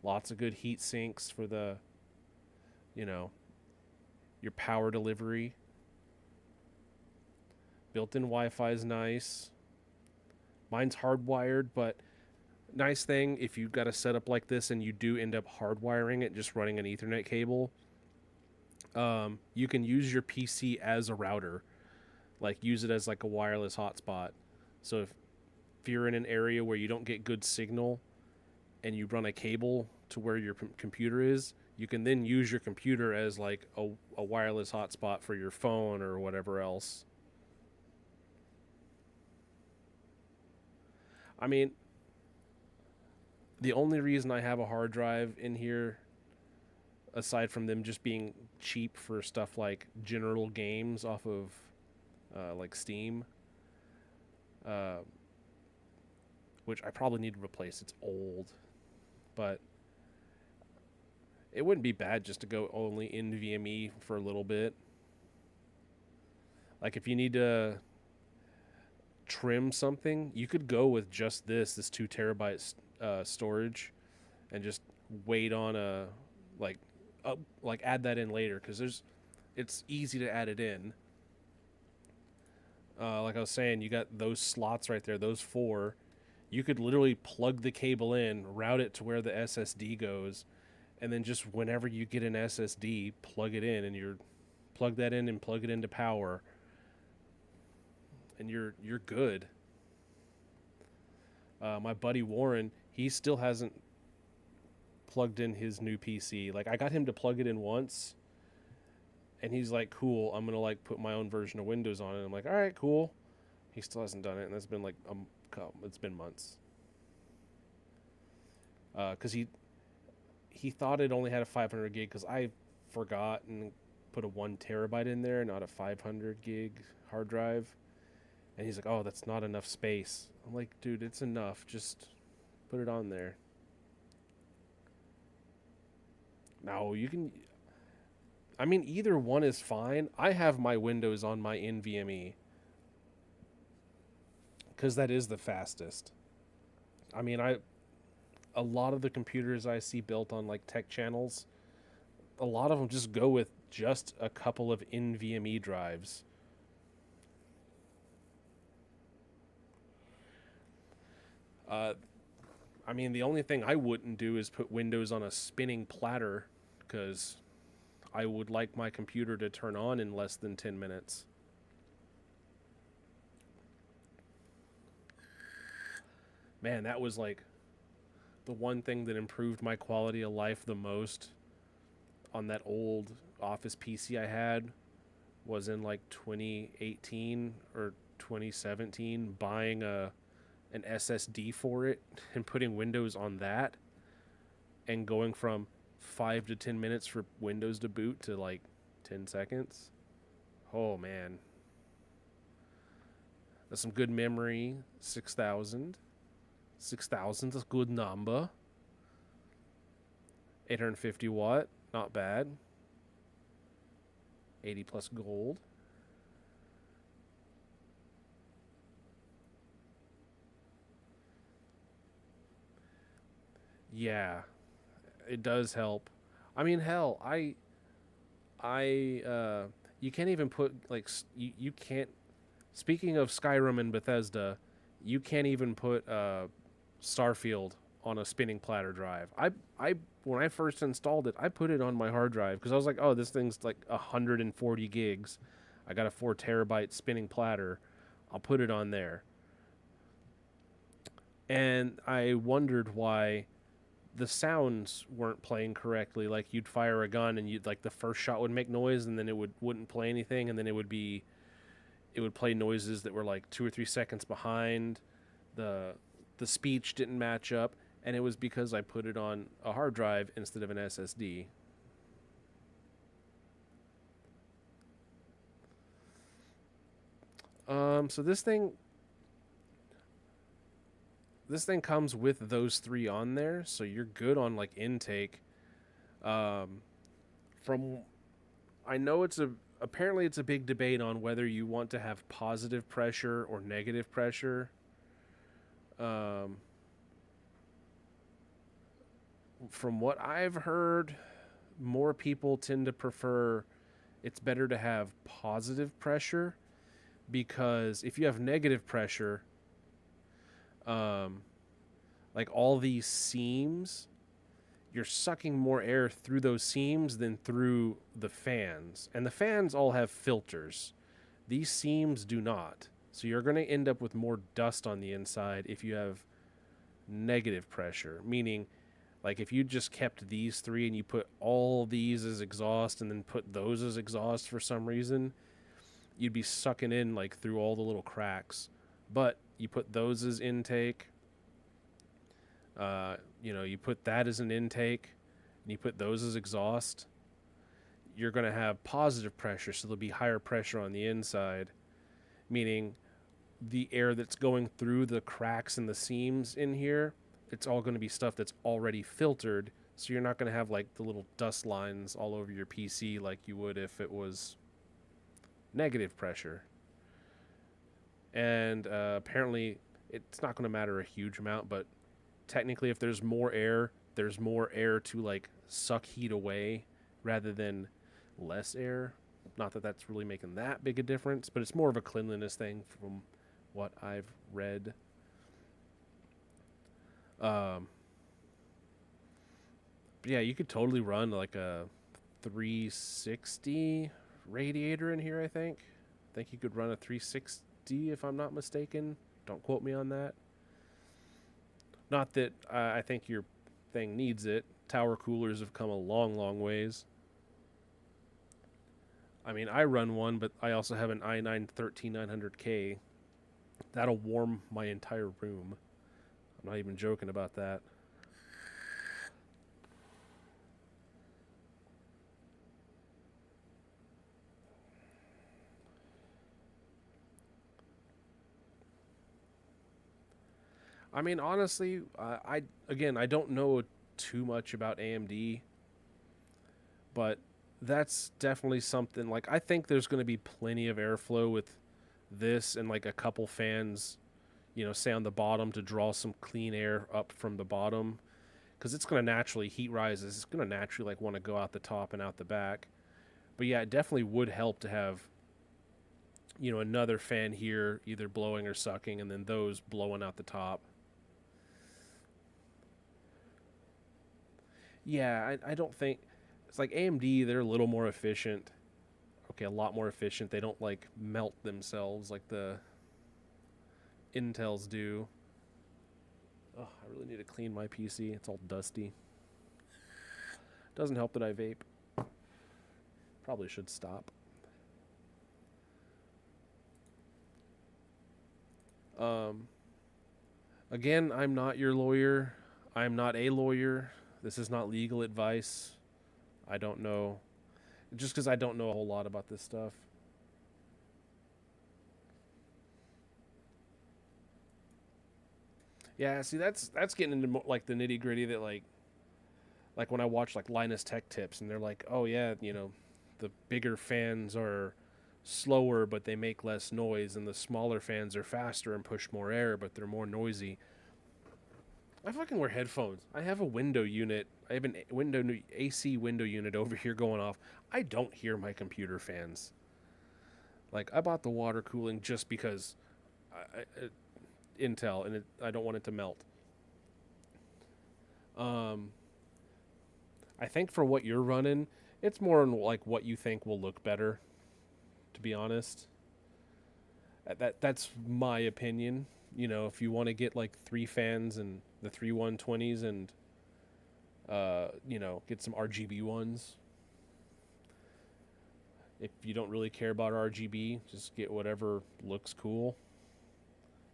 Lots of good heat sinks for the, your power delivery. Built-in Wi-Fi is nice. Mine's hardwired, but nice thing, if you've got a setup like this and you do end up hardwiring it, just running an Ethernet cable, you can use your PC as a router. Use it as a wireless hotspot. So if you're in an area where you don't get good signal and you run a cable to where your computer is, you can then use your computer as a wireless hotspot for your phone or whatever else. I mean, the only reason I have a hard drive in here, aside from them just being cheap for stuff like general games off of Steam, which I probably need to replace. It's old, but it wouldn't be bad just to go only NVMe for a little bit. If you need to trim something, you could go with just this 2 terabyte storage and just wait on a add that in later, because it's easy to add it in. Like I was saying, you got those slots right there, those 4. You could literally plug the cable in, route it to where the SSD goes, and then just whenever you get an SSD, plug it in, and plug that in and plug it into power, and you're good. My buddy Warren, he still hasn't plugged in his new PC. I got him to plug it in once, and he's like, cool, I'm gonna put my own version of Windows on it. I'm like, all right, cool. He still hasn't done it, and it's been it's been months. Because he thought it only had a 500 gig, because I forgot and put a 1 terabyte in there, not a 500 gig hard drive. And he's like, oh, that's not enough space. I'm like, dude, it's enough. Just put it on there. No, you can... I mean, either one is fine. I have my Windows on my NVMe, because that is the fastest. I mean, a lot of the computers I see built on like tech channels, a lot of them just go with just a couple of NVMe drives. I mean, the only thing I wouldn't do is put Windows on a spinning platter, because I would like my computer to turn on in less than 10 minutes. Man, that was like the one thing that improved my quality of life the most on that old Office PC I had, was in like 2018 or 2017, buying an SSD for it and putting Windows on that, and going from 5 to 10 minutes for Windows to boot to like 10 seconds. Oh man. That's some good memory. 6,000. 6,000 is a good number. 850 watt. Not bad. 80 plus gold. Yeah, it does help. I mean, hell, you can't even put, like, you can't, speaking of Skyrim and Bethesda, you can't even put Starfield on a spinning platter drive. When I first installed it, I put it on my hard drive because I was like, oh, this thing's like 140 gigs. I got a 4 terabyte spinning platter. I'll put it on there. And I wondered why the sounds weren't playing correctly. Like, you'd fire a gun and you'd, like, the first shot would make noise and then it wouldn't play anything, and then it would play noises that were like 2 or 3 seconds behind. The speech didn't match up, and it was because I put it on a hard drive instead of an SSD. So this thing comes with those 3 on there, so you're good on like intake. I know apparently it's a big debate on whether you want to have positive pressure or negative pressure. From what I've heard, more people tend to prefer it's better to have positive pressure, because if you have negative pressure, like all these seams, you're sucking more air through those seams than through the fans. And the fans all have filters. These seams do not. So you're going to end up with more dust on the inside if you have negative pressure. Meaning, like, if you just kept these 3 and you put all these as exhaust and then put those as exhaust for some reason, you'd be sucking in, like, through all the little cracks. But you put those as intake. You put that as an intake, and you put those as exhaust, you're going to have positive pressure, so there'll be higher pressure on the inside, meaning the air that's going through the cracks and the seams in here, it's all going to be stuff that's already filtered, so you're not going to have like the little dust lines all over your PC like you would if it was negative pressure. And apparently it's not going to matter a huge amount, but technically if there's more air to like suck heat away rather than less air. Not that that's really making that big a difference, but it's more of a cleanliness thing from what I've read. But yeah, you could totally run like a 360 radiator in here, I think. I think you could run a 360 if I'm not mistaken. Don't quote me on that. Not that I think your thing needs it. Tower coolers have come a long, long ways. I mean, I run one, but I also have an i9 13900K. That'll warm my entire room. I'm not even joking about that. I mean, honestly, I don't know too much about AMD, but that's definitely something. Like, I think there's going to be plenty of airflow with this and like a couple fans, say on the bottom to draw some clean air up from the bottom. because it's going to naturally heat rises. It's going to naturally like want to go out the top and out the back. But yeah, it definitely would help to have, you know, another fan here either blowing or sucking, and then those blowing out the top. Yeah, I don't think it's like AMD. They're a little more efficient. Okay, a lot more efficient. They don't like melt themselves like the Intels do. Oh, I really need to clean my PC. It's all dusty. Doesn't help that I vape. Probably should stop. Again, I'm not your lawyer. I'm not a lawyer. This is not legal advice. I don't know. Just because I don't know a whole lot about this stuff. Yeah, see, that's getting into like the nitty gritty that like when I watch like Linus Tech Tips and they're like, oh yeah, you know, the bigger fans are slower but they make less noise, and the smaller fans are faster and push more air but they're more noisy. I fucking wear headphones. I have a window unit. I have an AC window unit over here going off. I don't hear my computer fans. Like, I bought the water cooling just because Intel, and I don't want it to melt. I think for what you're running, it's more on like what you think will look better, to be honest. That's my opinion. You know, if you want to get like 3 fans and the 3 120s and you know, get some RGB ones. If you don't really care about RGB, just get whatever looks cool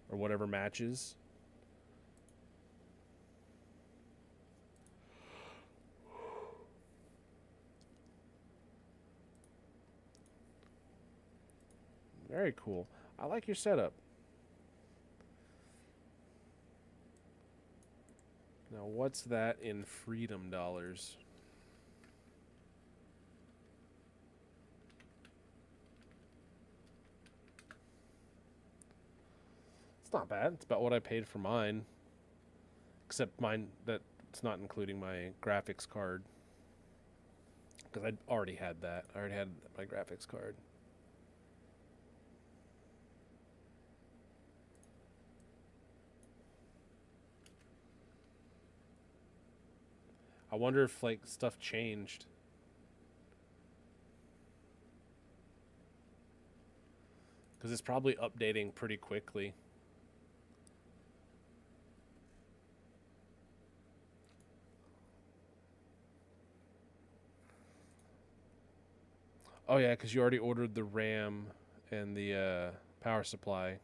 or whatever matches. Very cool. I like your setup. Now, what's that in freedom dollars? It's not bad. It's about what I paid for mine. Except mine, that's not including my graphics card. Because I already had that. I already had my graphics card. I wonder if like stuff changed. Because it's probably updating pretty quickly. Oh yeah, because you already ordered the RAM and the power supply.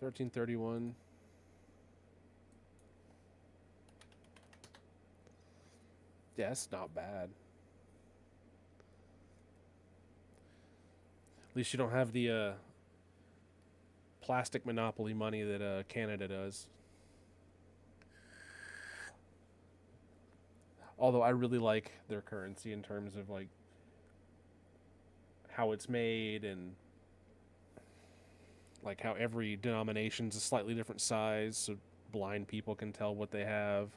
$13.31. Yeah, that's not bad. At least you don't have the plastic monopoly money that Canada does. Although I really like their currency in terms of like how it's made and like how every denomination's a slightly different size, so blind people can tell what they have.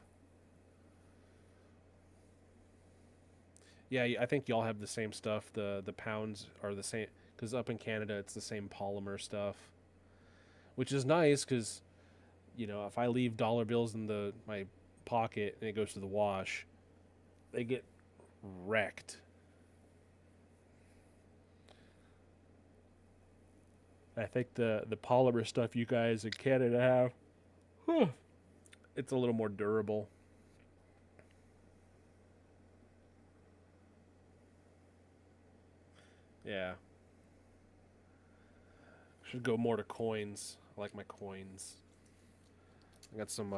Yeah, I think y'all have the same stuff. The pounds are the same, because up in Canada it's the same polymer stuff, which is nice because, you know, if I leave dollar bills in my pocket and it goes to the wash, they get wrecked. I think the polymer stuff you guys in Canada have, it's a little more durable. Yeah. Should go more to coins. I like my coins. I got some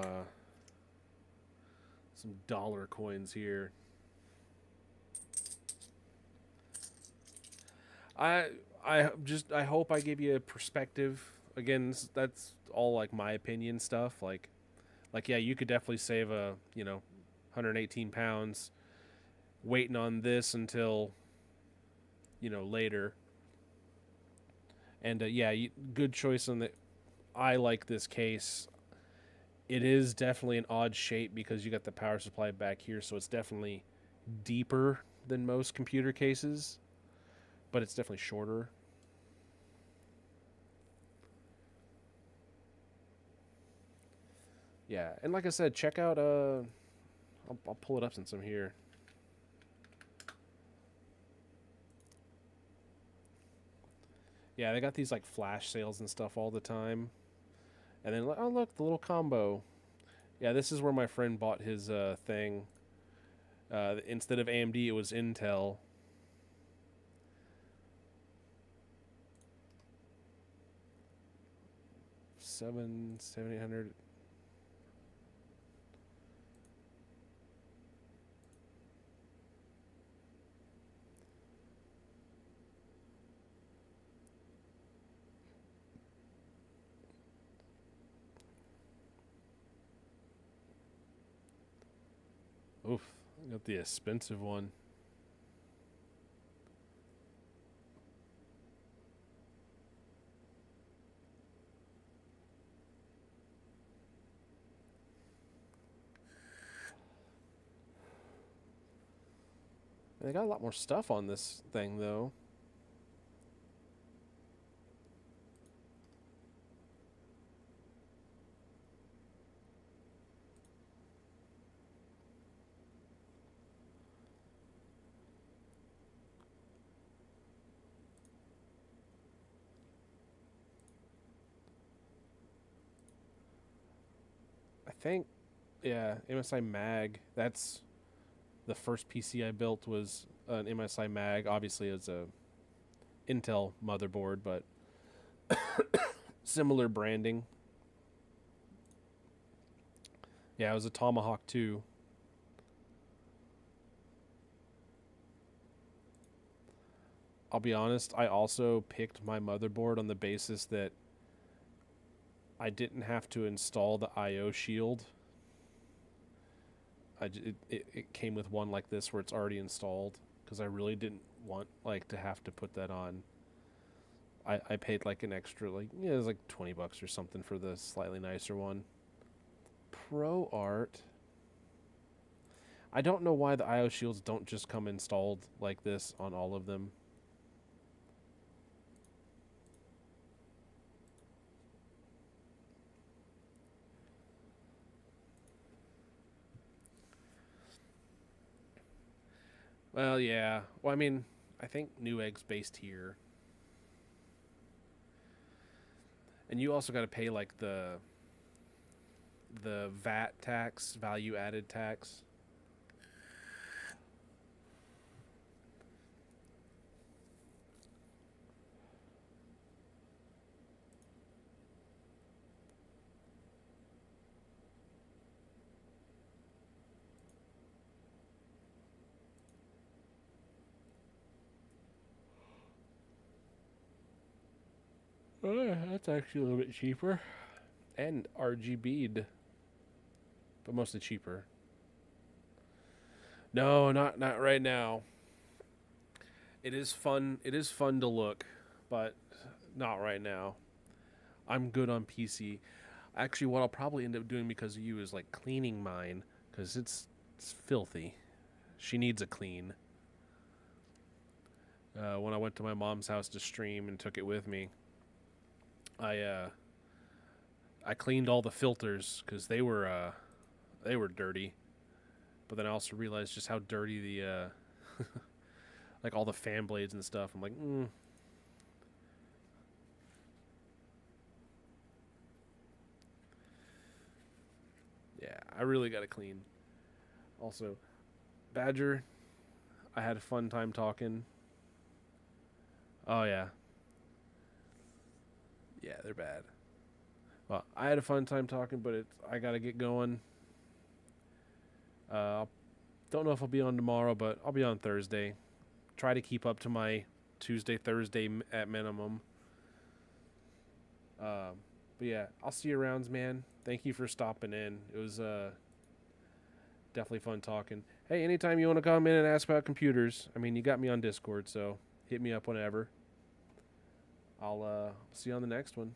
dollar coins here. I hope I give you a perspective. Again, that's all like my opinion stuff. Like yeah, you could definitely save 118 pounds, waiting on this until, later. And yeah, good choice on the. I like this case. It is definitely an odd shape because you got the power supply back here, so it's definitely deeper than most computer cases, but it's definitely shorter. Yeah, and like I said, check out I'll pull it up since I'm here. Yeah, they got these like flash sales and stuff all the time. And then, oh look, the little combo. Yeah, this is where my friend bought his thing. Instead of AMD, it was Intel. $7,800. Oof, I got the expensive one. They got a lot more stuff on this thing, though. I think, yeah, MSI Mag. That's the first PC I built was an MSI Mag. Obviously, it's a Intel motherboard, but similar branding. Yeah, it was a Tomahawk 2. I'll be honest, I also picked my motherboard on the basis that I didn't have to install the I/O shield. It came with one like this where it's already installed because I really didn't want to have to put that on. I paid like an extra it was like $20 or something for the slightly nicer one. Pro Art. I don't know why the I/O shields don't just come installed like this on all of them. Well, yeah. Well, I mean, I think Newegg's based here. And you also got to pay like the VAT tax, value added tax. That's actually a little bit cheaper. And RGB'd. But mostly cheaper. No, not right now. It is fun to look, but not right now. I'm good on PC. Actually, what I'll probably end up doing because of you is like cleaning mine, because it's filthy. She needs a clean. When I went to my mom's house to stream and took it with me, I cleaned all the filters because they were dirty. But then I also realized just how dirty the like all the fan blades and stuff. I'm like, yeah, I really got to clean. Also, Badger, I had a fun time talking. Oh, yeah. Yeah, they're bad. Well, I had a fun time talking, but I got to get going. Don't know if I'll be on tomorrow, but I'll be on Thursday. Try to keep up to my Tuesday, Thursday at minimum. But yeah, I'll see you around, man. Thank you for stopping in. It definitely fun talking. Hey, anytime you want to come in and ask about computers, I mean, you got me on Discord, so hit me up whenever. I'll see you on the next one.